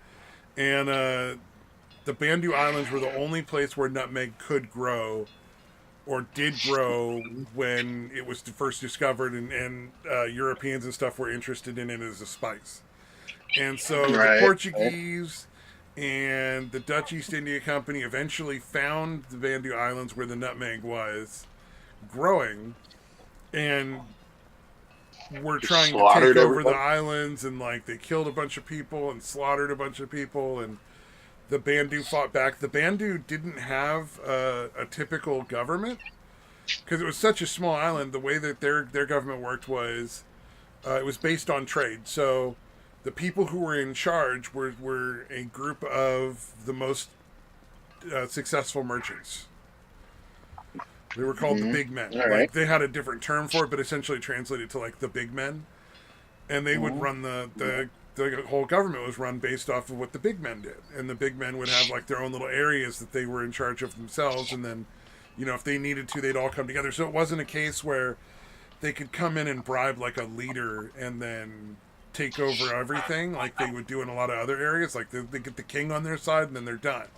and the Bandu Islands were the only place where nutmeg could grow, or did grow when it was first discovered, and Europeans and stuff were interested in it as a spice. And so the Portuguese and the Dutch East India Company eventually found the Bandu Islands where the nutmeg was growing, and were trying to take over the islands, and like they killed a bunch of people and slaughtered a bunch of people, and the Bandu fought back. The Bandu didn't have a typical government because it was such a small island. The way that their government worked was it was based on trade. So the people who were in charge were a group of the most successful merchants. They were called the big men. Like they had a different term for it, but essentially translated to like the big men. And they would run the whole government was run based off of what the big men did. And the big men would have like their own little areas that they were in charge of themselves. And then, you know, if they needed to, they'd all come together. So it wasn't a case where they could come in and bribe like a leader and then take over everything like they would do in a lot of other areas. Like they get the king on their side and then they're done.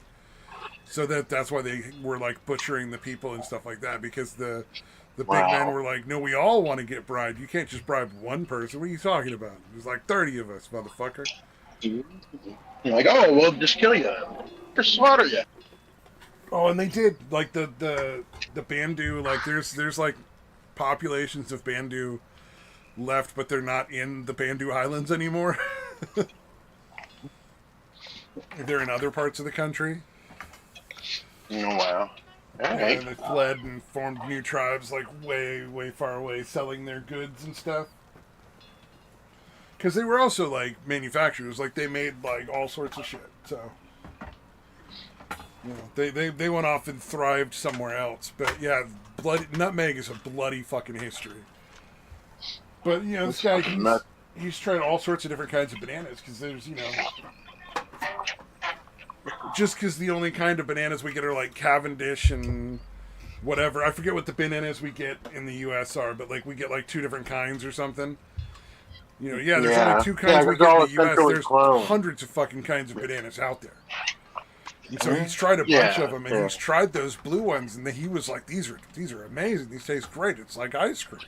So that's why they were like butchering the people and stuff like that, because the big men were like, no, we all want to get bribed. You can't just bribe one person. What are you talking about? There's like 30 of us, motherfucker. You're like, oh, we'll just kill you. Just slaughter you. Oh, and they did. Like the Bandu, like there's like populations of Bandu left, but they're not in the Bandu Islands anymore. They're in other parts of the country. Oh, wow. All right. And they fled and formed new tribes like way far away, selling their goods and stuff. Because they were also like manufacturers, like they made like all sorts of shit. So you know, they went off and thrived somewhere else. But yeah, nutmeg is a bloody fucking history. But you know, this guy he's tried all sorts of different kinds of bananas, because there's, you know, just because the only kind of bananas we get are like Cavendish and whatever. I forget what the bananas we get in the U.S. are, but like we get like 2 different kinds or something. You know, there's only 2 kinds we get in the U.S. There's hundreds of fucking kinds of bananas out there. And so he's tried a bunch of them, and he's tried those blue ones, and he was like, these are amazing. These taste great. It's like ice cream.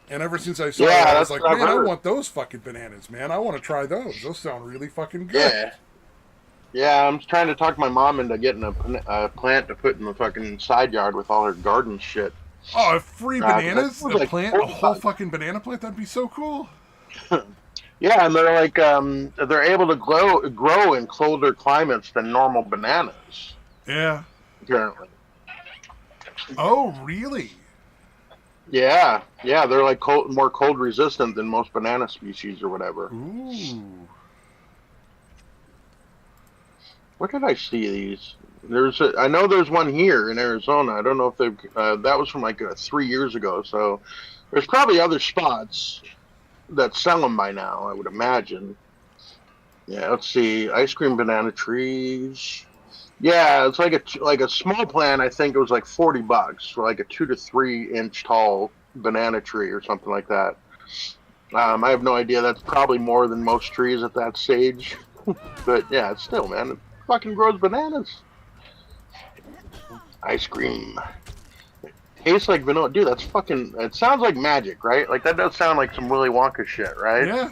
And ever since I saw it, I was like, man, I want those fucking bananas, man. I want to try those. Those sound really fucking good. Yeah, I'm trying to talk my mom into getting a plant to put in the fucking side yard with all her garden shit. Oh, free bananas? A whole fucking banana plant? That'd be so cool. Yeah, and they're like, they're able to grow in colder climates than normal bananas. Yeah. Apparently. Oh, really? Yeah, they're like more cold resistant than most banana species or whatever. Ooh. Where did I see these? I know there's one here in Arizona. I don't know if they've. That was from like 3 years ago. So there's probably other spots that sell them by now, I would imagine. Yeah, let's see. Ice cream banana trees. Yeah, it's like a small plant. I think it was like $40 for like a 2 to 3 inch tall banana tree or something like that. I have no idea. That's probably more than most trees at that stage. But yeah, it's still, man. It fucking grows bananas. Ice cream. tastes like vanilla. Dude, that's fucking. It sounds like magic, right? Like that does sound like some Willy Wonka shit, right? Yeah.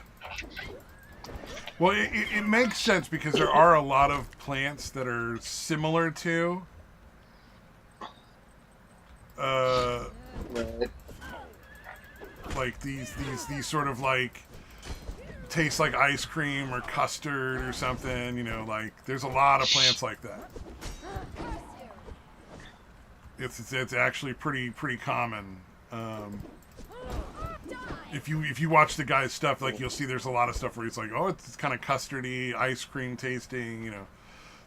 Well, it makes sense because there are a lot of plants that are similar to Right. like these sort of like taste like ice cream or custard or something, you know, like there's a lot of plants like that. It's actually pretty common. If you watch the guy's stuff, like you'll see there's a lot of stuff where it's like, oh, it's kind of custardy, ice cream tasting, you know.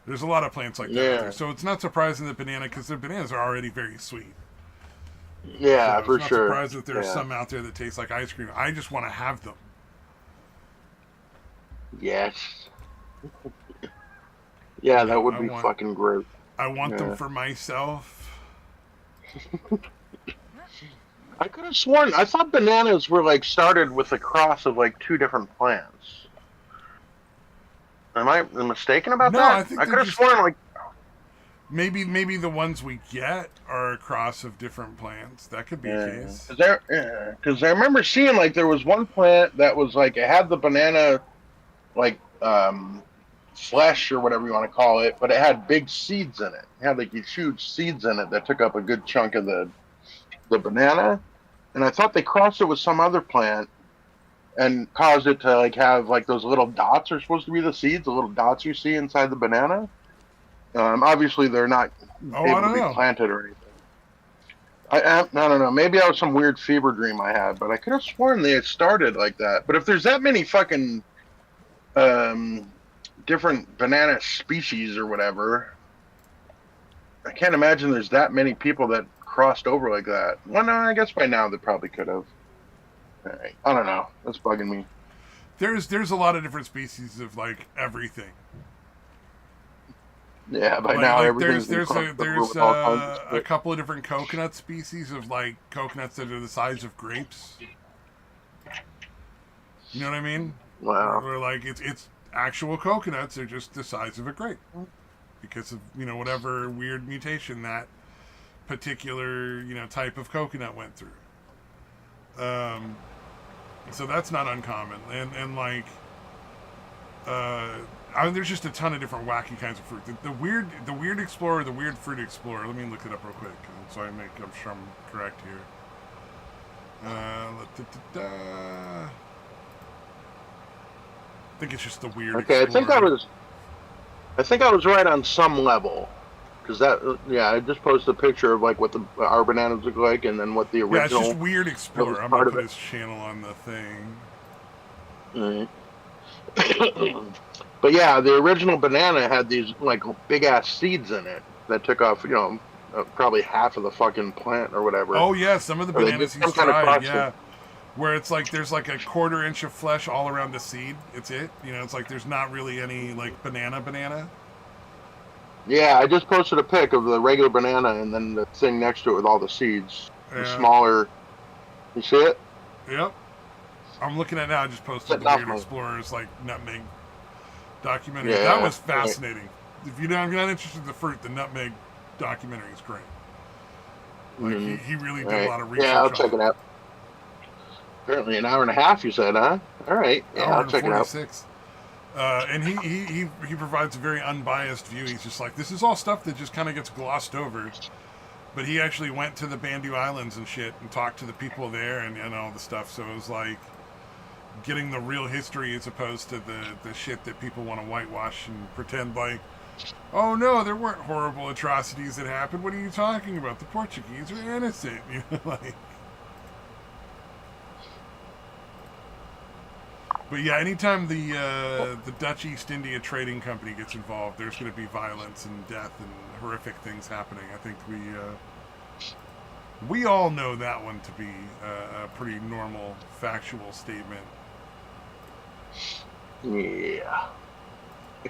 There's a lot of plants like that out there. So it's not surprising that because the bananas are already very sweet. Yeah, So for it's not sure. surprised that there's some out there that taste like ice cream. I just want to have them. Yes. Yeah, that would be fucking great. I want them for myself. I could have sworn, I thought bananas were like started with a cross of like two different plants. Am I mistaken about that? I could have sworn like maybe the ones we get are a cross of different plants. That could be the case. Because I remember seeing like there was one plant that was like it had the banana like flesh or whatever you want to call it, but it had big seeds in it. It had like these huge seeds in it that took up a good chunk of the banana. And I thought they crossed it with some other plant and caused it to like have like those little dots are supposed to be the seeds, the little dots you see inside the banana. Obviously they're not able to be planted or anything. I don't know. Maybe that was some weird fever dream I had, but I could have sworn they had started like that. But if there's that many fucking different banana species or whatever, I can't imagine there's that many people that crossed over like that. Well, no, I guess by now they probably could have. All right. I don't know. That's bugging me. There's a lot of different species of like everything. Yeah, by now everything's there's a couple of different coconut species of like coconuts that are the size of grapes. You know what I mean? Wow. Or like it's actual coconuts are just the size of a grape because of whatever weird mutation that particular type of coconut went through. So that's not uncommon, and like there's just a ton of different wacky kinds of fruit. The weird explorer, the weird fruit explorer. Let me look it up real quick so I'm sure I'm correct here. I think it's just the weird. Okay, explorer. I think I was right on some level. Because I just posted a picture of like what our bananas look like, and then what the original. Yeah, it's just Weird Explorer. I'm gonna put his channel on the thing. Right. But yeah, the original banana had these like big ass seeds in it that took off, probably half of the fucking plant or whatever. Oh yeah, some of the bananas he's tried, yeah. Where it's like there's like a 1/4 inch of flesh all around the seed. It's it's like there's not really any like banana. Yeah, I just posted a pic of the regular banana and then the thing next to it with all the seeds. Yeah. The smaller. You see it? Yep. I'm looking at it now. I just posted the Weird Explorer's like nutmeg documentary. Yeah, that was fascinating. If you're not interested in the fruit, the nutmeg documentary is great. Like he really did a lot of research. Yeah, I'll check it out. Apparently an hour and a half, you said, huh? All right. Yeah, I'll check it out. And he provides a very unbiased view. He's just like, this is all stuff that just kind of gets glossed over. But he actually went to the Bandu Islands and shit and talked to the people there and all the stuff. So it was like getting the real history as opposed to the shit that people want to whitewash and pretend like, oh no, there weren't horrible atrocities that happened. What are you talking about? The Portuguese are innocent. Like. But yeah, anytime the Dutch East India Trading Company gets involved, there's going to be violence and death and horrific things happening. I think we all know that one to be a pretty normal, factual statement. Yeah.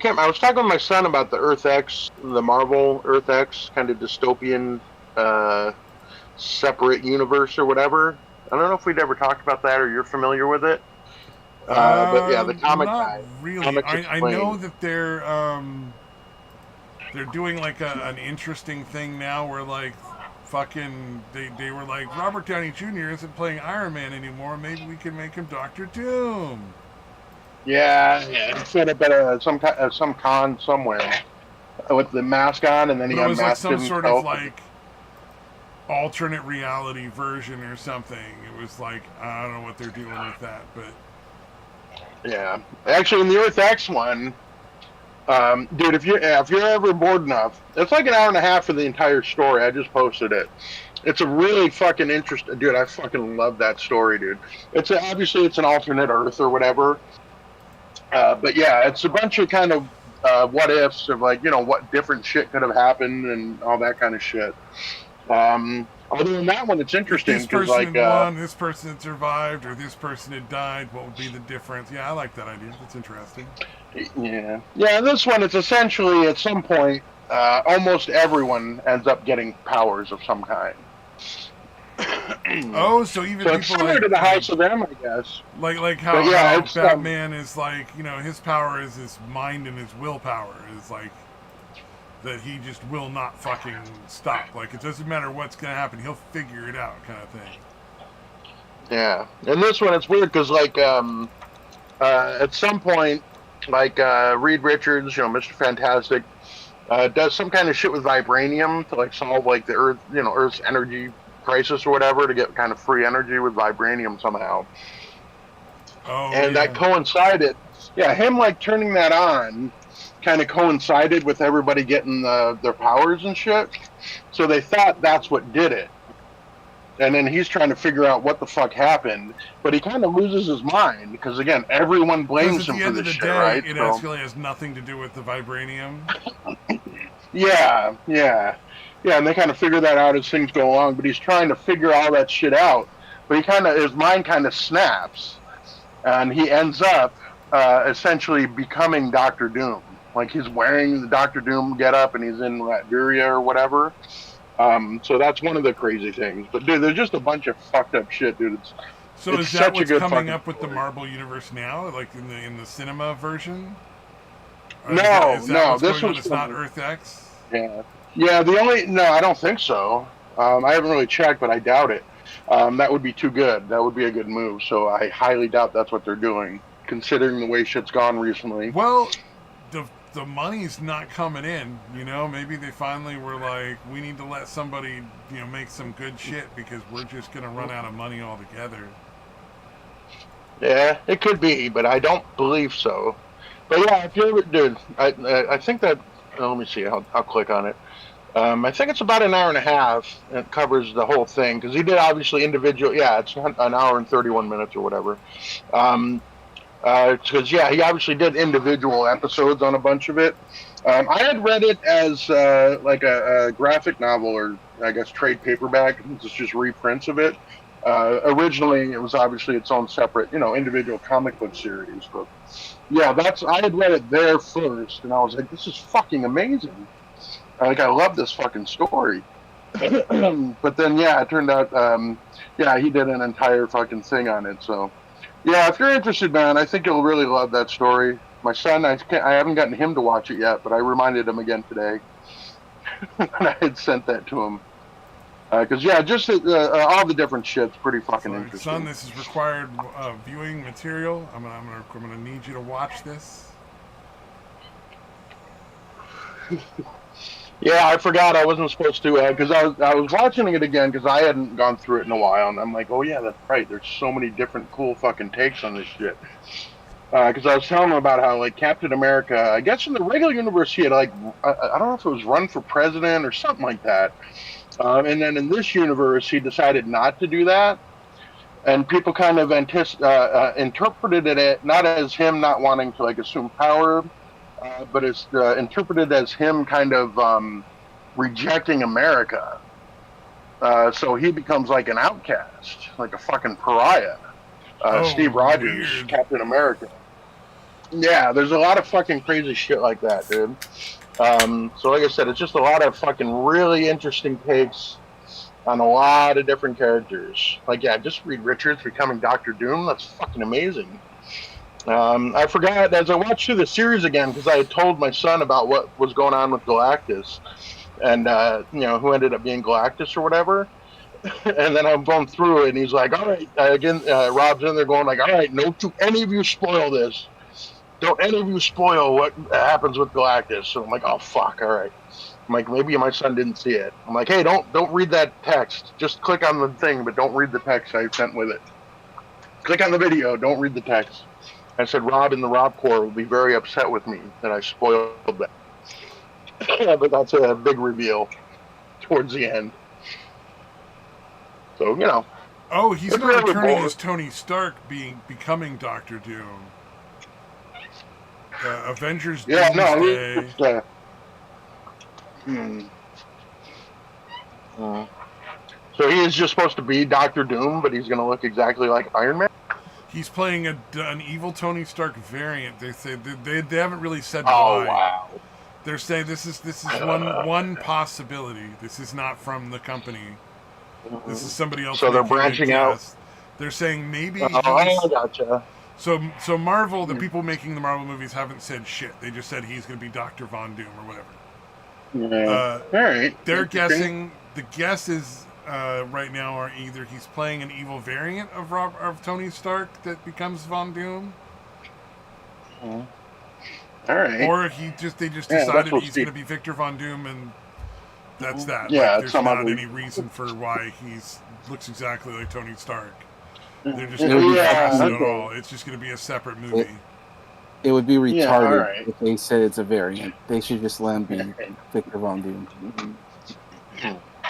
I was talking with my son about the Earth X, the Marvel Earth X kind of dystopian, separate universe or whatever. I don't know if we'd ever talked about that or you're familiar with it. But yeah, the comic guy. Really. I know that they're doing like an interesting thing now where like fucking they were like, Robert Downey Jr. isn't playing Iron Man anymore. Maybe we can make him Doctor Doom. Yeah, he showed up at some con somewhere with the mask on, and then he But it was like unmasked some sort of himself. like alternate reality version or something. It was like, I don't know what they're doing with that, but Yeah, actually, in the Earth X one, dude, if you're ever bored enough, it's like an hour and a half for the entire story. I just posted it. It's a really fucking interesting, dude. I fucking love that story, dude. Obviously it's an alternate Earth or whatever, but yeah, it's a bunch of kind of what ifs of like what different shit could have happened and all that kind of shit. Other than that one, it's if interesting this because person like had won, this person had survived, or this person had died, what would be the difference? Yeah, I like that idea. That's interesting. yeah, this one it's essentially at some point almost everyone ends up getting powers of some kind. Oh, so even So people it's similar like to the House of M, I guess. like how, But yeah, how it's, Batman is like, his power is his mind and his willpower is like that he just will not fucking stop. Like, it doesn't matter what's gonna happen, he'll figure it out, kind of thing. Yeah, and this one it's weird because like at some point, like Reed Richards, Mr. Fantastic, does some kind of shit with vibranium to like solve like the Earth, Earth's energy crisis or whatever to get kind of free energy with vibranium somehow. Oh, And yeah. that coincided, him like turning that on kind of coincided with everybody getting their powers and shit. So they thought that's what did it. And then he's trying to figure out what the fuck happened, but he kind of loses his mind because again, everyone blames Because at him the for end of this the shit, day, right? it So, actually has nothing to do with the vibranium. yeah, and they kind of figure that out as things go along. But he's trying to figure all that shit out. But his mind kind of snaps, and he ends up essentially becoming Doctor Doom. Like he's wearing the Doctor Doom getup, and he's in Latveria or whatever. So that's one of the crazy things. But dude, there's just a bunch of fucked up shit, dude. So It's is that such a what's good coming fucking up with the story. Marvel Universe now, like in the cinema version? Or No, is that what's this going on? was It's not Earth X? yeah. No, I don't think so. I haven't really checked, but I doubt it. That would be too good. That would be a good move. So I highly doubt that's what they're doing, considering the way shit's gone recently. Well, the money's not coming in, Maybe they finally were like, we need to let somebody, make some good shit because we're just going to run out of money altogether. Yeah, it could be, but I don't believe so. But yeah, if you're, dude, I think that. Let me see. I'll click on it. I think it's about an hour and a half. And it covers the whole thing because he did obviously individual. Yeah, it's an hour and 31 minutes or whatever. Because he obviously did individual episodes on a bunch of it. I had read it as like a graphic novel or I guess trade paperback. It's just reprints of it. Originally, it was obviously its own separate, individual comic book series. But yeah, I had read it there first, and I was like, this is fucking amazing. Like, I love this fucking story. But then, it turned out, he did an entire fucking thing on it. So, yeah, if you're interested, man, I think you'll really love that story. My son, I haven't gotten him to watch it yet, but I reminded him again today. And I had sent that to him. Because, just all the different shit's pretty fucking interesting. Son, this is required viewing material. I'm gonna need you to watch this. Yeah, I forgot I wasn't supposed to because I was watching it again because I hadn't gone through it in a while, and I'm like, oh yeah, that's right. There's so many different cool fucking takes on this shit. Because I was telling him about how like Captain America, I guess in the regular universe he had like I don't know if it was run for president or something like that, and then in this universe he decided not to do that, and people kind of interpreted it not as him not wanting to like assume power. But it's interpreted as him kind of rejecting America. So he becomes like an outcast, like a fucking pariah. Steve Rogers, weird. Captain America. Yeah, there's a lot of fucking crazy shit like that, dude. So like I said, it's just a lot of fucking really interesting takes on a lot of different characters. Like, just Reed Richards becoming Doctor Doom. That's fucking amazing. I forgot as I watched through the series again because I had told my son about what was going on with Galactus and who ended up being Galactus or whatever. And then I'm going through it, and he's like, "All right." Again, Rob's in there going like, "All right, no, to any of you spoil this. Don't any of you spoil what happens with Galactus." So I'm like, "Oh fuck, all right." I'm like, maybe my son didn't see it. I'm like, "Hey, don't read that text. Just click on the thing, but don't read the text I sent with it. Click on the video. Don't read the text." I said, "Rob in the Rob Corps will be very upset with me that I spoiled that." But that's a big reveal towards the end. So Oh, he's if not you're ever returning bored- as Tony Stark, becoming Doctor Doom. Avengers Yeah, no, Doomsday. it's, hmm. So he is just supposed to be Doctor Doom, but he's going to look exactly like Iron Man. He's playing an evil Tony Stark variant. They say they haven't really said Oh why. wow! They're saying this is one possibility. This is not from the company. This is somebody else. So they're making a branching out. guess. They're saying maybe. Oh, I gotcha. So Marvel, the people making the Marvel movies haven't said shit. They just said he's going to be Dr. Von Doom or whatever. Yeah. All right. They're guessing. The guesses right now are either he's playing an evil variant of Tony Stark that becomes Von Doom, All right. or they just decided he's going to be Victor Von Doom, and that's that. Yeah, there's not any reason for why he's looks exactly like Tony Stark. They're just not going to cast it at all. It's just going to be a separate movie. It would be retarded right. if they said it's a variant. They should just let him be Victor Von Doom.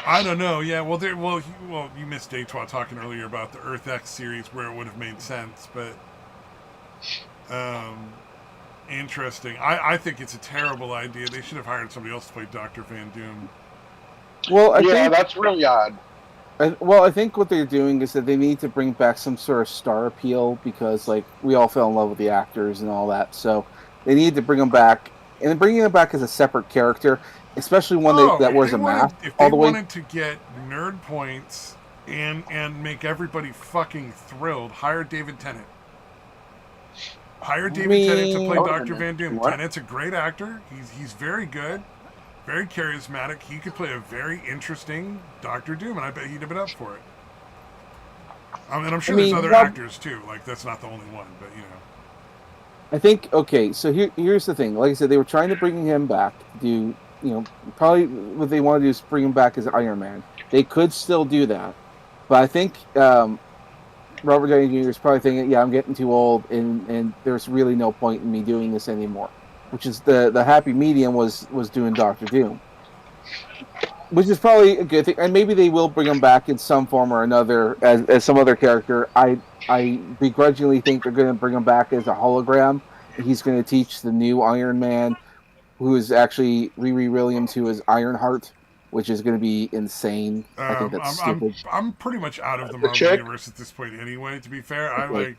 I don't know. Yeah, you missed Daytwa talking earlier about the Earth X series where it would have made sense, but interesting. I think it's a terrible idea. They should have hired somebody else to play Dr. Van Doom. Well, I think that's really odd. I think what they're doing is that they need to bring back some sort of star appeal because, like, we all fell in love with the actors and all that. So they need to bring them back, and bringing them back as a separate character, especially one that wears a mask. If they wanted to get nerd points and make everybody fucking thrilled, hire David Tennant. Hire David Tennant to play Dr. Van Doom. Tennant's a great actor. He's very good. Very charismatic. He could play a very interesting Doctor Doom, and I bet he'd have been up for it. And I'm sure there's other actors too. Like that's not the only one, but I think So here's the thing. Like I said, they were trying to bring him back to do. Probably what they want to do is bring him back as Iron Man. They could still do that, but I think Robert Downey Jr. is probably thinking, "Yeah, I'm getting too old, and there's really no point in me doing this anymore." Which is the happy medium was doing Doctor Doom, which is probably a good thing. And maybe they will bring him back in some form or another as some other character. I begrudgingly think they're going to bring him back as a hologram. He's going to teach the new Iron Man, who is actually Riri Williams, who is Ironheart, which is going to be insane. I think that's stupid. I'm pretty much out of the Marvel universe at this point anyway. To be fair, I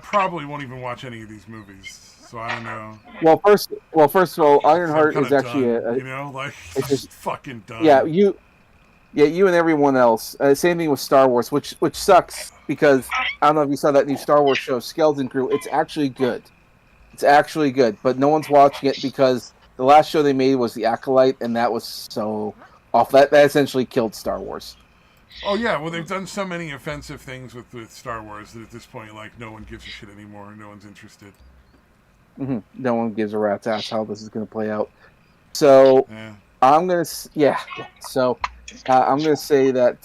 probably won't even watch any of these movies. So I don't know. Well, first of all, Ironheart is actually it's just fucking done. Yeah, you and everyone else. Same thing with Star Wars, which sucks because I don't know if you saw that new Star Wars show, Skeleton Crew. It's actually good. But no one's watching it because the last show they made was The Acolyte, and that was so off. That essentially killed Star Wars. Oh yeah, well they've done so many offensive things with Star Wars that at this point, like no one gives a shit anymore. No one's interested. Mm-hmm. No one gives a rat's ass how this is going to play out. So I'm going to So I'm going to say that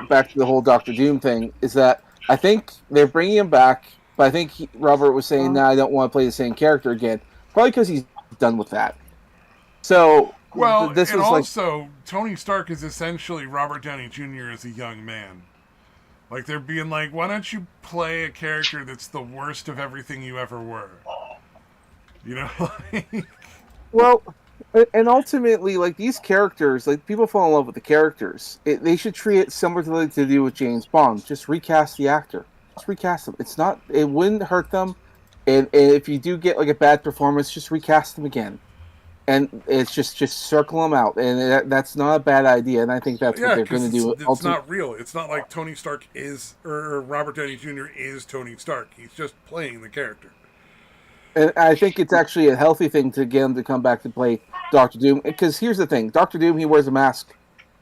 back to the whole Doctor Doom thing is that I think they're bringing him back, but I think Robert was saying, I don't want to play the same character again, probably because he's done with that. So this was also Tony Stark is essentially Robert Downey Jr. as a young man. Like they're being like, why don't you play a character that's the worst of everything you ever were? Well, and ultimately, like these characters, like people fall in love with the characters. They should treat it similar to what they do with James Bond. Just recast the actor. Just recast them. It wouldn't hurt them. And if you do get like a bad performance, just recast them again. and it's just circle them out, and that's not a bad idea. And I think that's what Yeah, they're going because to do. it's not real. It's not like Tony Stark is, or Robert Downey Jr. is Tony Stark. He's just playing the character. And I think it's actually a healthy thing to get him to come back to play Doctor Doom. Because here's the thing: Doctor Doom, he wears a mask,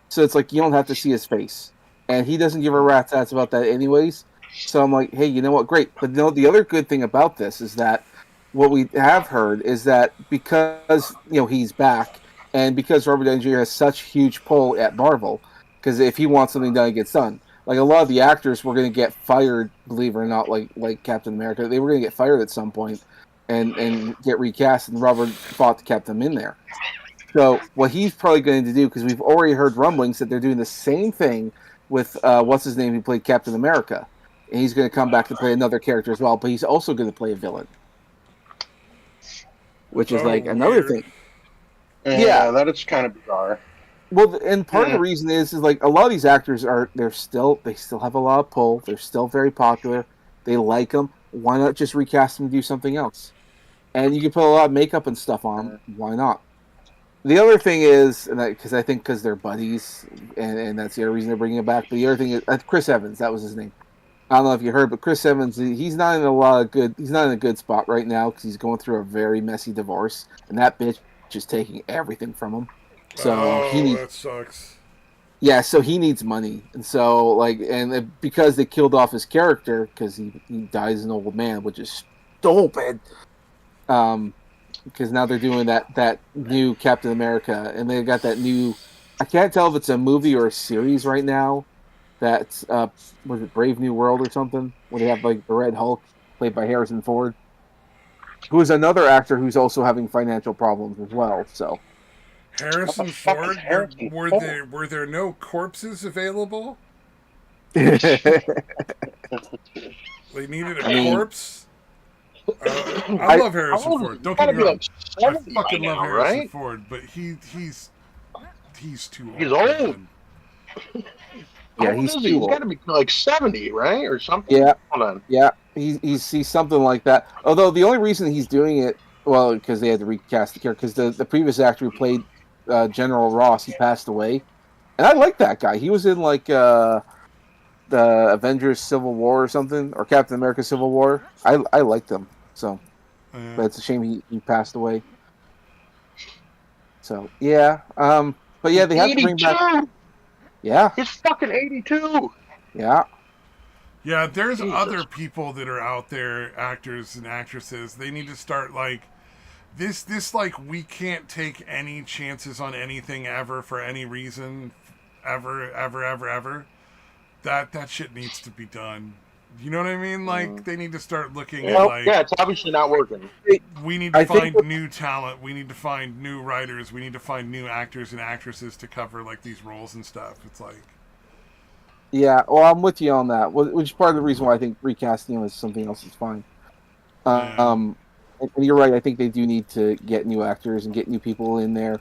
so it's like you don't have to see his face, and he doesn't give a rat's ass about that anyways. So I'm like, hey, you know what? Great. But the other good thing about this is that what we have heard is that because he's back, and because Robert Downey Jr. has such huge pull at Marvel, because if he wants something done, it gets done. Like a lot of the actors were going to get fired, believe it or not, like Captain America, they were going to get fired at some point and get recast, and Robert fought to keep them in there. So what he's probably going to do, because we've already heard rumblings that they're doing the same thing with what's his name, who played Captain America, and he's going to come back to play another character as well, but he's also going to play a villain, which is like another weird. thing. Yeah, that is kind of bizarre. Well, and part of the reason is like a lot of these actors they still have a lot of pull. They're still very popular. They like them. Why not just recast them and do something else? And you can put a lot of makeup and stuff on them. Why not? The other thing is, because they're buddies, and that's the other reason they're bringing it back. But the other thing is Chris Evans. That was his name. I don't know if you heard, but Chris Evans, he's not in a good spot right now because he's going through a very messy divorce, and that bitch is taking everything from him. So that sucks. Yeah, so he needs money, and so because they killed off his character because he dies as an old man, which is stupid. Because now they're doing that new Captain America, and they got that new. I can't tell if it's a movie or a series right now. That's was it Brave New World or something? Where they have like the Red Hulk played by Harrison Ford, who is another actor who's also having financial problems as well. So. Harrison Ford? Were there no corpses available? They needed a corpse? I love Harrison Ford. Don't get me wrong. I fucking love Harrison Ford, but he's too old. He's old. Yeah, he's got to be like 70, right, or something. Yeah, hold on. Yeah, he's something like that. Although the only reason he's doing it, well, because they had to recast the character, because the previous actor who played General Ross, he passed away, and I like that guy. He was in like the Avengers Civil War or something, or Captain America Civil War. I liked him, so but it's a shame he passed away. So yeah, but yeah, they have to bring back. Yeah, he's fucking 82. Yeah. Yeah, there's other people that are out there, actors and actresses. They need to start like this like we can't take any chances on anything ever for any reason ever. That shit needs to be done. You know what I mean? Like they need to start looking at like it's obviously not working. We need to find new talent. We need to find new writers. We need to find new actors and actresses to cover like these roles and stuff. It's like yeah, well, I'm with you on that. Which is part of the reason why I think recasting him as something else is fine. And you're right. I think they do need to get new actors and get new people in there,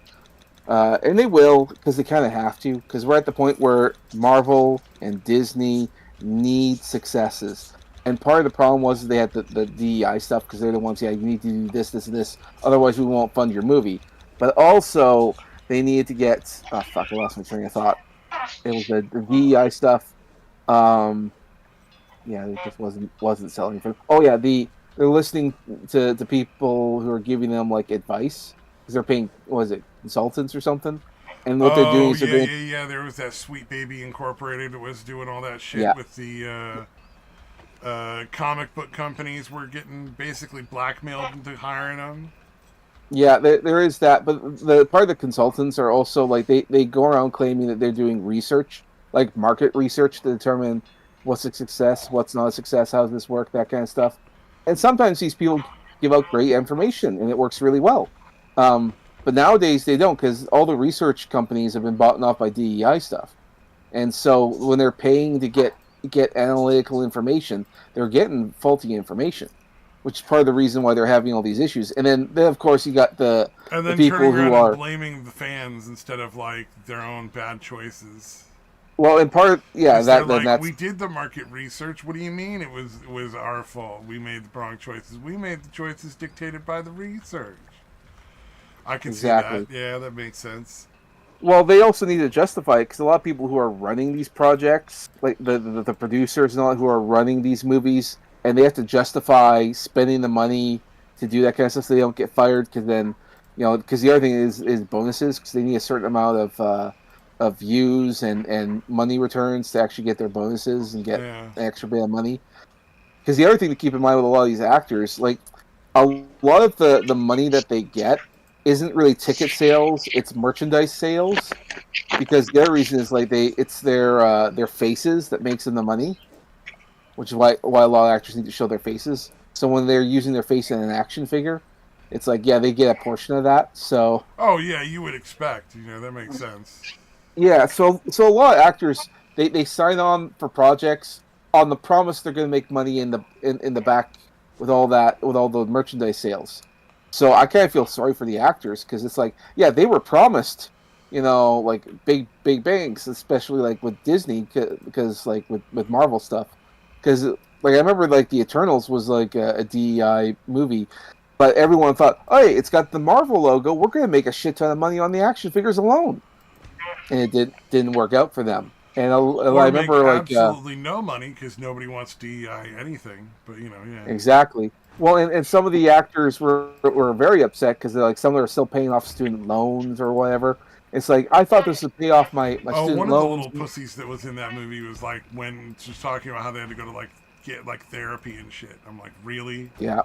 and they will because they kind of have to. Because we're at the point where Marvel and Disney need successes, and part of the problem was they had the DEI stuff because they're the ones. Yeah, you need to do this, and this. Otherwise, we won't fund your movie. But also, they needed to get. Oh fuck! I lost my train of thought. It was the DEI stuff. Yeah, it just wasn't selling for. Oh yeah, they're listening to people who are giving them like advice because they're paying. What was it, consultants or something? And what they're doing is yeah. There was that Sweet Baby Incorporated that was doing all that shit with the comic book companies. Were getting basically blackmailed into hiring them. Yeah, there is that, but the part of the consultants are also like they go around claiming that they're doing research, like market research to determine what's a success, what's not a success, how does this work, that kind of stuff. And sometimes these people give out great information, and it works really well. But nowadays they don't because all the research companies have been bought off by DEI stuff, and so when they're paying to get analytical information, they're getting faulty information. Which is part of the reason why they're having all these issues. And then of course, you got the people who are blaming the fans instead of like their own bad choices. Well, in part, yeah, that's we did the market research. What do you mean it was our fault? We made the wrong choices. We made the choices dictated by the research. I can see Exactly. that. Yeah, that makes sense. Well, they also need to justify it because a lot of people who are running these projects, like the producers and all who are running these movies, and they have to justify spending the money to do that kind of stuff so they don't get fired. Because then, because the other thing is bonuses because they need a certain amount of views and money returns to actually get their bonuses and get Yeah. an extra bit of money. Because the other thing to keep in mind with a lot of these actors, like a lot of the money that they get isn't really ticket sales; it's merchandise sales. Because the other reason is like it's their faces that makes them the money, which is why a lot of actors need to show their faces. So when they're using their face in an action figure, it's like yeah they get a portion of that. So Oh yeah, you would expect. That makes sense. yeah, so a lot of actors they sign on for projects on the promise they're going to make money in the back with all the merchandise sales. So I kind of feel sorry for the actors because it's like yeah they were promised like big banks especially like with Disney because like with Marvel stuff because like I remember like the Eternals was like a DEI movie. But everyone thought, oh, hey, it's got the Marvel logo. We're going to make a shit ton of money on the action figures alone, and it didn't work out for them. And I Or make remember like absolutely no money because nobody wants DEI anything. But yeah. exactly. Well, and some of the actors were very upset because like some of them are still paying off student loans or whatever. It's like I thought this would pay off my Oh, student one of the loans. little pussies that was in that movie was like when she was talking about how they had to go to like get like therapy and shit. I'm like, really? Yeah.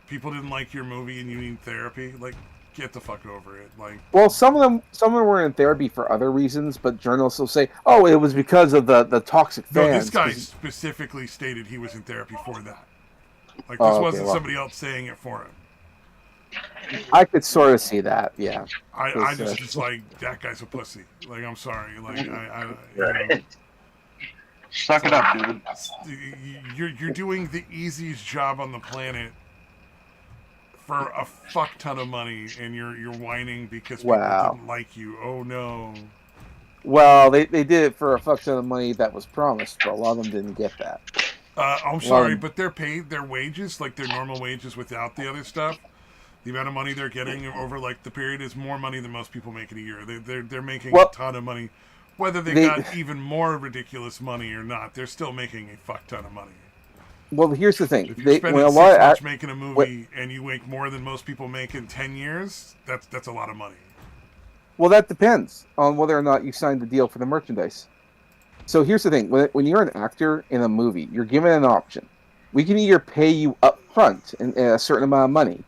People didn't like your movie and you need therapy? Like, get the fuck over it. Like, Well, some of them were in therapy for other reasons, but journalists will say, "Oh, it was because of the toxic no, this fans." guy 'Cause- specifically stated he was in therapy for that. Like, this Oh, okay, wasn't well, somebody else saying it for him. I could sort of see that. Yeah. I 'Cause, just like that guy's a pussy. Like, I'm sorry. Like, Right. Suck it up, dude. you're doing the easiest job on the planet for a fuck ton of money, and you're whining because people Wow. didn't like you. Oh no. Well, they did it for a fuck ton of money that was promised, but a lot of them didn't get that. I'm Well, sorry, but they're paid their wages, like their normal wages without the other stuff. The amount of money they're getting over like the period is more money than most people make in a year. They're making Well, a ton of money, whether they they got even more ridiculous money or not. They're still making a fuck ton of money. well here's the thing. If you're When spending a six lot of months making a when, movie and you make more than most people make in 10 years, that's a lot of money. well, that depends on whether or not you signed the deal for the merchandise. So here's the thing: when you're an actor in a movie, you're given an option. We can either pay you up front in a certain amount of money,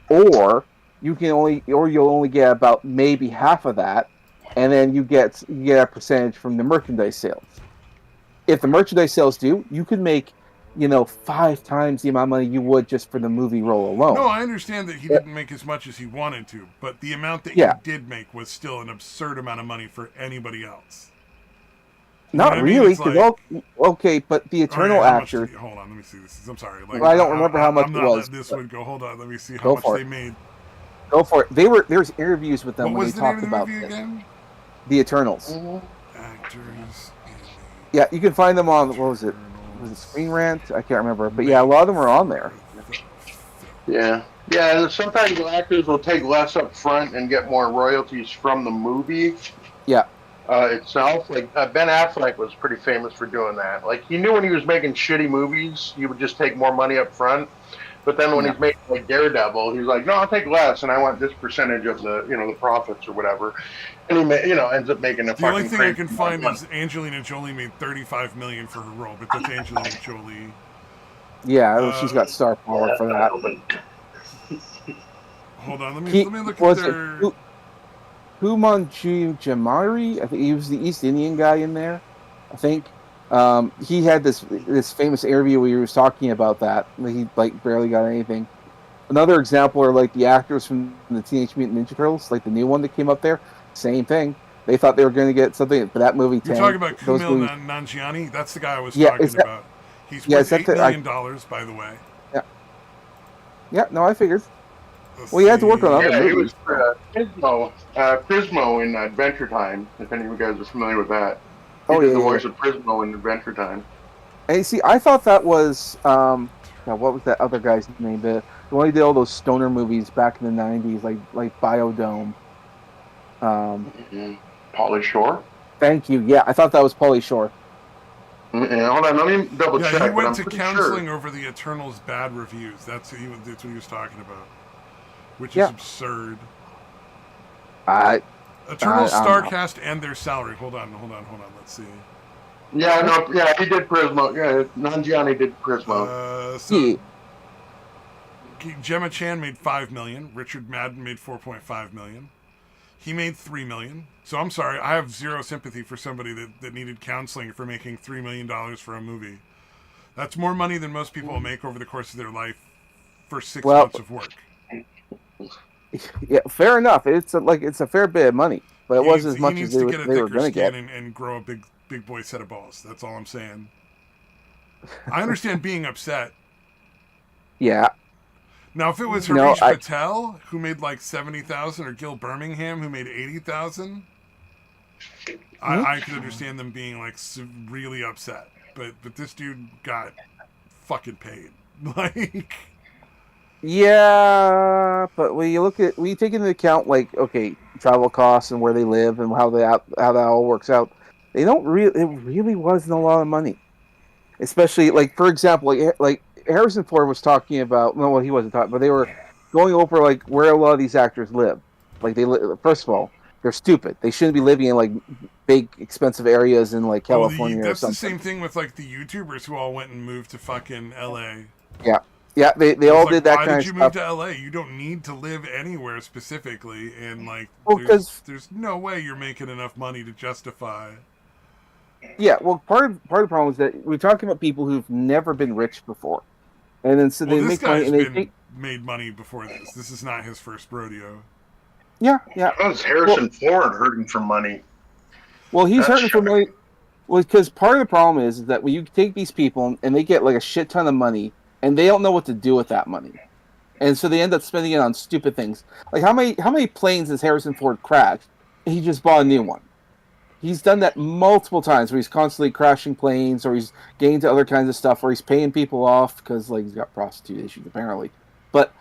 or you'll only get about maybe half of that, and then you get a percentage from the merchandise sales. If the merchandise sales do, you could make 5 times the amount of money you would just for the movie role No, alone. I understand that he Yeah, didn't make as much as he wanted to, but the amount that yeah, he did make was still an absurd amount of money for anybody else. You know what not I mean? really, It's because like, okay, but the all right, Eternal how much did actors. he? Hold on, let me see this. I'm sorry. Like, Well, I don't remember how much I'm it not was, letting this but one go. Hold on, let me see how go much for they it. made. Go for it. There's interviews with them What when they was the name talked of the about movie this. again? The Eternals. Actors in Yeah, you can find them on what was it? Was it Eternals Screen Rant? I can't remember, but yeah, a make lot of them are on for there. the film. Yeah. Yeah, and sometimes the actors will take less up front and get more royalties from the movie Yeah, itself. Like Ben Affleck was pretty famous for doing that. Like he knew when he was making shitty movies, he would just take more money up front. But then when yeah. he's making like Daredevil, he's like, no, I'll take less, and I want this percentage of the profits or whatever. And ends up making a The only fucking thing I crazy can amount of find money. is Angelina Jolie made $35 million for her role, but that's Angelina Jolie. Yeah, she's Uh, got star power Yeah, for I that. know, but Hold on, He let me look what at was it their. Humanju Jamari? I think he was the East Indian guy in there. I think he had this famous interview where he was talking about that. He like barely got anything. Another example are like the actors from the Teenage Mutant Ninja Turtles, like the new one that came up there. Same thing. They thought they were going to get something, but that movie You're talking tanked. about Those Kumail movies. Nanjiani? That's the guy I was Yeah, is talking that? about. He's Yeah, worth is that $8 the? million, by the way. Yeah, yeah. No, I figured. Let's Well, he had to work on see. other yeah, he was movies. So. Prismo in Adventure Time. If any of you guys are familiar with that, he Oh did yeah, the yeah, yeah. voice of Prismo in Adventure Time. And you see, I thought that was God, what was that other guy's name? The one who did all those stoner movies back in the '90s, like Biodome. Mm-hmm. Pauly Shore. Thank you. Yeah, I thought that was Pauly Shore. Yeah, hold on, let me double Yeah, check. he but went I'm to pretty counseling sure. over the Eternals' bad reviews. That's what he was talking about, which is Yeah. absurd. I Eternals I don't know. Starcast and their salary. Hold on. Let's see. Yeah, no, yeah, he did Prismo. Yeah, Nanjiani did Prismo. So Yeah. Gemma Chan made $5 million. Richard Madden made $4.5 million. He made $3 million. So I'm sorry, I have zero sympathy for somebody that needed counseling for making $3 million for a movie. That's more money than most people will make over the course of their life for 6 Well, months of work. yeah, fair enough. It's a fair bit of money, but it wasn't as He much as needs to get a they were thicker going to skin get. and grow a big boy set of balls. That's all I'm saying. I understand being upset. Yeah. Now, if it was No, Harish Patel who made like 70,000, or Gil Birmingham who made 80,000, I could understand them being like really upset. But this dude got fucking paid. Like, yeah, but when you take into account like okay, travel costs and where they live and how how that all works out, they don't really it really wasn't a lot of money. Especially like for example, like Harrison Ford was talking about no, well he wasn't talking, but they were going over like where a lot of these actors live. Like first of all, they're stupid. They shouldn't be living in like big expensive areas in like oh, California or that's the something. same thing with like the YouTubers who all went and moved to fucking LA. Yeah. Yeah, they It's all like, did that why kind did of you move stuff. to LA? You don't need to live anywhere specifically, and like, Well, because there's no way you're making enough money to justify. yeah, well, part of the problem is that we're talking about people who've never been rich before, and then so Well, they this make money guy's and they been think, made money before this. This is not his first rodeo. yeah, yeah. That was Well, Harrison Ford hurting for money. he's That's hurting for money. shocking. Well, because part of the problem is that when you take these people and they get like a shit ton of money and they don't know what to do with that money, and so they end up spending it on stupid things. Like how many planes has Harrison Ford crashed? He just bought a new one. He's done that multiple times where he's constantly crashing planes or he's getting into other kinds of stuff where he's paying people off because like he's got prostitute issues apparently. But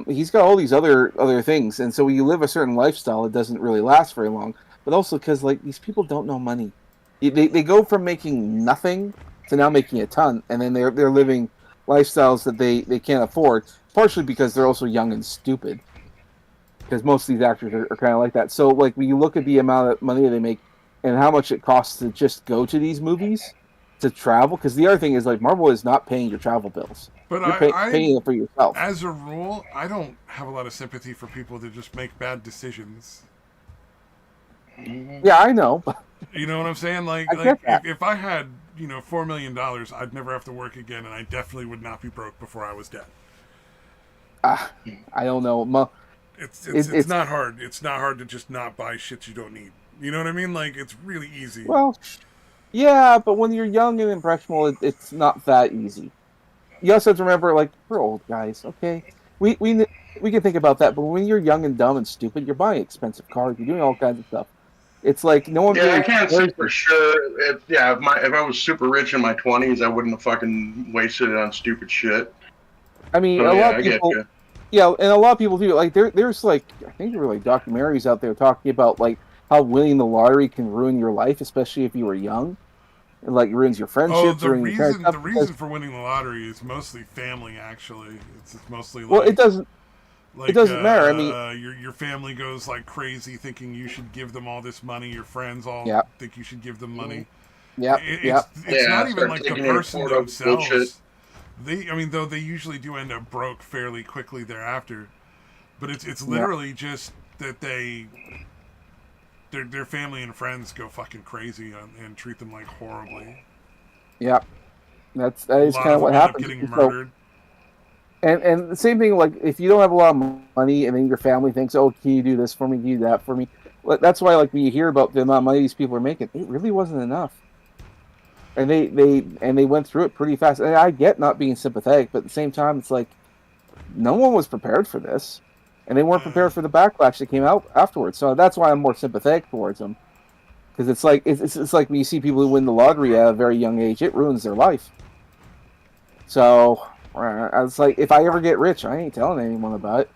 he's got all these other things, and so when you live a certain lifestyle, it doesn't really last very long. But also because like these people don't know money, they go from making nothing to now making a ton, and then they're living lifestyles that they can't afford. Partially because they're also young and stupid. Because most of these actors are kind of like that. So like when you look at the amount of money they make and how much it costs to just go to these movies to travel, because the other thing is like Marvel is not paying your travel bills. But You're I, paying it for yourself. as a rule, I don't have a lot of sympathy for people that just make bad decisions. Yeah, I know, but You know what I'm saying? Like, I get that. if I had $4 million, I'd never have to work again, and I definitely would not be broke before I was dead. I don't know. It's not hard. It's not hard to just not buy shit you don't need. You know what I mean? Like, it's really easy. Well, yeah, but when you're young and impressionable, it's not that easy. You also have to remember, like we're old guys, okay? We can think about that, but when you're young and dumb and stupid, you're buying expensive cars, you're doing all kinds of stuff. It's like no one Yeah, I really can't say cares. for sure. If I was super rich in my 20s, I wouldn't have fucking wasted it on stupid shit. I mean, So a lot yeah, of I get people, you. yeah, and a lot of people do. Like there's like I think there were like documentaries out there talking about like how winning the lottery can ruin your life, especially if you were young. It like ruins your Oh, friendships, ruins your kind of stuff. the Because reason for winning the lottery is mostly family. Actually, it's mostly well, like it doesn't matter. I mean, your family goes like crazy thinking you should give them all this money. Your friends all yeah, think you should give them money. yeah, yeah, It's Yeah, not even start like the taking in person photo bullshit. themselves. I mean, though they usually do end up broke fairly quickly thereafter. But it's yeah, literally just that their family and friends go fucking crazy and treat them like horribly. yeah. That A is lot kind of of them what end up happens. getting And so murdered. and the same thing like if you don't have a lot of money and then your family thinks, oh, can you do this for me? Can you do that for me? Well, that's why like when you hear about the amount of money these people are making, it really wasn't enough. And they went through it pretty fast. And I get not being sympathetic, but at the same time, it's like no one was prepared for this, and they weren't Uh, prepared for the backlash that came out afterwards. So that's why I'm more sympathetic towards them, because it's like it's like when you see people who win the lottery at a very young age, it ruins their life. So I was like, if I ever get rich, I ain't telling anyone about it.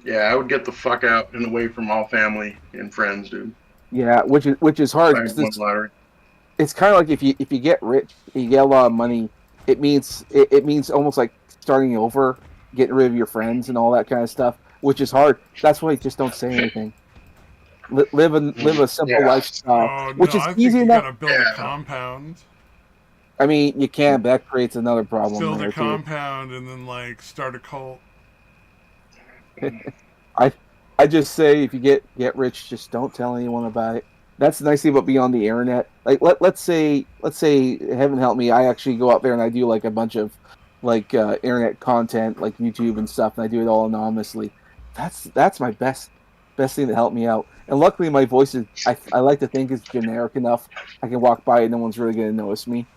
Yeah, I would get the fuck out and away from all family and friends, dude. Yeah, which is If hard I because won the lottery. it's kind of like if you get rich, you get a lot of money. It means almost like starting over, getting rid of your friends and all that kind of stuff, which is hard. That's why I just don't say anything. Live a simple Yeah, lifestyle, Oh which no, is I think easy you enough. gotta build a yeah. compound. I mean, you can, but that creates another problem Build a there too. compound and then like start a cult. I I just say if you get rich, just don't tell anyone about it. That's the nice thing about being on the internet. Like let's say heaven help me, I actually go out there and I do like a bunch of like internet content like YouTube and stuff, and I do it all anonymously. That's my best thing to help me out. And luckily my voice is I like to think is generic enough. I can walk by and no one's really gonna notice me.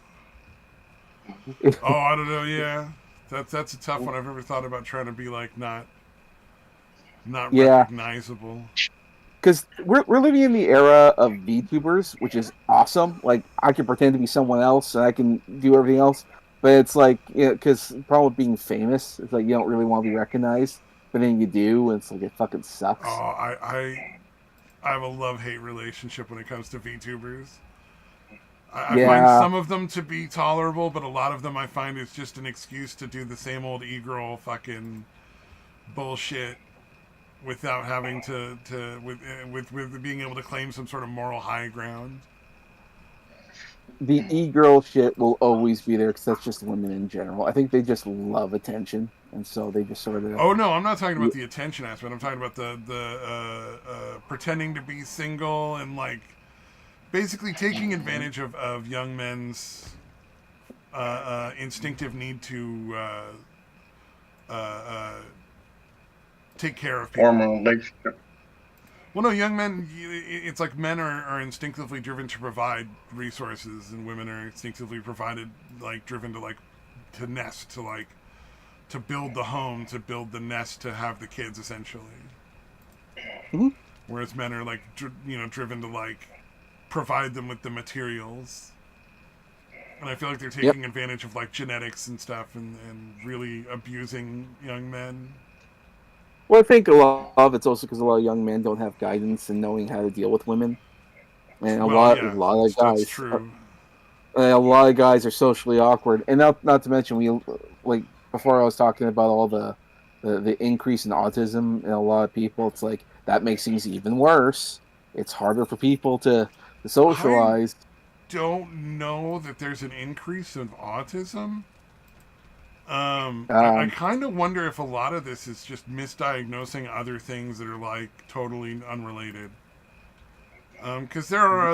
Oh, I don't know. Yeah, that's a tough one. I've ever thought about trying to be like not Yeah, recognizable. because we're living in the era of VTubers, which is awesome. Like I can pretend to be someone else and I can do everything else, but it's like because the problem with being famous is like you don't really want to be recognized, but then you do, and it's like it fucking Oh, sucks. I have a love hate relationship when it comes to VTubers. I find Yeah, some of them to be tolerable, but a lot of them I find is just an excuse to do the same old e-girl fucking bullshit without having to with being able to claim some sort of moral high ground. the e-girl shit will always be there because that's just women in general. I think they just love attention, and so they just sort of Oh no, I'm not talking about the attention aspect. I'm talking about the pretending to be single and like basically taking advantage of young men's instinctive need to uh, uh, take care of people. Hormone relationship. Well, no, young men. It's like men are instinctively driven to provide resources, and women are instinctively provided like driven to like to nest, to like to build the home, to build the nest, to have the kids, essentially. Mhm. Whereas men are like driven to like provide them with the materials. And I feel like they're Yep. taking advantage of like genetics and stuff, and really abusing young men. Well, I think a lot of it's also because a lot of young men don't have guidance and knowing how to deal with women, and a Well, lot a yeah, lot of that's guys true. a lot of guys are socially awkward, and not to mention we like before I was talking about all the increase in autism in a lot of people. It's like that makes things even worse. It's harder for people to I socialize. don't know that there's an increase of autism. I Um, kind of wonder if a lot of this is just misdiagnosing other things that are like totally unrelated. Because there are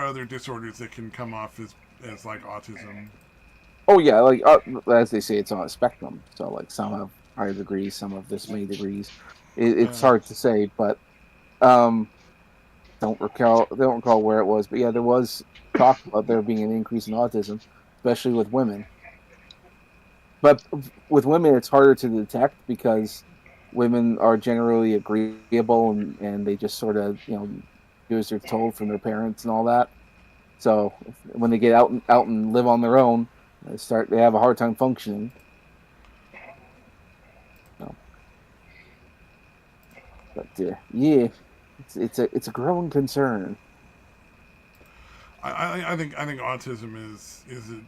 other disorders that can come off as like autism. oh yeah, like as they say, it's on a spectrum. So like some have higher degrees, some have this many degrees. It's Uh, hard to say, but um, don't recall where it was, but yeah, there was talk about there being an increase in autism, especially with women. But with women, it's harder to detect because women are generally agreeable and they just sort of do as they're told from their parents and all that. So when they get out and live on their own, they have a hard time functioning. So, but yeah, it's a growing concern. I think autism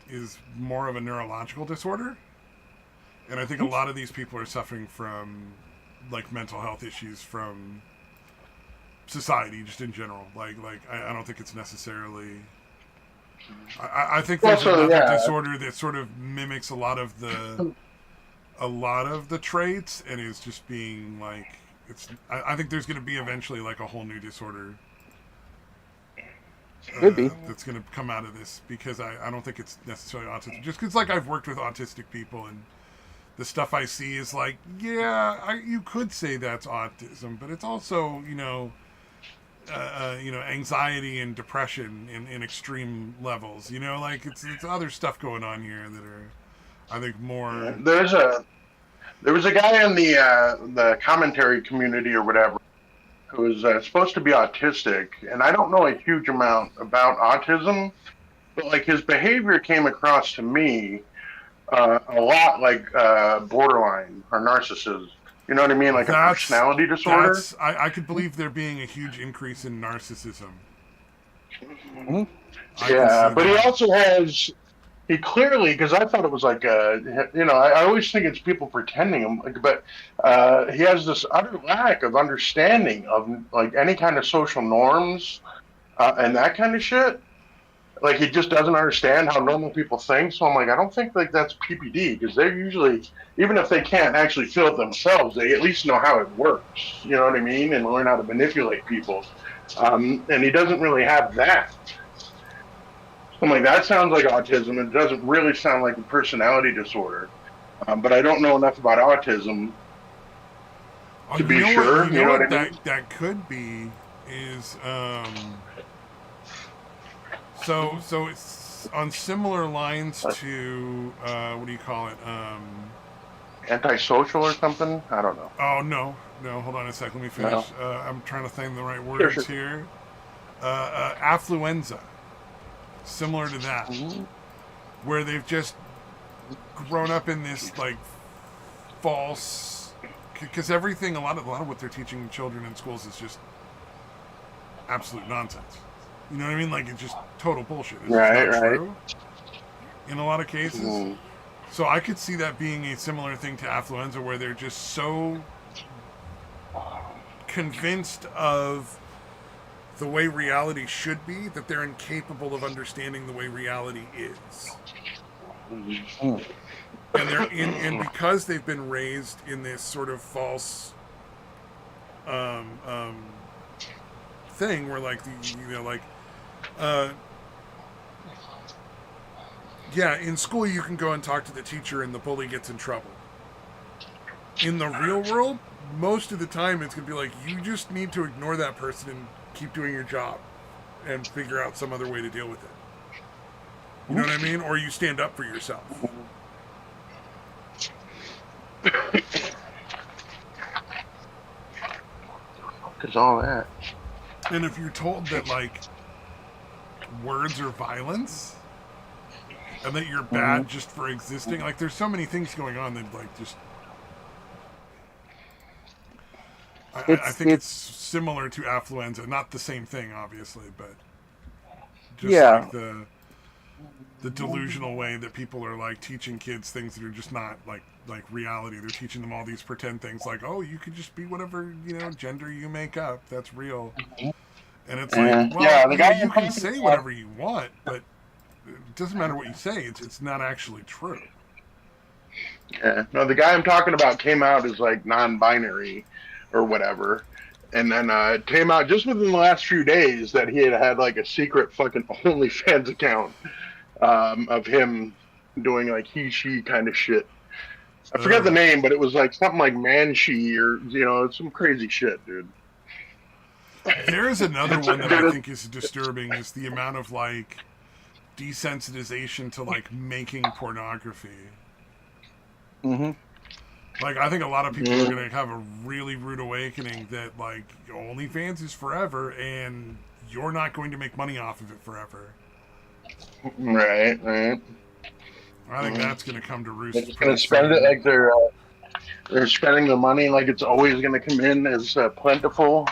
is more of a neurological disorder, and I think a lot of these people are suffering from like mental health issues from society just in general. I don't think it's necessarily. I think there's Also, another yeah, disorder that sort of mimics a lot of the traits and is just being like it's. I think there's going to be eventually like a whole new disorder Could be. that's going to come out of this because I don't think it's necessarily autism. Just because like I've worked with autistic people and the stuff I see is like, yeah, you could say that's autism, but it's also anxiety and depression in extreme levels. Like it's other stuff going on here that are, I think, more. there was a guy in the commentary community or whatever who was supposed to be autistic, and I don't know a huge amount about autism, but like his behavior came across to me a lot like borderline or narcissism. You know what I mean? Like a personality disorder. I could believe there being a huge increase in narcissism. Mhm. Yeah, but he also has. He clearly, because I thought it was like, I always think it's people pretending, but he has this utter lack of understanding of like any kind of social norms and that kind of shit. Like he just doesn't understand how normal people think. So I'm like, I don't think like that's PPD because they're usually, even if they can't actually feel it themselves, they at least know how it works. You know what I mean? And learn how to manipulate people. And he doesn't really have that. I'm like, that sounds like autism. It doesn't really sound like a personality disorder. But I don't know enough about autism to be sure. You know what I mean? That could be is so it's on similar lines to what do you call it? Antisocial or something? I don't know. Oh no, hold on a sec. Let me finish. No. I'm trying to think the right words here. Affluenza, similar to that, where they've just grown up in this like false, because everything, a lot of what they're teaching children in schools is just absolute nonsense. You know what I mean? Like it's just total bullshit. It's right. True in a lot of cases. So I could see that being a similar thing to affluenza, where they're just so convinced of the way reality should be that they're incapable of understanding the way reality is. And and because they've been raised in this sort of false thing where like in school you can go and talk to the teacher and the bully gets in trouble. In the real world, most of the time it's going to be like, you just need to ignore that person and keep doing your job and figure out some other way to deal with it. You know what I mean? Or you stand up for yourself. Because all that. And if you're told that, like, words are violence and that you're bad just for existing, like, there's so many things going on that, like, just... I think it's similar to affluenza. Not the same thing, obviously, but just like the delusional way that people are like teaching kids things that are just not like reality. They're teaching them all these pretend things like, oh, you could just be whatever, gender you make up. That's real. And it's like, well, you can say whatever you want, but it doesn't matter what you say. It's not actually true. Yeah. No, the guy I'm talking about came out as like non-binary or whatever. And then it came out just within the last few days that he had like a secret fucking OnlyFans account of him doing like he-she kind of shit. I forget the name, but it was like something like man-she or, some crazy shit, dude. There's another one that I think is disturbing is the amount of like desensitization to like making pornography. Like, I think a lot of people are going to have a really rude awakening that, like, OnlyFans is forever, and you're not going to make money off of it forever. Right. I think that's going to come to roost. They're just going to spend it like they're spending the money like it's always going to come in as plentiful.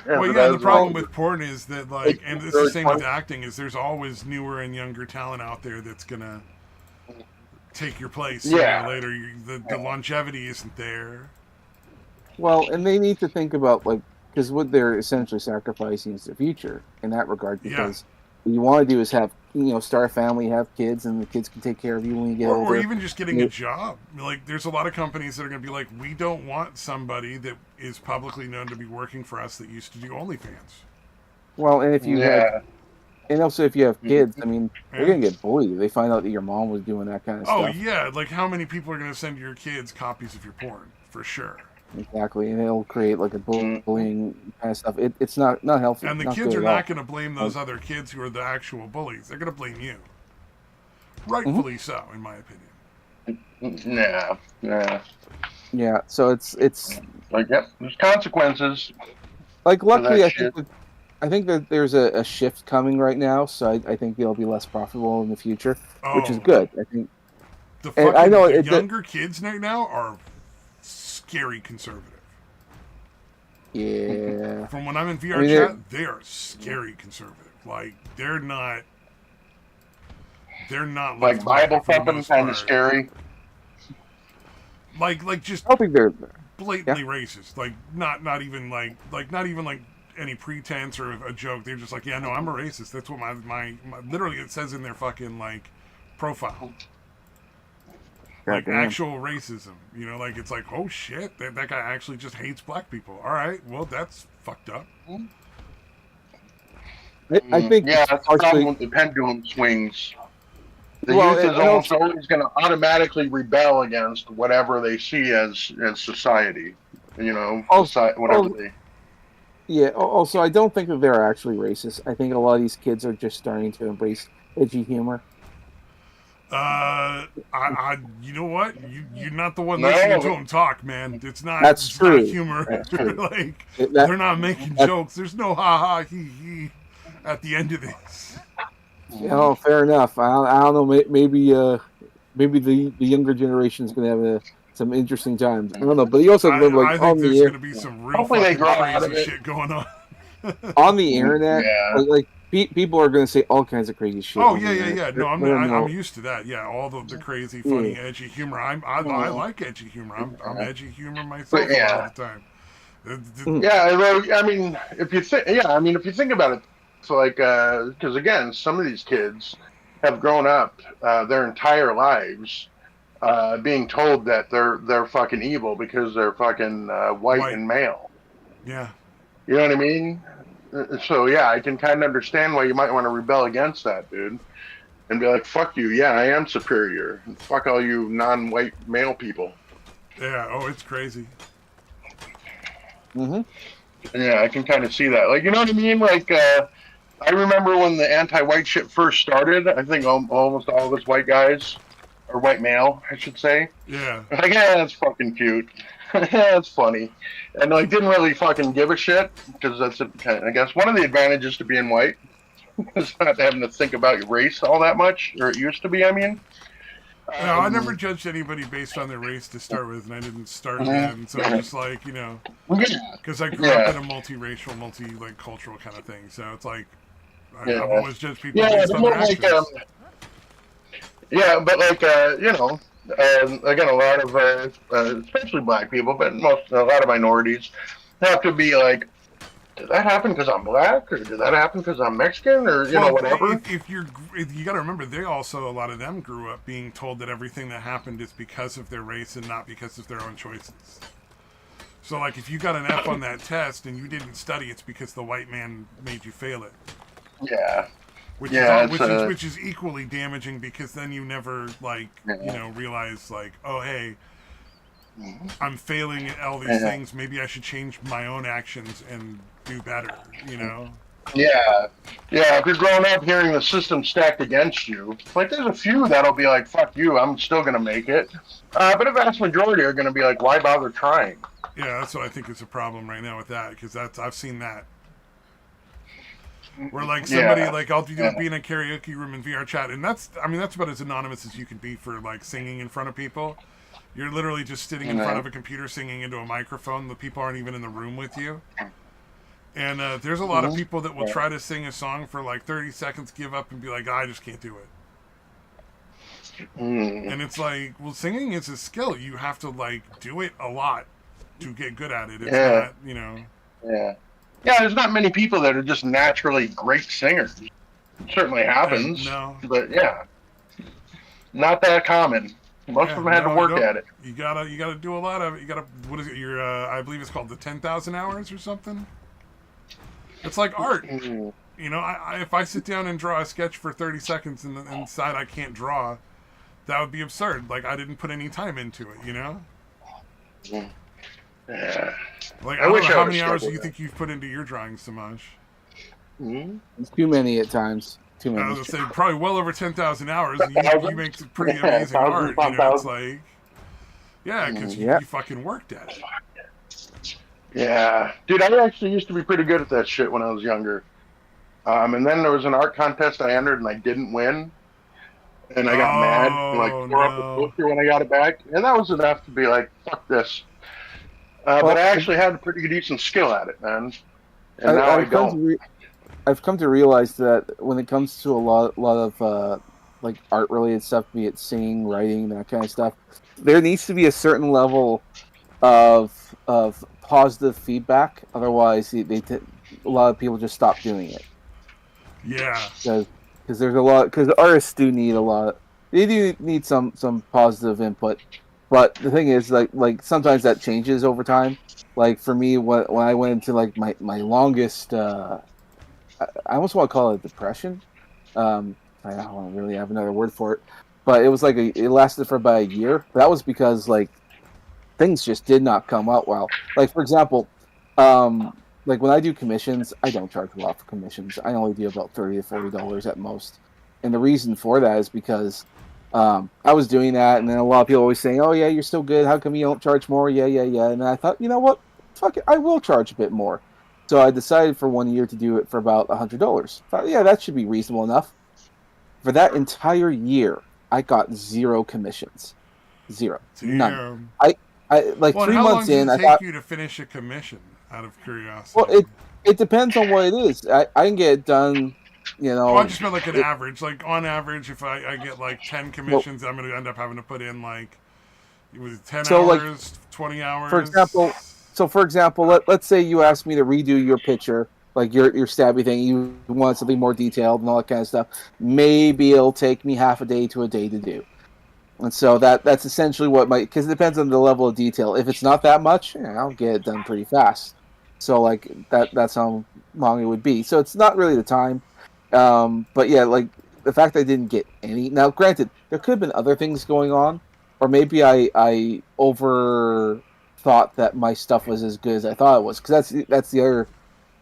Well, yeah, the problem with porn is that, like, and it's the same with acting, is there's always newer and younger talent out there that's going to take your place sooner or later. The longevity isn't there. Well, and they need to think about, like, because what they're essentially sacrificing is their future in that regard, because what you want to do is have, start a family, have kids, and the kids can take care of you when you get older. Or even just getting a job. Like, there's a lot of companies that are going to be like, we don't want somebody that is publicly known to be working for us that used to do OnlyFans. Well, and if you have... And also, if you have kids, I mean, they're going to get bullied if they find out that your mom was doing that kind of stuff. Oh, yeah. Like, how many people are going to send your kids copies of your porn? For sure. Exactly. And it'll create, like, a bullying kind of stuff. It's not healthy. And the kids are not going to blame those other kids who are the actual bullies. They're going to blame you. Rightfully so, in my opinion. Yeah, so it's... Like, there's consequences. Like, luckily, I think that there's a shift coming right now, so I think it'll be less profitable in the future, which is good. I think The And fucking I know the younger kids right now are scary conservative. Yeah. From when I'm in VR I mean, chat, they are scary conservative. Like they're not Like left right Bible for the thumping, most kind of part. scary. Like just I don't think they're. blatantly racist. Like not even like any pretense or a joke. They're just like, yeah, no, I'm a racist. That's what my literally it says in their fucking like profile. Like Goddamn. actual racism. You know, like it's like, oh shit, that guy actually just hates black people. All right, well that's fucked up. I think Yeah, it's that's the problem partially. with the pendulum swings. The Well, youth is and almost also, always going to automatically rebel against whatever they see as society. You know, also, whatever they. yeah. Also, I don't think that they're actually racist. I think a lot of these kids are just starting to embrace edgy humor. You know what? You're not the one No, listening to them talk, man. It's not That's true. humor. that's true. Like That they're not making jokes. There's no ha ha he he at the end of this. Oh, fair enough. I don't know. Maybe the younger generation is going to have some interesting times. I don't know. But you also remember, like I think on the there's air, gonna be some real Hopefully they fucking grow out of crazy it. shit going on. on the internet, Yeah. people are going to say all kinds of crazy shit. Oh on yeah, the yeah, internet. yeah. No, They're gonna I'm know- used to that. Yeah, all the crazy, funny, Yeah. edgy humor. I like edgy humor. I'm edgy humor myself But, a yeah. lot of the time. Yeah, I mean, if you think about it, it's like because again, some of these kids have grown up their entire lives being told that they're fucking evil because they're fucking white and male. Yeah. You know what I mean? So yeah, I can kind of understand why you might want to rebel against that, dude, and be like, "Fuck you, yeah, I am superior. Fuck all you non-white male people." Yeah. Oh, it's crazy. Mhm. Yeah, I can kind of see that. Like, you know what I mean? Like, I remember when the anti-white shit first started. I think almost all of us white guys, or white male, I should say, Yeah. like, yeah, that's fucking cute. Yeah, that's funny, and like didn't really fucking give a shit because that's I guess one of the advantages to being white is not having to think about your race all that much, or it used to be. I mean, No, I never judged anybody based on their race to start with, and I didn't start then. So I'm just like, you know, because I grew up in a multiracial, like cultural kind of thing. So it's like I've always judged people based on their actions. Yeah, but like you know, again, a lot of especially black people, but a lot of minorities have to be like, did that happen because I'm black, or did that happen because I'm Mexican, or you know, whatever. If you got to remember, they also a lot of them grew up being told that everything that happened is because of their race and not because of their own choices. So like, if you got an F on that test and you didn't study, it's because the white man made you fail it. Yeah. Which is equally damaging because then you never realize like, oh hey, I'm failing at all these things. Maybe I should change my own actions and do better. You know? Yeah. If you're growing up hearing the system stacked against you, like there's a few that'll be like, "Fuck you, I'm still gonna make it," but a vast majority are gonna be like, "Why bother trying?" Yeah, that's what I think is a problem right now with that because I've seen that. Where like somebody like I'll be in a karaoke room in VR chat, and that's about as anonymous as you can be for like singing in front of people. You're literally just sitting in front of a computer singing into a microphone. The people aren't even in the room with you. And there's a lot of people that will try to sing a song for like 30 seconds, give up, and be like, I just can't do it. And it's like, well, singing is a skill. You have to like do it a lot to get good at it. It's not, you know. Yeah, there's not many people that are just naturally great singers. It certainly happens. No. But yeah, not that common. Most of them had to work at it. You gotta do a lot of it. You gotta, what is it? I believe it's called the 10,000 hours or something. It's like art. You know, if I sit down and draw a sketch for 30 seconds and inside I can't draw, that would be absurd. Like I didn't put any time into it. You know. Yeah. Like I don't know how many hours do you think you've put into your drawing, Samaj? It's too many at times. Too many. I was gonna say probably well over 10,000 hours. And you make some pretty amazing art. You know, it's like, because you fucking worked at it. Yeah, dude, I actually used to be pretty good at that shit when I was younger. And then there was an art contest I entered and I didn't win. and I got mad and like Oh tore up the no. poster when I got it back, and that was enough to be like, "Fuck this." But Well, I actually had a pretty decent skill at it, man, and I, now I I've come to don't. I've come to realize that when it comes to a lot of like art related stuff, be it singing, writing, that kind of stuff, there needs to be a certain level of positive feedback. Otherwise, a lot of people just stop doing it Yeah. because there's a lot because artists do need a lot. They do need some positive input, but the thing is, like sometimes that changes over time. Like for me, when I went into like my longest, I almost want to call it depression. I don't really have another word for it, but it was like it lasted for about a year. That was because like things just did not come out well. Like for example, like when I do commissions, I don't charge a lot for commissions. I only do about $30 to $40 at most. And the reason for that is because I was doing that, and then a lot of people always saying, "Oh yeah, you're still good. How come you don't charge more?" Yeah, yeah, yeah. And I thought, you know what? Fuck it, I will charge a bit more. So I decided for 1 year to do it for about $100. Thought, yeah, that should be reasonable enough. For that entire year, I got zero commissions, zero, none. Damn. I like Well, and three how long months does in, it I take thought, you to finish a commission? Out of well, curiosity. it depends on what it is. I can get it done, you Oh, I know. just meant like an It, average. Like on average, if I get like 10 well, commissions, I'm gonna end up having to put in like it was 10 so like hours, 20 for example, hours. let's say you asked me to redo your picture, like your stabby thing. You want something more detailed and all that kind of stuff. Maybe it'll take me half a day to a day to do. And so that's essentially what my because it depends on the level of detail. If it's not that much, yeah, I'll get it done pretty fast. So like that's how long it would be. So it's not really the time. But yeah, like the fact I didn't get any. Now, granted, there could have been other things going on, or maybe I over thought that my stuff was as good as I thought it was. Because that's the other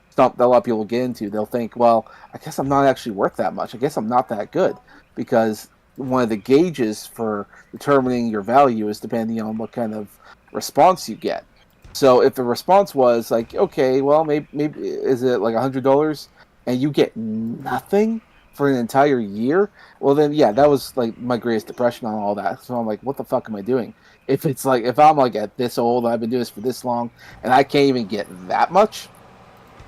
stump that a lot of people get into. They'll think, well, I guess I'm not actually worth that much. I guess I'm not that good because one of the gauges for determining your value is depending on what kind of response you get. So if the response was like, okay, well, maybe is it like $100, and you get nothing for an entire year, well then yeah, that was like my greatest depression on all that. So I'm like, what the fuck am I doing? If it's like if I'm like at this old, I've been doing this for this long, and I can't even get that much,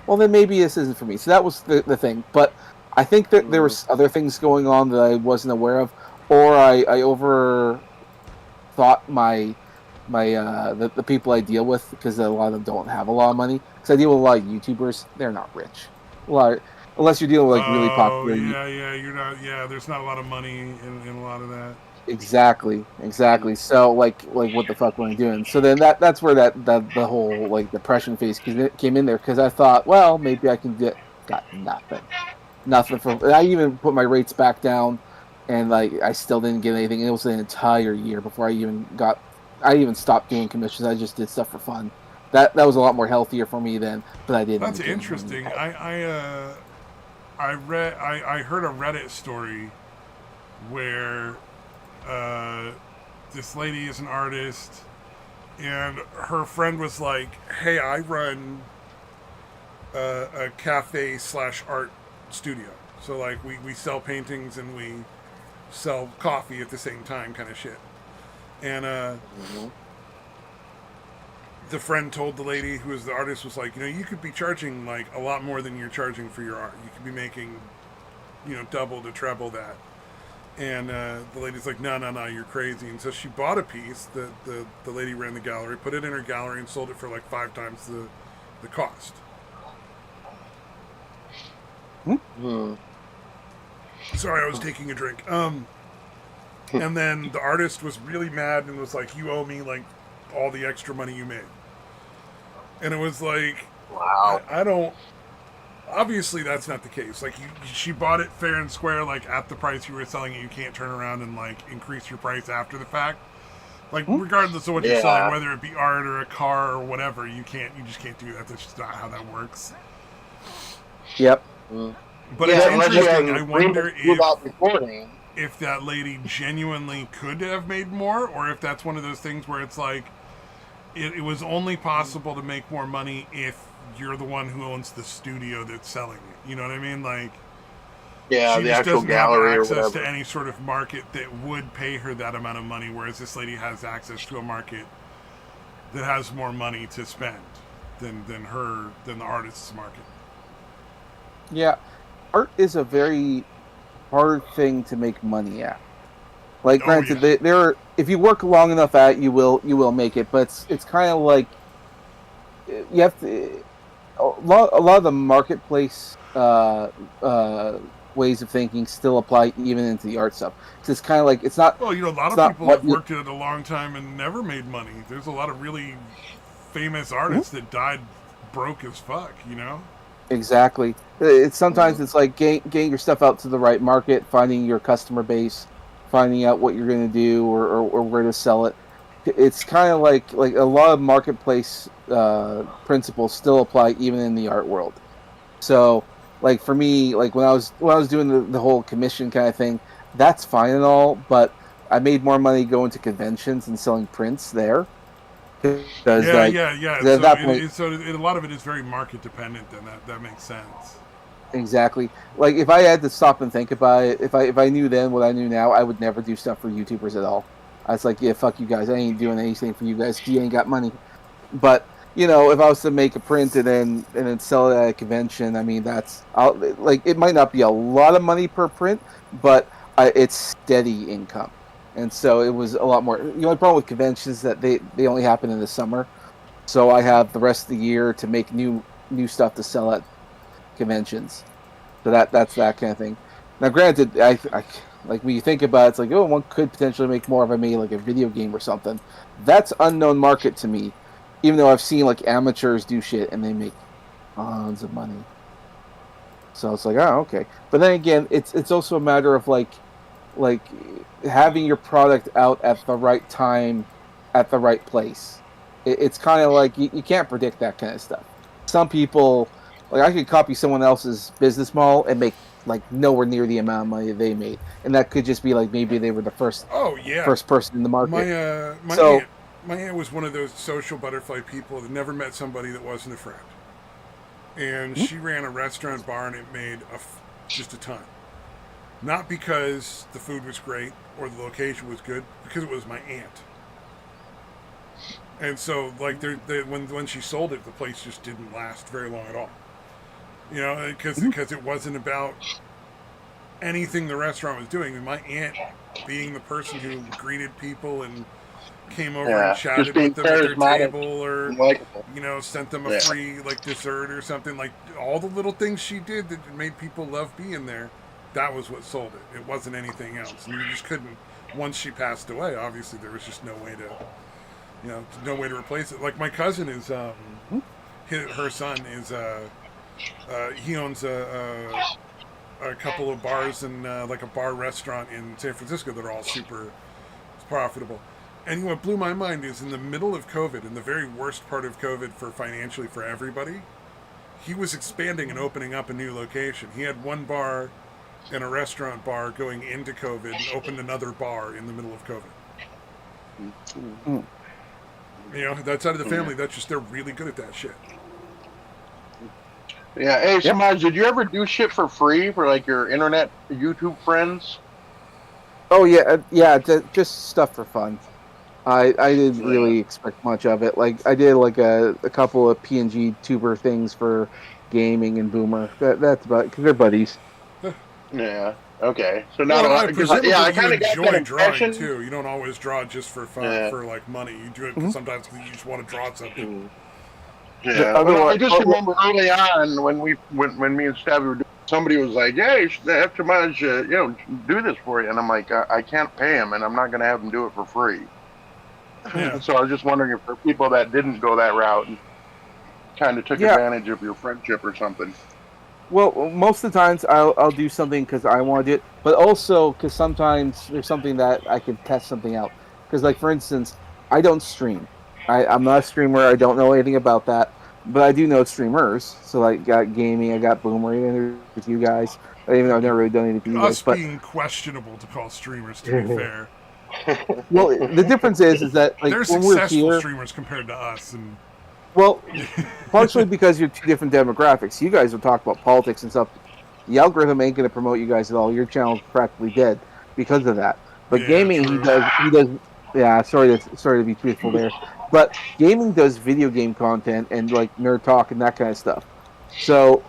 well then maybe this isn't for me. So that was the thing. But I think that there Mm. was other things going on that I wasn't aware of, or I over thought the people I deal with because a lot of them don't have a lot of money. Because I deal with a lot of YouTubers, they're not rich. A lot unless you're dealing with like really Oh popular. yeah, yeah. You're not. Yeah, there's not a lot of money in a lot of that. Exactly, exactly. So like what the fuck were I doing? So then that's where that the whole like depression phase came in there because I thought, well, maybe I can get got nothing for. I even put my rates back down, and like I still didn't get anything. It was an entire year before I even got. I even stopped doing commissions. I just did stuff for fun. That was a lot more healthier for me then, but I didn't end That's up getting money. interesting. I heard a Reddit story where this lady is an artist and her friend was like, "Hey, I run a cafe slash art studio. So like we sell paintings and we sell coffee at the same time, kind of shit." And Mm-hmm. the friend told the lady who was the artist was like, you could be charging like a lot more than you're charging for your art. You could be making, double to treble that. And the lady's like, no, no, no, you're crazy. And so she bought a piece. The lady ran the gallery, put it in her gallery, and sold it for like 5 times the cost. Mm. Sorry, I was taking a drink. And then the artist was really mad and was like, "You owe me like all the extra money you made." And it was like, Wow. I don't. Obviously, that's not the case. Like, she bought it fair and square, like at the price you were selling it. You can't turn around and like increase your price after the fact. Like, regardless of what you're selling, Yeah. whether it be art or a car or whatever, you just can't do that. That's just not how that works. Yep. Mm. But Yeah, it's unless you interesting. have I wonder without recording. if that lady genuinely could have made more, or if that's one of those things where it's like it was only possible to make more money if you're the one who owns the studio that's selling it. You know what I mean? Like, Yeah, she the just actual doesn't have gallery or access whatever. to any sort of market that would pay her that amount of money, whereas this lady has access to a market that has more money to spend than the artist's market. Yeah, art is a very hard thing to make money at. Like, Oh granted, yeah. there are, if you work long enough at it, you will make it. But it's kind of like you have to a lot of the marketplace ways of thinking still apply even into the art stuff. So it's kind of like Well, a lot it's of not people what have you. worked at it a long time and never made money. There's a lot of really famous Mhm. artists that died broke as fuck, Exactly. It's sometimes it's like getting your stuff out to the right market, finding your customer base, finding out what you're going to do or where to sell it. It's kind of like a lot of marketplace principles still apply even in the art world. So like for me, like when I was doing the whole commission kind of thing, that's fine and all, but I made more money going to conventions and selling prints there because Yeah, like yeah, yeah. 'cause at that point. A lot of it is very market dependent, and that makes sense. Exactly. Like if I had to stop and think about it, if I knew then what I knew now, I would never do stuff for YouTubers at all. I was like, yeah, fuck you guys. I ain't doing anything for you guys. 'Cause you ain't got money. But if I was to make a print and then sell it at a convention, I mean like it might not be a lot of money per print, but it's steady income. And so it was a lot more. The only problem with conventions is that they only happen in the summer, so I have the rest of the year to make new stuff to sell at conventions. So that's that kind of thing. Now, granted, I like when you think about it, it's like, oh, one could potentially make more if I made like a video game or something. That's unknown market to me, even though I've seen like amateurs do shit and they make tons of money. So it's like, oh, okay. But then again, it's also a matter of like having your product out at the right time, at the right place. It's kind of like you can't predict that kind of stuff. Some people, like I could copy someone else's business model and make like nowhere near the amount of money they made, and that could just be like maybe they were the Oh yeah, first person in the market. my So my aunt was one of those social butterfly people that never met somebody that wasn't a friend, and she ran a restaurant bar and it made just a ton. Not because the food was great or the location was good, because it was my aunt. And so, like, when she sold it, the place just didn't last very long at all. Because it wasn't about anything the restaurant was doing. And my aunt, being the person who greeted people and came over and Yeah, just chatted being with them at their charismatic table, or and likable. sent them a Yeah. free like dessert or something, like all the little things she did that made people love being there. That was what sold it. It wasn't anything else, and you just couldn't. Once she passed away, obviously there was just no way to, no way to replace it. Like my cousin is, her son is, he owns a couple of bars and like a bar restaurant in San Francisco that are all super profitable. And what blew my mind is in the middle of COVID, in the very worst part of COVID for financially for everybody, he was expanding and opening up a new location. He had one bar and a restaurant bar going into COVID and opened another bar in the middle of COVID. mm, That side of the family, they're really good at that shit. Yeah. Hey, yeah. Samaj, did you ever do shit for free for like your internet YouTube friends? Oh yeah, yeah, just stuff for fun. I didn't Yeah. really expect much of it. Like I did like a couple of PNG tuber things for gaming and Boomer. That's about because they're buddies. Yeah. Okay. So not Well, a lot because presumably I you kind of got that enjoy drawing impression. too. You don't always draw just for fun, Yeah. for like money. You do it Mhm. sometimes because you just want to draw something. Mm. The Yeah. other Well, I one, just remember early on when me and Stabby were doing, somebody was like, "Yeah, you should have Samaj, do this for you," and I'm like, I can't pay him, and I'm not going to have him do it for free. Yeah. So I was just wondering if for people that didn't go that route and kind of took yeah. advantage of your friendship or something. Well, most of the times I'll do something because I want to do it, but also because sometimes there's something that I can test something out. Because like for instance, I don't stream. I'm not a streamer. I don't know anything about that, but I do know streamers. So like got gaming, I got Boomer, even with you guys. Even though I've never really done anything for you guys, Us but being questionable to call streamers, to be fair. well, the difference is that like They're when we're successful here, streamers compared to us, and well, partially because you're two different demographics. You guys will talk about politics and stuff The algorithm ain't going to promote you guys at all. Your channel's practically dead because of that. But Yeah, gaming, true. he does. Yeah, sorry to be truthful there, but gaming does video game content and like nerd talk and that kind of stuff. So,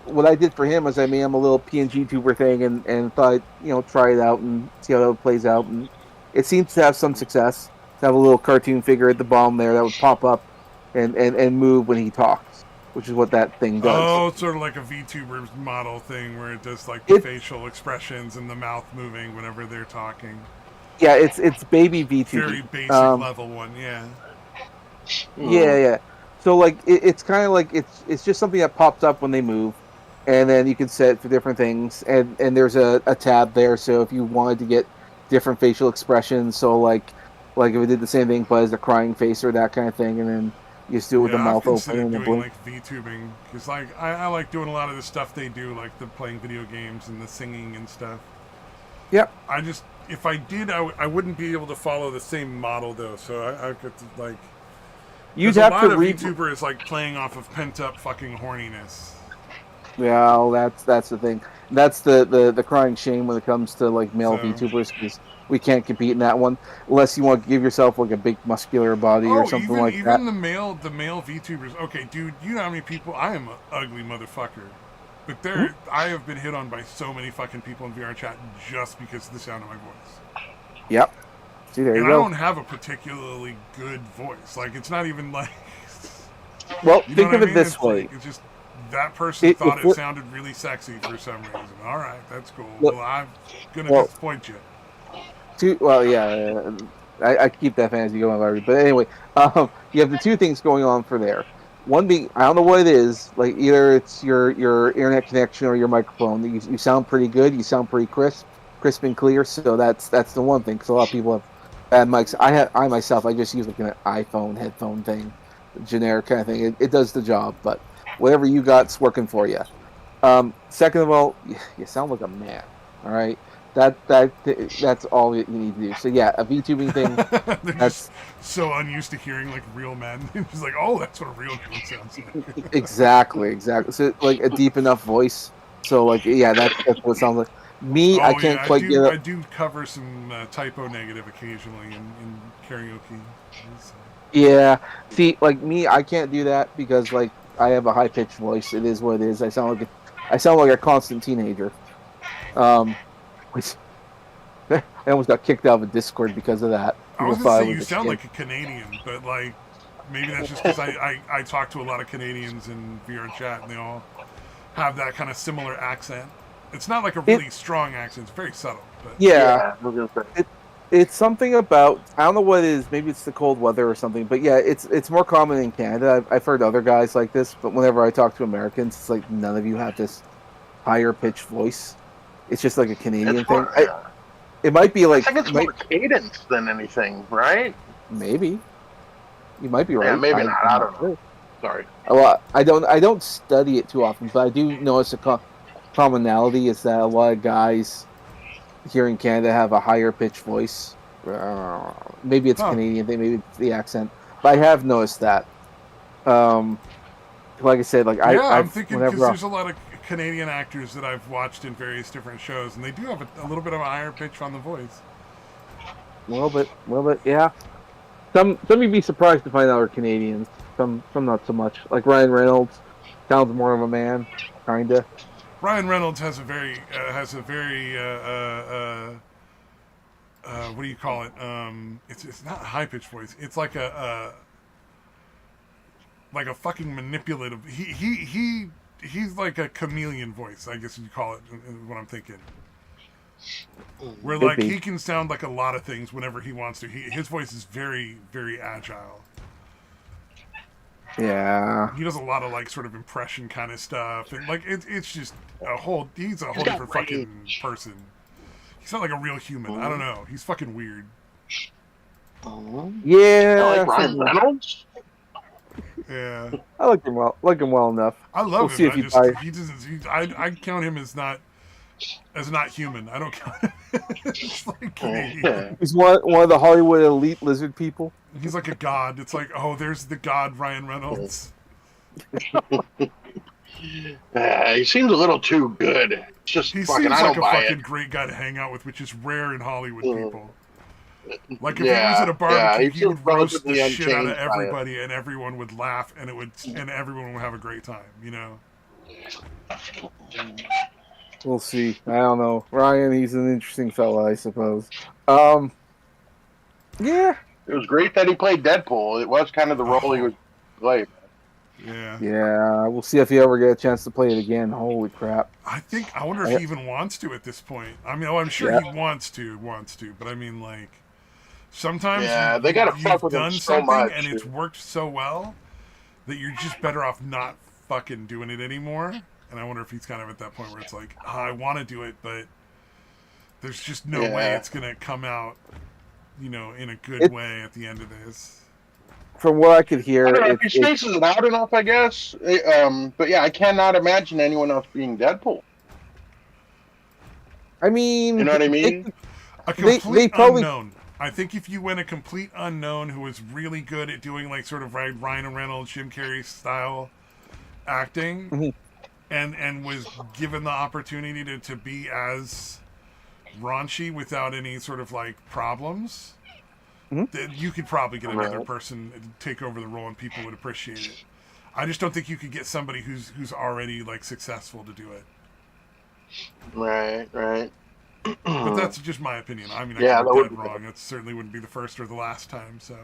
what I did for him was I made him a little PNG tuber thing and thought try it out and see how it plays out, and it seems to have some success. To have a little cartoon figure at the bottom there that would pop up and move when he talks, which is what that thing does. Oh, it's sort of like a VTuber model thing where it does like the facial expressions and the mouth moving whenever they're talking. Yeah, it's baby VTuber. Very basic level one, yeah. Yeah. So like it's kind of like it's just something that pops up when they move, and then you can set it for different things, and there's a tab there. So if you wanted to get different facial expressions, so like if it did the same thing but as a crying face or that kind of thing, and then you just do it with the mouth open and doing blink. like VTubing because like I like doing a lot of the stuff they do, like the playing video games and the singing and stuff. Yep. If I did, I wouldn't be able to follow the same model though. So I could like. You'd have to read. VTuber is like playing off of pent up fucking horniness. Yeah, well, that's the thing. That's the crying shame when it comes to like male VTubers, because we can't compete in that one unless you want to give yourself like a big muscular body or something like that. Even the male VTubers. Okay, dude, you know how many people? I am an ugly motherfucker, but I have been hit on by so many fucking people in VR chat just because of the sound of my voice. Yep. See, there you go. I don't have a particularly good voice. Like, it's not even like. Well, think of it this way. It's just that person thought it sounded really sexy for some reason. All right, that's cool. Well, I'm gonna disappoint you. Yeah, I keep that fantasy going already. But anyway, you have the two things going on for there. One being, I don't know what it is. Like either it's your internet connection or your microphone. You sound pretty good. You sound pretty crisp and clear. So that's the one thing. Because a lot of people have bad mics. I myself, I just use like an iPhone headphone thing, generic kind of thing. It does the job, but whatever you got's working for you. Second of all, you sound like a man. All right, that's all you need to do. So yeah, a VTubing thing. They're that's just so unused to hearing like real men. It's like, oh, that's what a real man sounds like. Exactly. So like a deep enough voice. So like that's what it sounds like. Me, I can't quite get it. I do cover some typo negative occasionally in karaoke. So. Yeah. See, like me, I can't do that because like I have a high pitched voice. It is what it is. I sound like a constant teenager. Which I almost got kicked out of a Discord because of that. I was gonna say you sound like a Canadian, but like maybe that's just because I talk to a lot of Canadians in VR chat and they all have that kind of similar accent. It's not like a really strong accent. It's very subtle. But. Yeah. It's something about, I don't know what it is. Maybe it's the cold weather or something. But yeah, it's more common in Canada. I've heard other guys like this. But whenever I talk to Americans, it's like none of you have this higher pitched voice. It's just like a Canadian thing. It might be like... I think it's more cadence than anything, right? Maybe. You might be right. Yeah, maybe not. I don't know. Sorry. Well, I don't study it too often, but I do notice a commonality is that a lot of guys here in Canada have a higher pitched voice. Maybe it's Canadian thing, maybe it's the accent, but I have noticed that. Like I said, like I'm thinking because there's a lot of Canadian actors that I've watched in various different shows, and they do have a little bit of a higher pitch on the voice. A little bit, yeah. Some you'd be surprised to find out are Canadians. Some not so much. Like Ryan Reynolds sounds more of a man, kinda. Ryan Reynolds has a very what do you call it? It's not a high pitched voice. It's like a fucking manipulative. He's like a chameleon voice, I guess you'd call it. What I'm thinking. Where like he can sound like a lot of things whenever he wants to. His voice is very, very agile. Yeah. He does a lot of like sort of impression kind of stuff, and like it's just he's a whole different fucking person. He's not like a real human. I don't know. He's fucking weird. Yeah. Like Ryan Reynolds. Yeah. I like him well enough. I love him. See if he doesn't. I count him as not human. I don't count him. It's like Canadian. He's one of the Hollywood elite lizard people. He's like a god. It's like, oh, there's the god Ryan Reynolds. He seems a little too good. It's just He fucking. seems I like don't a buy fucking it. great guy to hang out with, which is rare in Hollywood Mm. people. Like if he was at a Yeah. barbecue, He he seems would roast the relatively shit out of unchanged by it. everybody, and everyone would laugh, and everyone would have a great time. You know. We'll see. I don't know. Ryan, he's an interesting fella, I suppose. Um, yeah, It was great that he played Deadpool. It was kind of the role he was playing. Yeah. yeah. We'll see if he ever get a chance to play it again. Holy crap! I wonder if he even wants to at this point. I mean, I'm sure Yeah. he wants to, but I mean, like, sometimes Yeah, they gotta fuck you've with him done so something much. and it's worked so well that you're just better off not fucking doing it anymore. And I wonder if he's kind of at that point where it's like, I want to do it, but there's just no way it's gonna come out, in a good way at the end of this. From what I could hear, I don't know if he spaces it out enough, I guess. But yeah, I cannot imagine anyone else being Deadpool. I mean, You know what I mean? A complete probably, unknown. I think if you went a complete unknown who was really good at doing like sort of Ryan Reynolds, Jim Carrey style acting, Mhm. and was given the opportunity to be as raunchy without any sort of like problems, that you could probably get another person to take over the role and people would appreciate it. I just don't think you could get somebody who's already like successful to do it. Right. But that's just my opinion. I mean, I Yeah, could that be would dead be wrong. It certainly wouldn't be the first or the last time. So.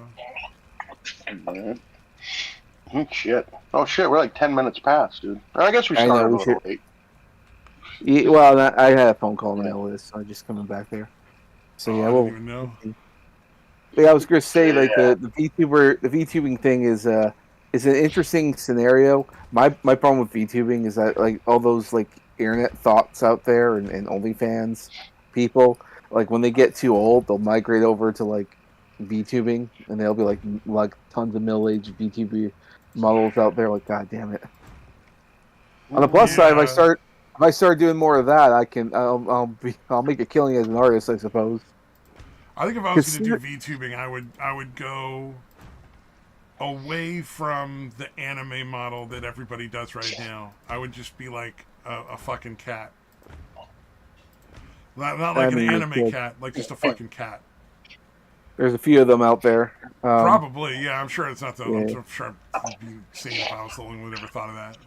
Shit. Oh shit, we're like 10 minutes past, dude. I guess we I started know, a we little should- late. Yeah, well, I had a phone call in the middle of this, so I'm just coming back there. So yeah, I well, didn't even know. yeah, I was going to say like Yeah. the VTubing thing is an interesting scenario. My problem with VTubing is that like all those like internet thoughts out there and OnlyFans people, like when they get too old, they'll migrate over to like VTubing, and they'll be like tons of middle-aged VTuber models out there. Like, God damn it. On the plus side, if I start doing more of that, I'll make a killing as an artist, I suppose. I think if I was going to do VTubing, I would go away from the anime model that everybody does right now. I would just be like a fucking cat. Not like an anime cat, like just a fucking cat. There's a few of them out there. Probably, yeah. I'm sure it's not the. Yeah. I'm sure I'd be seeing if I was the only one that ever thought of that.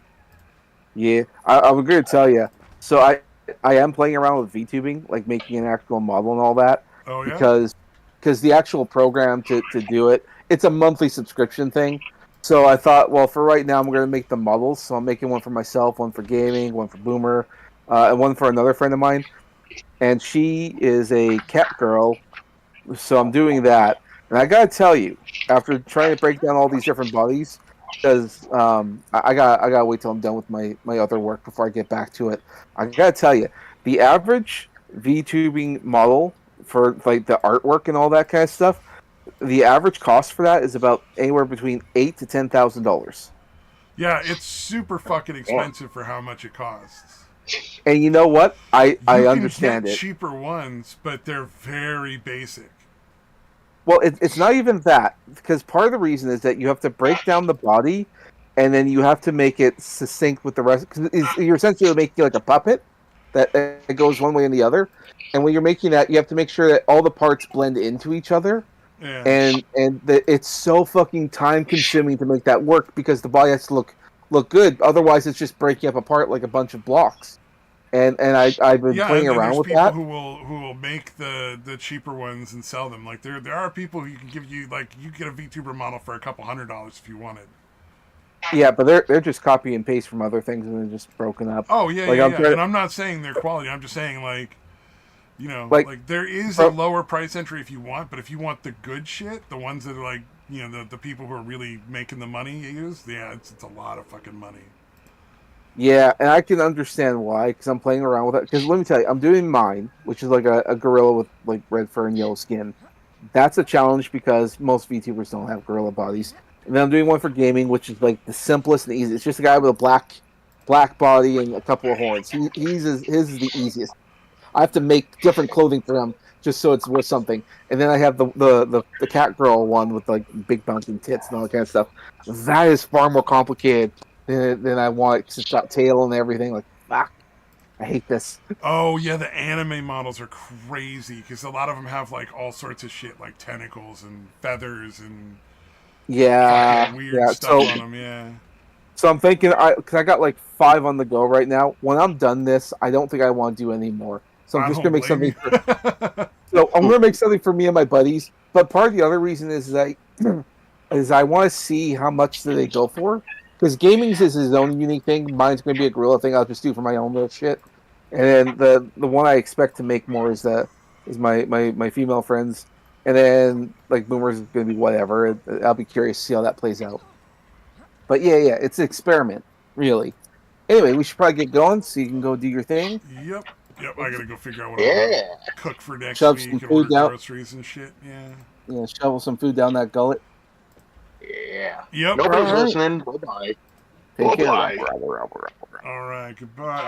Yeah, I'm going to tell you. So I am playing around with VTubing, like making an actual model and all that. Oh yeah. Because the actual program to do it, it's a monthly subscription thing. So I thought, well, for right now, I'm going to make the models. So I'm making one for myself, one for gaming, one for Boomer, and one for another friend of mine. And she is a cat girl, so I'm doing that. And I got to tell you, after trying to break down all these different bodies, because I gotta wait till I'm done with my other work before I get back to it. I gotta tell you, the average VTubing model for like the artwork and all that kind of stuff, the average cost for that is about anywhere between $8,000 to $10,000. Yeah, it's super fucking expensive for how much it costs. And you know what? I understand can get it. cheaper ones, but they're very basic. Well, it's not even that, because part of the reason is that you have to break down the body, and then you have to make it succinct with the rest. Because you're essentially making like a puppet that goes one way and the other. And when you're making that, you have to make sure that all the parts blend into each other. Yeah. And it's so fucking time consuming to make that work because the body has to look good. Otherwise, it's just breaking up apart like a bunch of blocks. And I've been playing around with that. Who will make the cheaper ones and sell them. Like there are people who can give you like you get a VTuber model for a couple $100 if you wanted. Yeah, but they're just copy and paste from other things and they're just broken up. Oh yeah, like, yeah. And I'm not saying their quality. I'm just saying like, like there is a lower price entry if you want, but if you want the good shit, the ones that are like the people who are really making the money use, it's a lot of fucking money. Yeah, and I can understand why, because I'm playing around with it. Because let me tell you, I'm doing mine, which is like a gorilla with like red fur and yellow skin. That's a challenge because most VTubers don't have gorilla bodies. And then I'm doing one for gaming, which is like the simplest and easiest. It's just a guy with a black body and a couple of horns. His is the easiest. I have to make different clothing for him just so it's worth something. And then I have the cat girl one with like big bouncing tits and all that kind of stuff. That is far more complicated. then I want to chop tail and everything. Like, fuck, I hate this. Oh yeah, the anime models are crazy because a lot of them have like all sorts of shit, like tentacles and feathers and fucking weird Yeah. stuff on them. Yeah. So I'm thinking, because I got like 5 on the go right now. When I'm done this, I don't think I want to do any more. So I'm I just don't gonna make blame something. you. So I'm gonna make something for me and my buddies. But part of the other reason is that I want to see how much do they go for. Because gaming's is his own unique thing. Mine's gonna be a gorilla thing. I'll just do for my own little shit. And then the one I expect to make more is my female friends. And then like Boomer's is gonna be whatever. I'll be curious to see how that plays out. But yeah, it's an experiment, really. Anyway, we should probably get going so you can go do your thing. Yep. Yep. I gotta go figure out what I'm Yeah. gonna cook for next Shove some week and food order down. groceries and shit. Yeah. Yeah, shovel some food down that gullet. Yeah. Yep. Nobody's All right. listening. Bye bye. Take care. Bye-bye. All right. Goodbye.